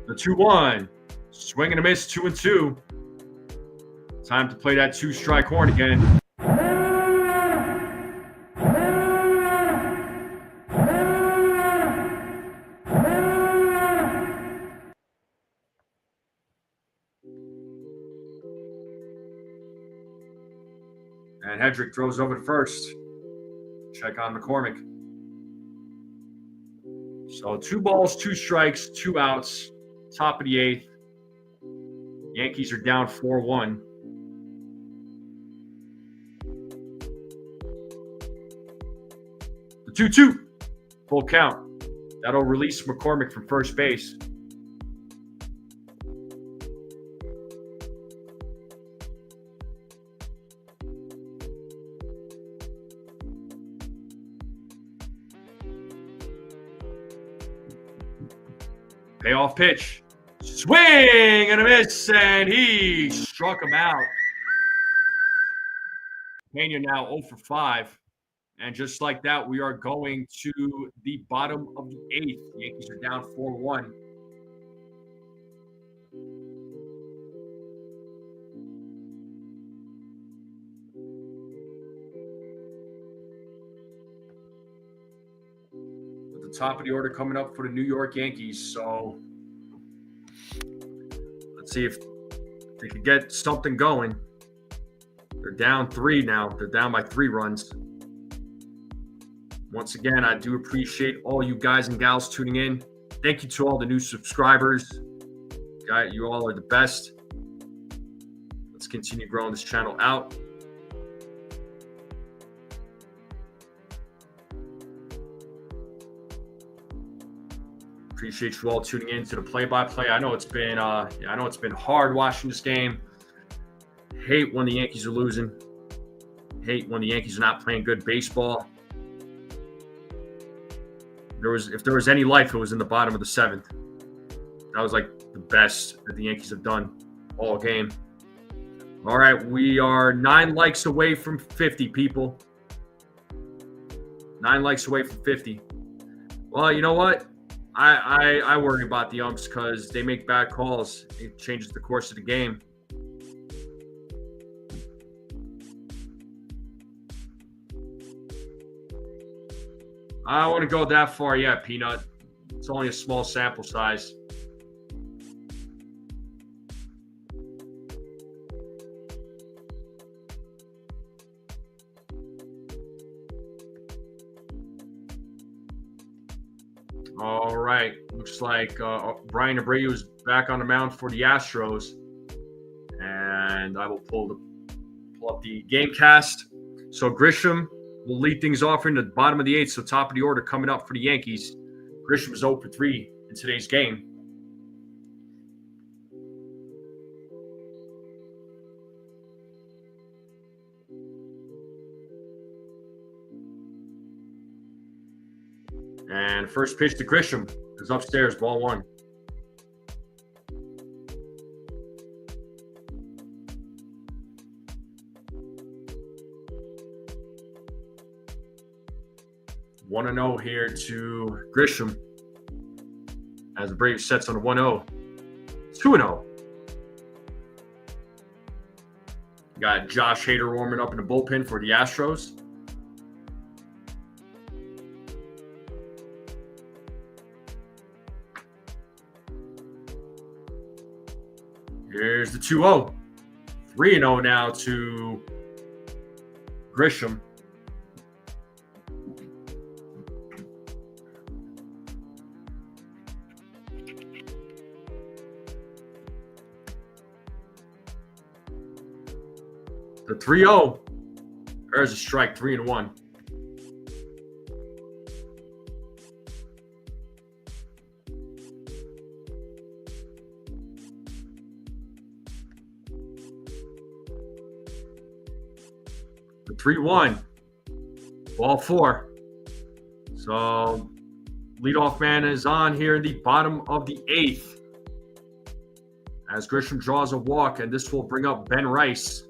The 2-1. Swing and a miss, 2-2. Time to play that 2-strike horn again. And Hedrick throws over to first. Check on McCormick. So 2 balls, 2 strikes, 2 outs. Top of the 8th. Yankees are down 4-1. The 2-2. Full count. That'll release McCormick from first base. Payoff pitch. Swing and a miss, and he struck him out. Pena now 0 for 5. And just like that, we are going to the bottom of the 8th. The Yankees are down 4-1. At the top of the order coming up for the New York Yankees. So let's see if they could get something going. They're down 3 now. They're down by 3 runs. Once again, I do appreciate all you guys and gals tuning in. Thank you to all the new subscribers. You all are the best. Let's continue growing this channel out. Appreciate you all tuning in to the play-by-play. I know it's been hard watching this game. Hate when the Yankees are losing. Hate when the Yankees are not playing good baseball. If there was any life, it was in the bottom of the 7th. That was like the best that the Yankees have done all game. All right, we are 9 likes away from 50, people. 9 likes away from 50. Well, you know what? I worry about the umps because they make bad calls. It changes the course of the game. I don't want to go that far yet, Peanut. It's only a small sample size. All right. Looks like Brian Abreu is back on the mound for the Astros. And I will pull up the game cast. So Grisham will lead things off in the bottom of the 8th, so top of the order coming up for the Yankees. Grisham is 0 for 3 in today's game. And first pitch to Grisham is upstairs, ball 1. One and 0 here to Grisham as the Braves sets on a 1-0. 2-0. Got Josh Hader warming up in the bullpen for the Astros. Here's the 2-0. 3-0 now to Grisham. The 3-0. There's a strike, 3-1. The 3-1. Ball 4. So leadoff man is on here in the bottom of the 8th. As Grisham draws a walk, and this will bring up Ben Rice.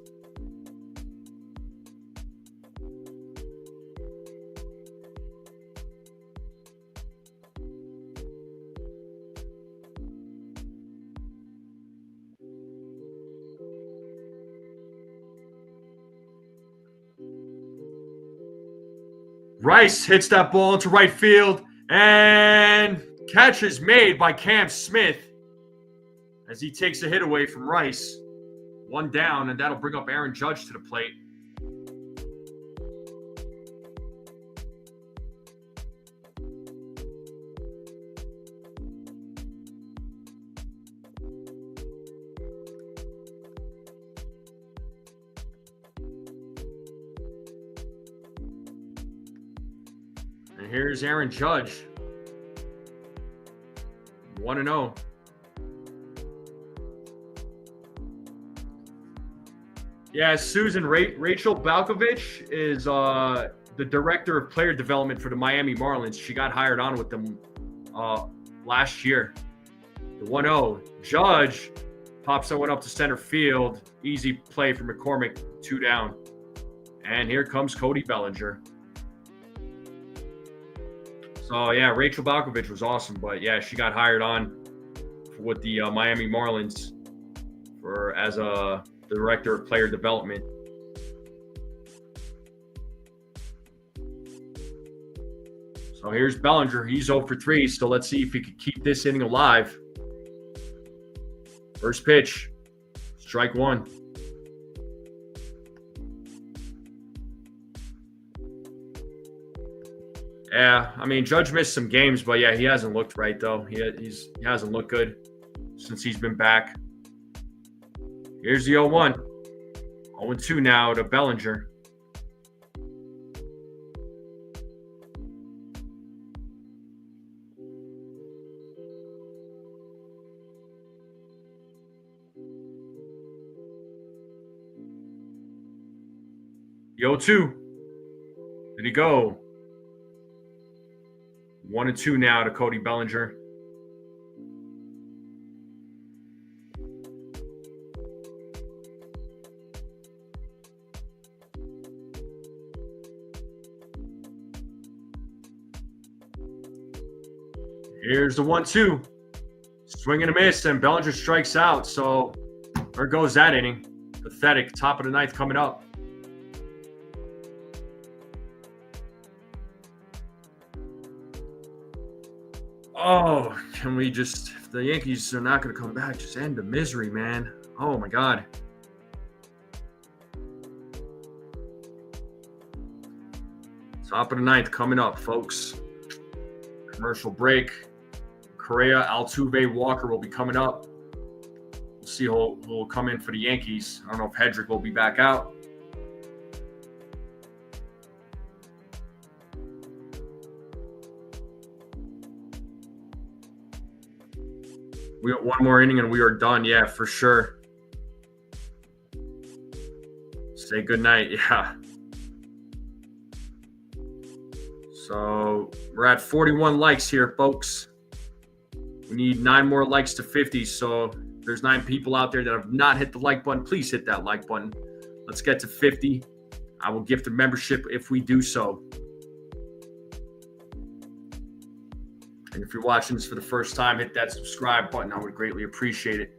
Rice hits that ball into right field, and catch is made by Cam Smith as he takes a hit away from Rice. 1 down, and that'll bring up Aaron Judge to the plate. And here's Aaron Judge. 1-0. Yeah, Susan Rachel Balkovich is the director of player development for the Miami Marlins. She got hired on with them last year. The 1-0. Judge pops that one up to center field. Easy play for McCormick. 2 down. And here comes Cody Bellinger. So, yeah, Rachel Balkovich was awesome. But, yeah, she got hired on with the Miami Marlins as a director of player development. So here's Bellinger. He's 0 for 3. So let's see if he can keep this inning alive. First pitch. Strike 1. Yeah, I mean, Judge missed some games, but yeah, he hasn't looked right, though. He hasn't looked good since he's been back. Here's the 0-1. 0-2 now to Bellinger. The 0-2. Did he go? 1-2 now to Cody Bellinger. Here's the 1-2. Swing and a miss, and Bellinger strikes out. So there goes that inning. Pathetic. Top of the ninth coming up. Oh, can we just, if the Yankees are not going to come back, just end the misery, man. Oh, my God. Top of the ninth coming up, folks. Commercial break. Correa, Altuve, Walker will be coming up. We'll see who will come in for the Yankees. I don't know if Hedrick will be back out. We got one more inning and we are done. Yeah, for sure. Say goodnight. Yeah. So we're at 41 likes here, folks. We need 9 more likes to 50. So if there's 9 people out there that have not hit the like button, please hit that like button. Let's get to 50. I will gift a membership if we do so. And if you're watching this for the first time, hit that subscribe button. I would greatly appreciate it.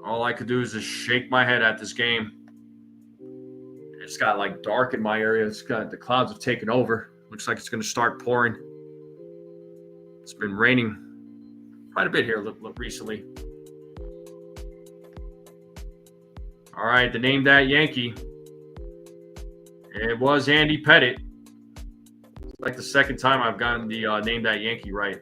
All I could do is just shake my head at this game. It's got like dark in my area. It's got the clouds have taken over. Looks like it's going to start pouring. It's been raining quite a bit here recently. All right, the Name That Yankee. It was Andy Pettit. It's like the second time I've gotten the Name That Yankee right.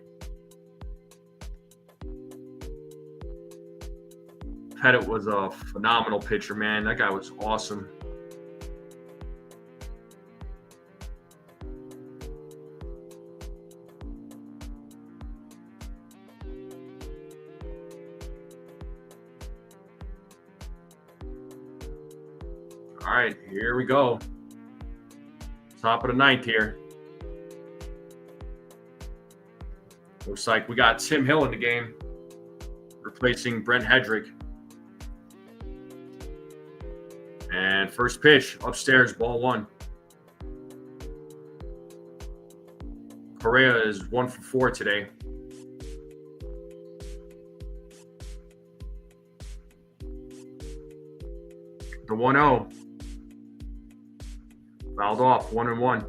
Pettit was a phenomenal pitcher, man. That guy was awesome. All right, here we go. Top of the ninth here. Looks like we got Tim Hill in the game, replacing Brent Hedrick. And first pitch, upstairs, ball 1. Correa is 1 for 4 today. The 1-0. Fouled off, 1-1.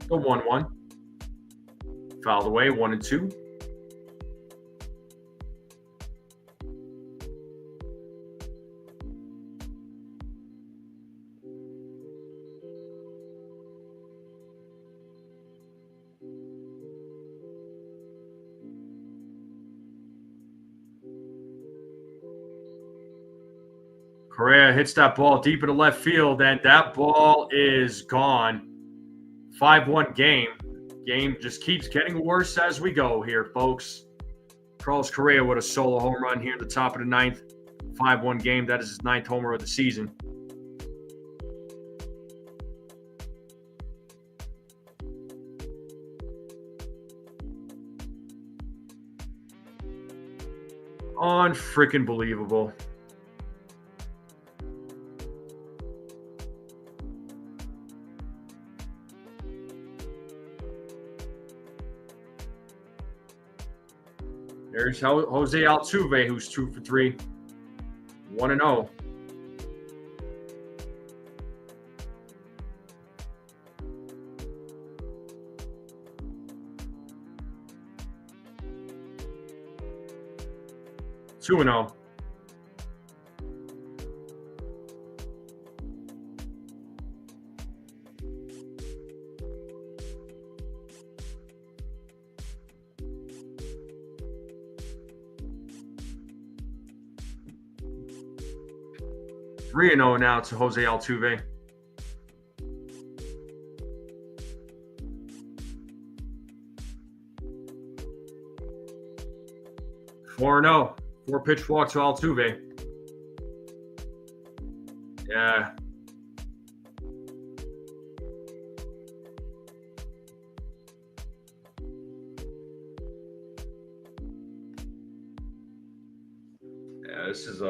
The 1-1. Fouled away, 1-2. Correa hits that ball deep into left field, and that ball is gone. 5-1 game. Game just keeps getting worse as we go here, folks. Carlos Correa with a solo home run here at the top of the ninth. 5-1 game. That is his 9th homer of the season. Unfreaking believable. There's Jose Altuve, who's 2 for 3. 1-0. Two and 0. Three and 0 now to Jose Altuve. Four and 0. 4-pitch walk to Altuve. Yeah. Yeah, this is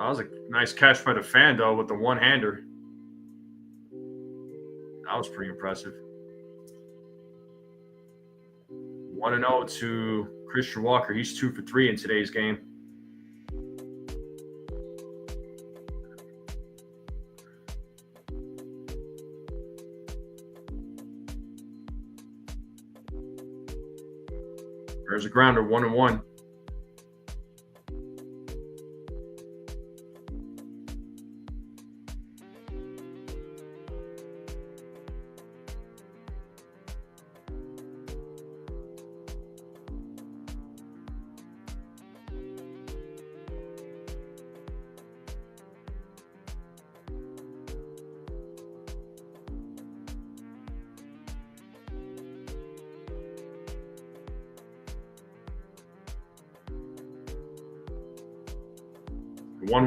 that was a nice catch by the fan, though, with the one-hander. That was pretty impressive. 1-0 to Christian Walker. He's 2 for 3 in today's game. There's a grounder, 1-1.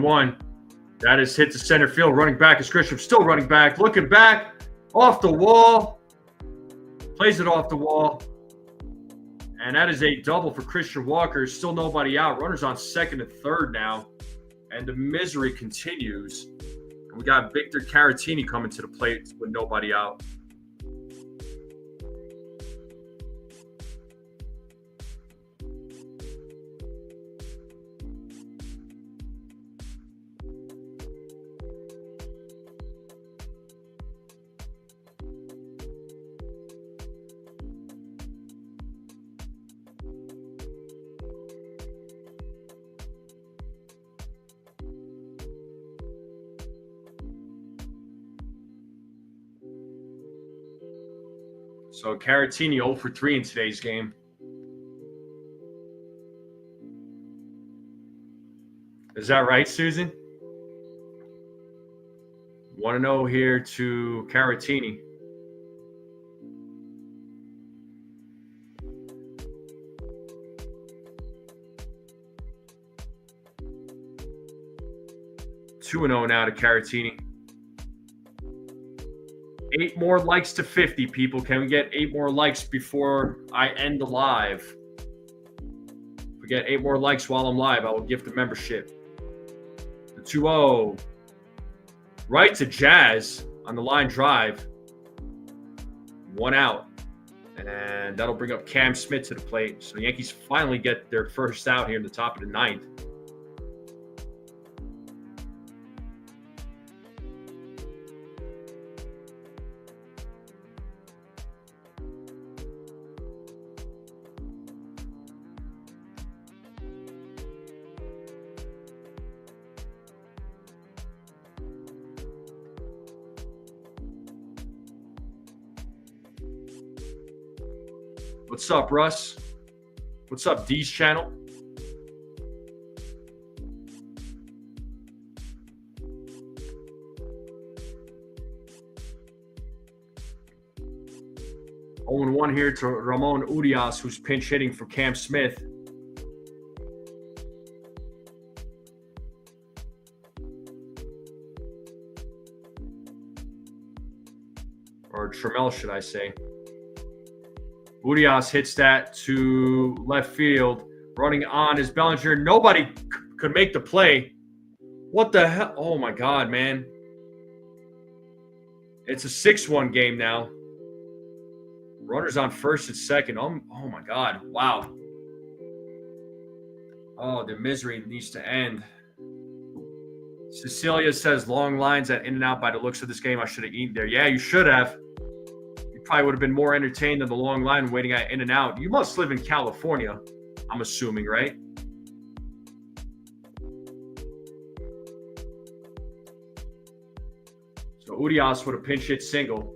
One. That is hit to center field. Running back is Grisham. Still running back. Looking back. Off the wall. Plays it off the wall. And that is a double for Christian Walker. Still nobody out. Runners on second and third now. And the misery continues. And we got Victor Caratini coming to the plate with nobody out. So Caratini 0 for 3 in today's game. Is that right, Susan? 1-0 here to Caratini. Two and 0 now to Caratini. 8 more likes to 50, people. Can we get 8 more likes before I end the live? If we get 8 more likes while I'm live, I will gift the membership. The 2-0. Right to Jazz on the line drive. 1 out. And that'll bring up Cam Smith to the plate. So the Yankees finally get their first out here in the top of the ninth. What's up, Russ? What's up, D's channel? 0-1 here to Ramon Urias, who's pinch hitting for Cam Smith. Or Trammell, should I say. Urias hits that to left field. Running on is Bellinger. Nobody could make the play. What the hell? Oh, my God, man. It's a 6-1 game now. Runners on first and second. Oh, my God. Wow. Oh, the misery needs to end. Cecilia says long lines at In-N-Out. By the looks of this game, I should have eaten there. Yeah, you should have. You probably would have been more entertained than the long line waiting at In-N-Out. You must live in California, I'm assuming, right? So Urias with a pinch hit single.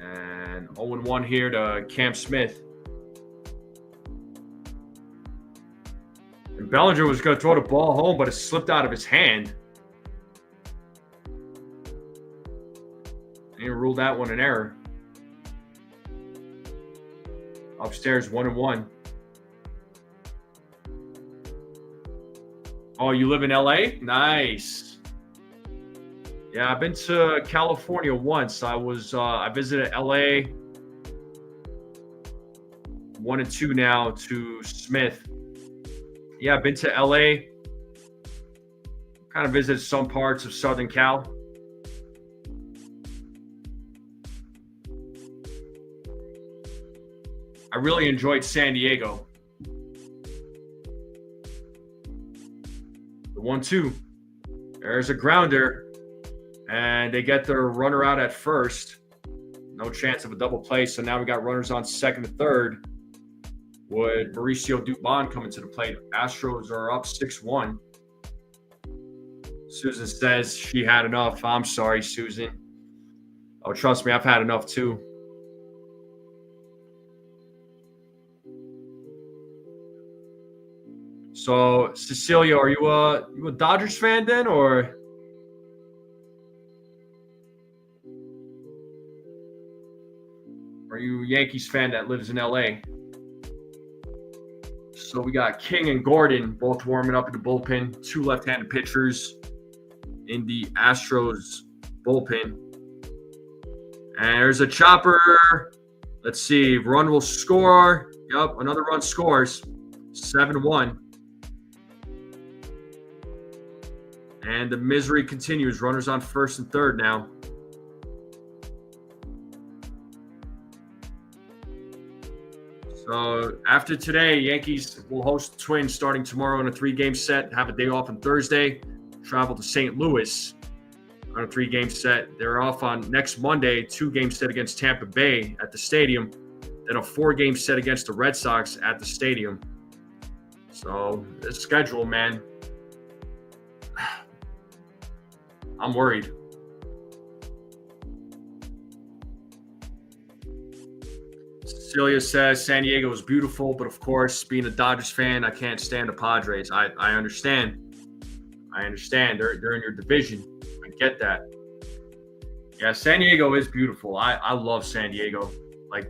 And 0-1 here to Cam Smith. And Bellinger was going to throw the ball home, but it slipped out of his hand. And he ruled that one an error. Upstairs, 1-1. Oh, you live in LA? Nice. Yeah, I've been to California once. I visited LA 1 and 2 now to Smith. Yeah, I've been to LA. Kind of visited some parts of Southern Cal. I really enjoyed San Diego. The 1-2. There's a grounder. And they get their runner out at first. No chance of a double play. So now we got runners on second and third. Would Mauricio Dubon come into the plate? Astros are up 6-1. Susan says she had enough. I'm sorry, Susan. Oh, trust me, I've had enough too. So, Cecilia, are you a Dodgers fan then, or? Are you a Yankees fan that lives in LA? So we got King and Gordon both warming up in the bullpen. Two left-handed pitchers in the Astros bullpen. And there's a chopper. Let's see. Run will score. Yep, another run scores. 7-1. And the misery continues. Runners on first and third now. So after today, Yankees will host the Twins starting tomorrow in a 3-game set. Have a day off on Thursday. Travel to St. Louis on a 3-game set. They're off on next Monday, 2-game set against Tampa Bay at the stadium. Then a 4-game set against the Red Sox at the stadium. So this schedule, man, I'm worried. Celia says San Diego is beautiful, but of course, being a Dodgers fan, I can't stand the Padres. I understand. I understand. They're in your division. I get that. Yeah, San Diego is beautiful. I love San Diego. Like,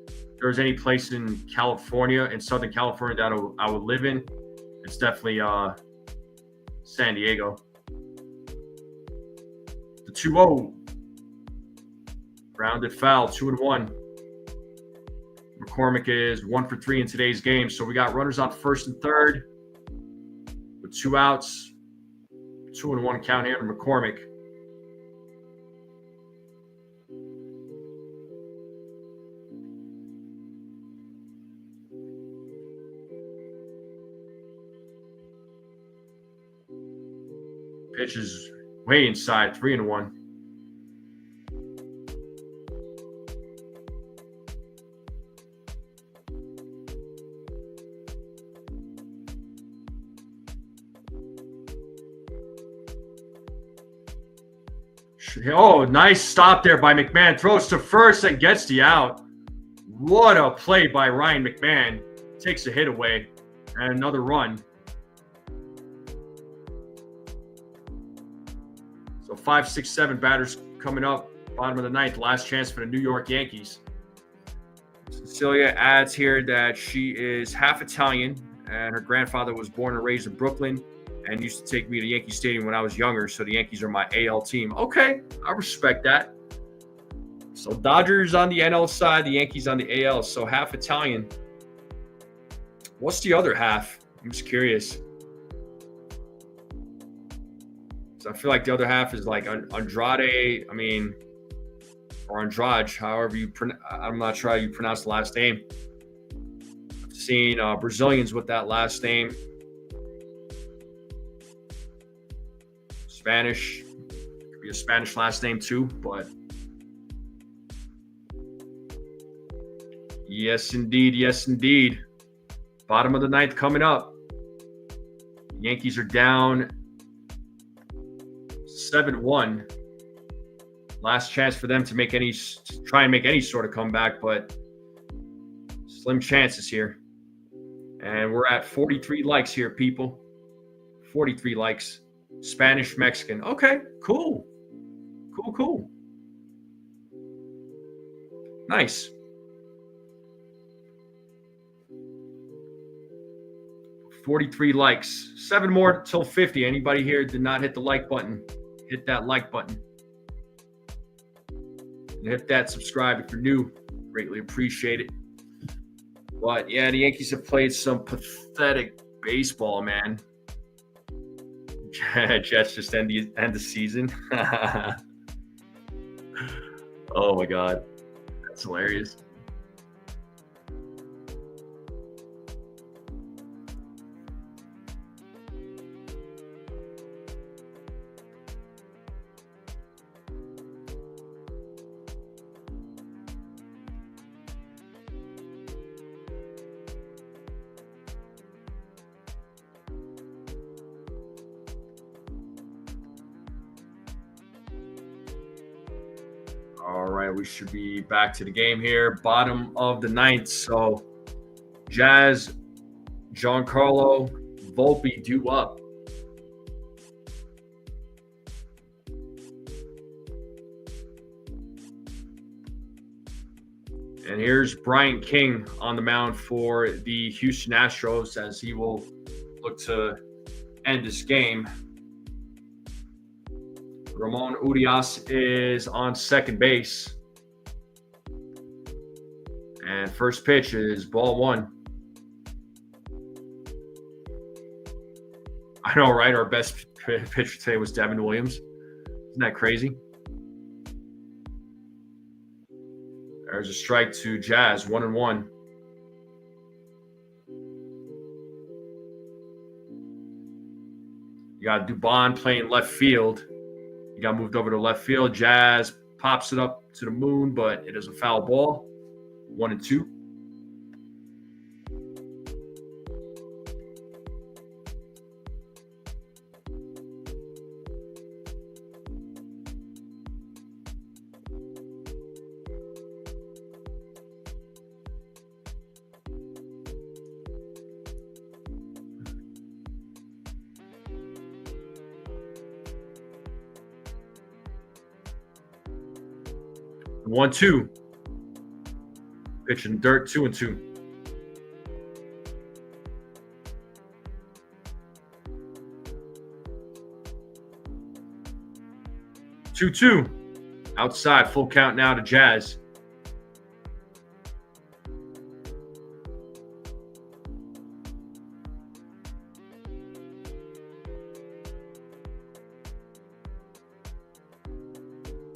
if there's any place in California, in Southern California, that I would live in, it's definitely San Diego. The 2-0. Grounded foul, 2-1. McCormick is 1 for 3 in today's game. So we got runners on first and third with 2 outs. 2-1 count here to McCormick. Pitch is way inside, 3-1. Oh, nice stop there by McMahon. Throws to first and gets the out. What a play by Ryan McMahon. Takes a hit away and another run. So 5, 6, 7 batters coming up. Bottom of the ninth. Last chance for the New York Yankees. Cecilia adds here that she is half Italian, and her grandfather was born and raised in Brooklyn and used to take me to Yankee Stadium when I was younger, so the Yankees are my AL team. Okay, I respect that. So Dodgers on the NL side, the Yankees on the AL, so half Italian. What's the other half? I'm just curious. So I feel like the other half is like Andrade, or Andrade, however you pronounce. I'm not sure how you pronounce the last name. I've seen Brazilians with that last name. Spanish, could be a Spanish last name too, but yes, indeed. Yes, indeed. Bottom of the ninth coming up. Yankees are down 7-1. Last chance for them to try and make any sort of comeback, but slim chances here. And we're at 43 likes here, people. 43 likes. Spanish Mexican. Okay, cool. Cool. Nice. 43 likes. 7 more till 50. Anybody here did not hit the like button? Hit that like button. And hit that subscribe if you're new. Greatly appreciate it. But yeah, the Yankees have played some pathetic baseball, man. Jets just end the season. Oh my God. That's hilarious. All right, we should be back to the game here. Bottom of the ninth. So Jazz, Giancarlo, Volpe due up. And here's Bryant King on the mound for the Houston Astros as he will look to end this game. Ramon Urias is on second base. And first pitch is ball 1. I know, right? Our best pitcher today was Devin Williams. Isn't that crazy? There's a strike to Jazz, 1-1. You got Dubon playing left field. He got moved over to left field. Jazz pops it up to the moon, but it is a foul ball. 1-2. One, 2. Pitching dirt, 2-2. Two. Outside, full count now to Jazz.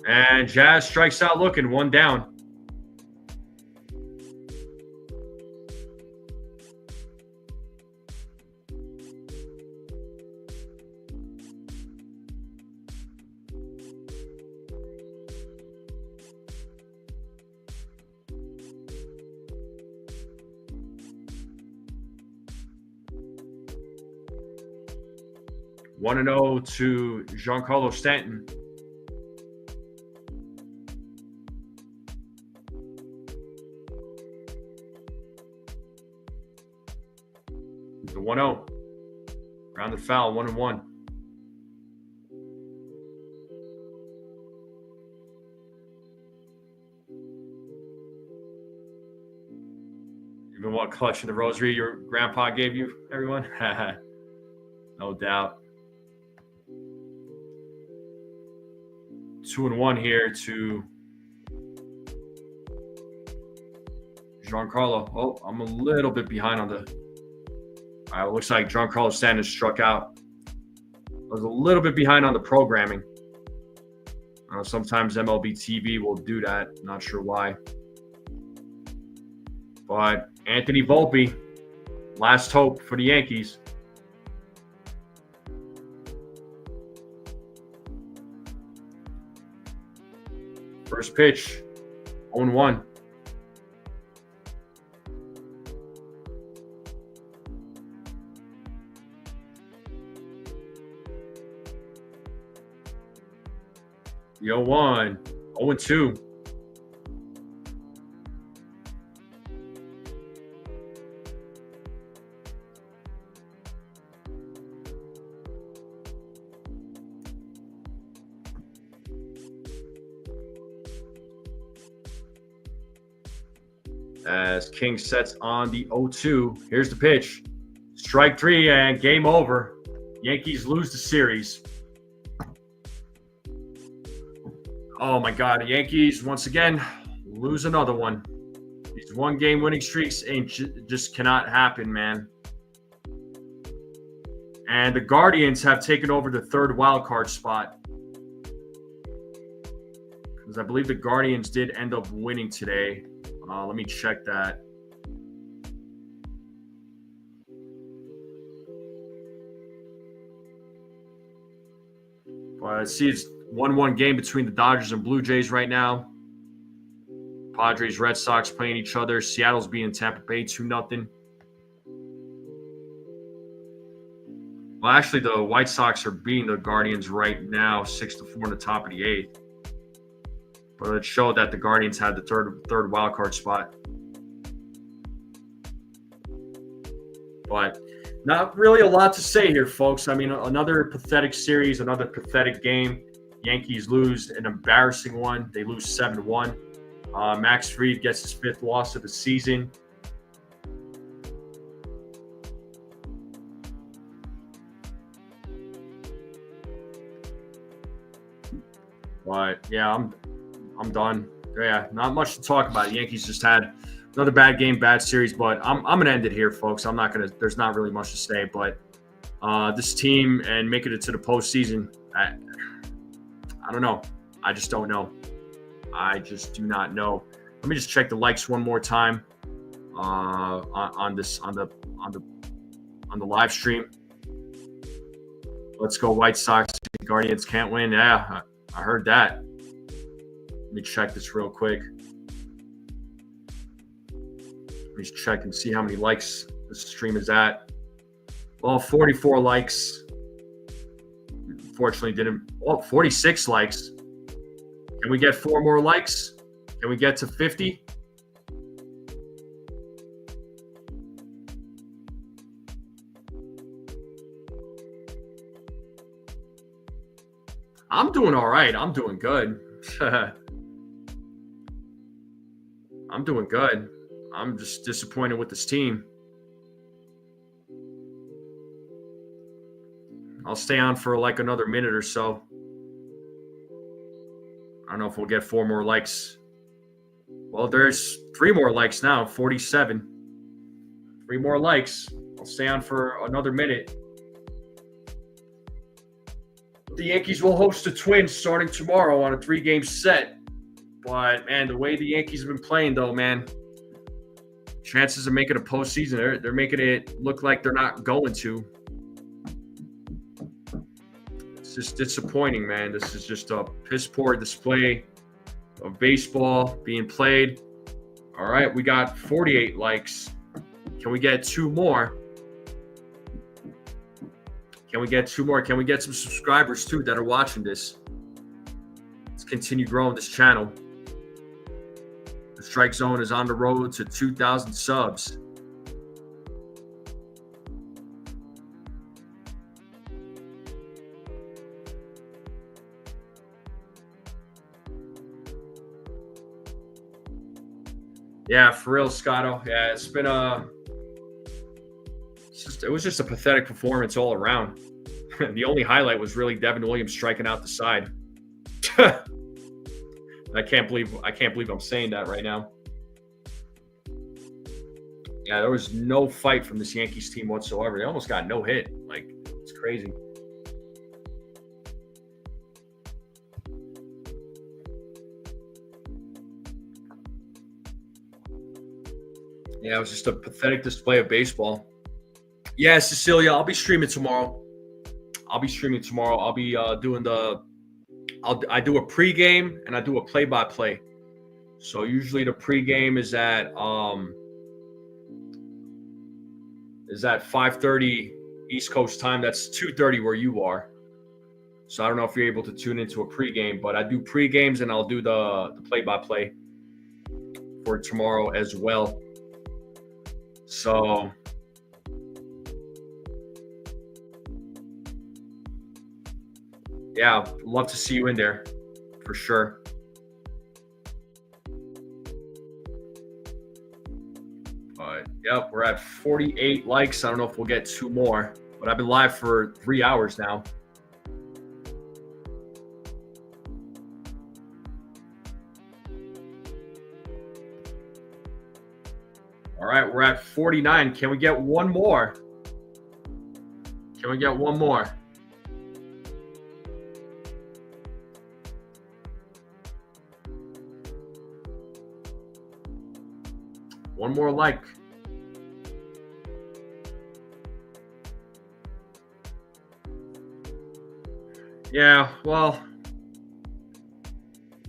And Jazz strikes out looking, 1 down. One and 0 to Giancarlo Stanton. The 1-0. Rounded foul, 1-1. Even what collection the rosary your grandpa gave you, everyone? No doubt. 2-1 here to Giancarlo. Oh, I'm a little bit behind on the. All right, it looks like Giancarlo Stanton struck out. I was a little bit behind on the programming. Sometimes MLB TV will do that. Not sure why. But Anthony Volpe, last hope for the Yankees. First pitch, 0-1. The 0-1, 0-2. As King sets on the 0-2. Here's the pitch. Strike 3 and game over. Yankees lose the series. Oh my God, the Yankees once again lose another one. These one-game winning streaks just cannot happen, man. And the Guardians have taken over the third wild card spot. Because I believe the Guardians did end up winning today. Let me check that. But I see it's 1-1 game between the Dodgers and Blue Jays right now. Padres, Red Sox playing each other. Seattle's beating Tampa Bay 2-0. Well, actually, the White Sox are beating the Guardians right now, 6-4 in the top of the 8th. But it showed that the Guardians had the third wild card spot. But not really a lot to say here, folks. I mean, another pathetic series, another pathetic game. Yankees lose an embarrassing one. They lose 7-1. Max Fried gets his 5th loss of the season. But yeah, I'm done. Yeah, not much to talk about. The Yankees just had another bad game, bad series. But I'm gonna end it here, folks. I'm not gonna. There's not really much to say. But this team and making it to the postseason, I don't know. I just don't know. I just do not know. Let me just check the likes one more time on the live stream. Let's go White Sox. Guardians can't win. Yeah, I heard that. Let me check this real quick. Let me check and see how many likes this stream is at. Well, 44 likes. Unfortunately, didn't. Oh, 46 likes. Can we get 4 more likes? Can we get to 50? I'm doing all right. I'm doing good. I'm doing good. I'm just disappointed with this team. I'll stay on for like another minute or so. I don't know if we'll get 4 more likes. Well, there's 3 more likes now, 47. 3 more likes. I'll stay on for another minute. The Yankees will host the Twins starting tomorrow on a 3-game set. But, man, the way the Yankees have been playing, though, man, chances of making a postseason, they're making it look like they're not going to. It's just disappointing, man. This is just a piss-poor display of baseball being played. All right, we got 48 likes. Can we get 2 more? Can we get 2 more? Can we get some subscribers, too, that are watching this? Let's continue growing this channel. The Strike Zone is on the road to 2,000 subs. Yeah, for real, Scotto. Yeah, it's been it was just a pathetic performance all around. The only highlight was really Devin Williams striking out the side. I can't believe I'm saying that right now. Yeah, there was no fight from this Yankees team whatsoever. They almost got no hit. Like, it's crazy. Yeah, it was just a pathetic display of baseball. Yeah, Cecilia, I'll be streaming tomorrow. I'll be doing I do a pregame and I do a play-by-play. So usually the pregame is at 5:30 East Coast time. That's 2:30 where you are. So I don't know if you're able to tune into a pregame, but I do pregames and I'll do the play-by-play for tomorrow as well. So yeah, love to see you in there for sure. But yep, we're at 48 likes. I don't know if we'll get 2 more, but I've been live for 3 hours now. All right, we're at 49. Can we get one more? Can we get one more? One more like. Yeah, well,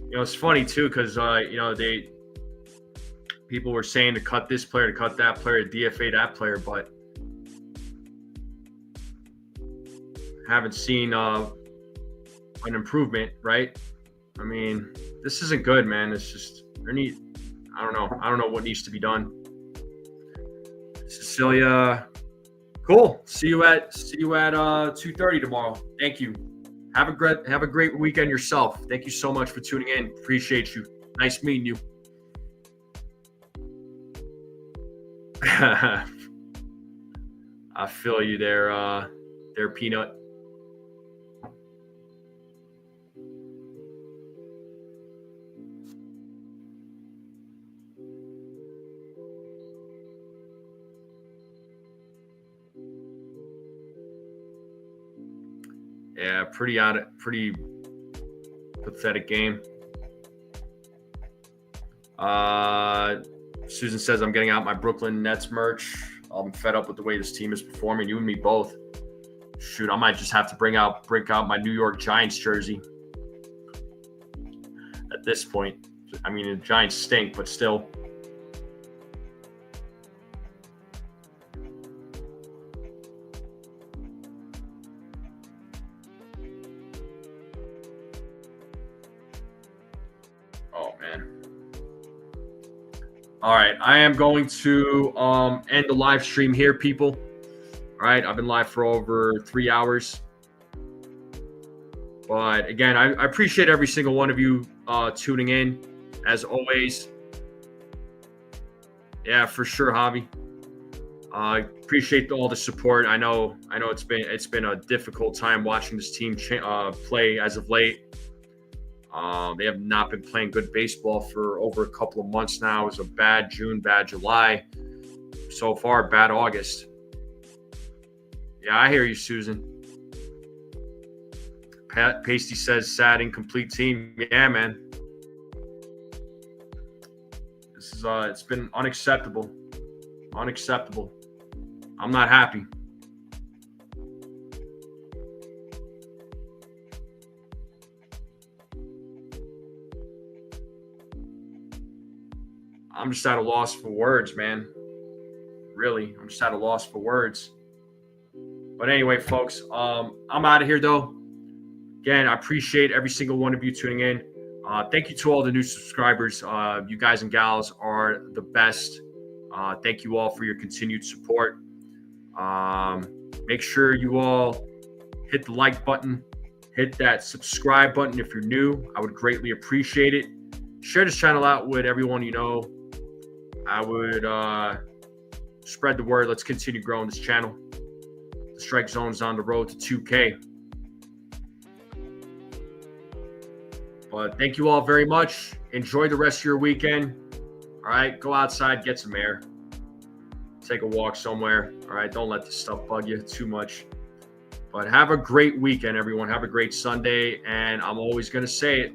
it's funny too because people were saying to cut this player, to cut that player, to DFA that player, but haven't seen an improvement, right? I mean, this isn't good, man. It's just I don't know what needs to be done. Cecilia, cool. See you at 2:30 tomorrow. Thank you. Have a great weekend yourself. Thank you so much for tuning in. Appreciate you. Nice meeting you. I feel you there, Peanut. Yeah, pretty pathetic game. Susan says I'm getting out my Brooklyn Nets merch. I'm fed up with the way this team is performing. You and me both. Shoot, I might just have to break out my New York Giants jersey. At this point, I mean, the Giants stink, but still. All right, I am going to end the live stream here, people. All right, I've been live for over 3 hours. But again, I appreciate every single one of you tuning in, as always. Yeah, for sure, Javi. I appreciate all the support. I know it's been a difficult time watching this team play as of late. They have not been playing good baseball for over a couple of months now. It was a bad June, bad July. So far, bad August. Yeah, I hear you, Susan. Pat Pasty says, sad, incomplete team. Yeah, man. This is it's been unacceptable. Unacceptable. I'm not happy. I'm just at a loss for words, man. Really, I'm just at a loss for words. But anyway, folks, I'm out of here, though. Again, I appreciate every single one of you tuning in. Thank you to all the new subscribers. You guys and gals are the best. Thank you all for your continued support. Make sure you all hit the like button. Hit that subscribe button if you're new. I would greatly appreciate it. Share this channel out with everyone you know. I would spread the word. Let's continue growing this channel. The Strike Zone's on the road to 2K. But thank you all very much. Enjoy the rest of your weekend. All right, go outside, get some air. Take a walk somewhere. All right, don't let this stuff bug you too much. But have a great weekend, everyone. Have a great Sunday. And I'm always going to say it.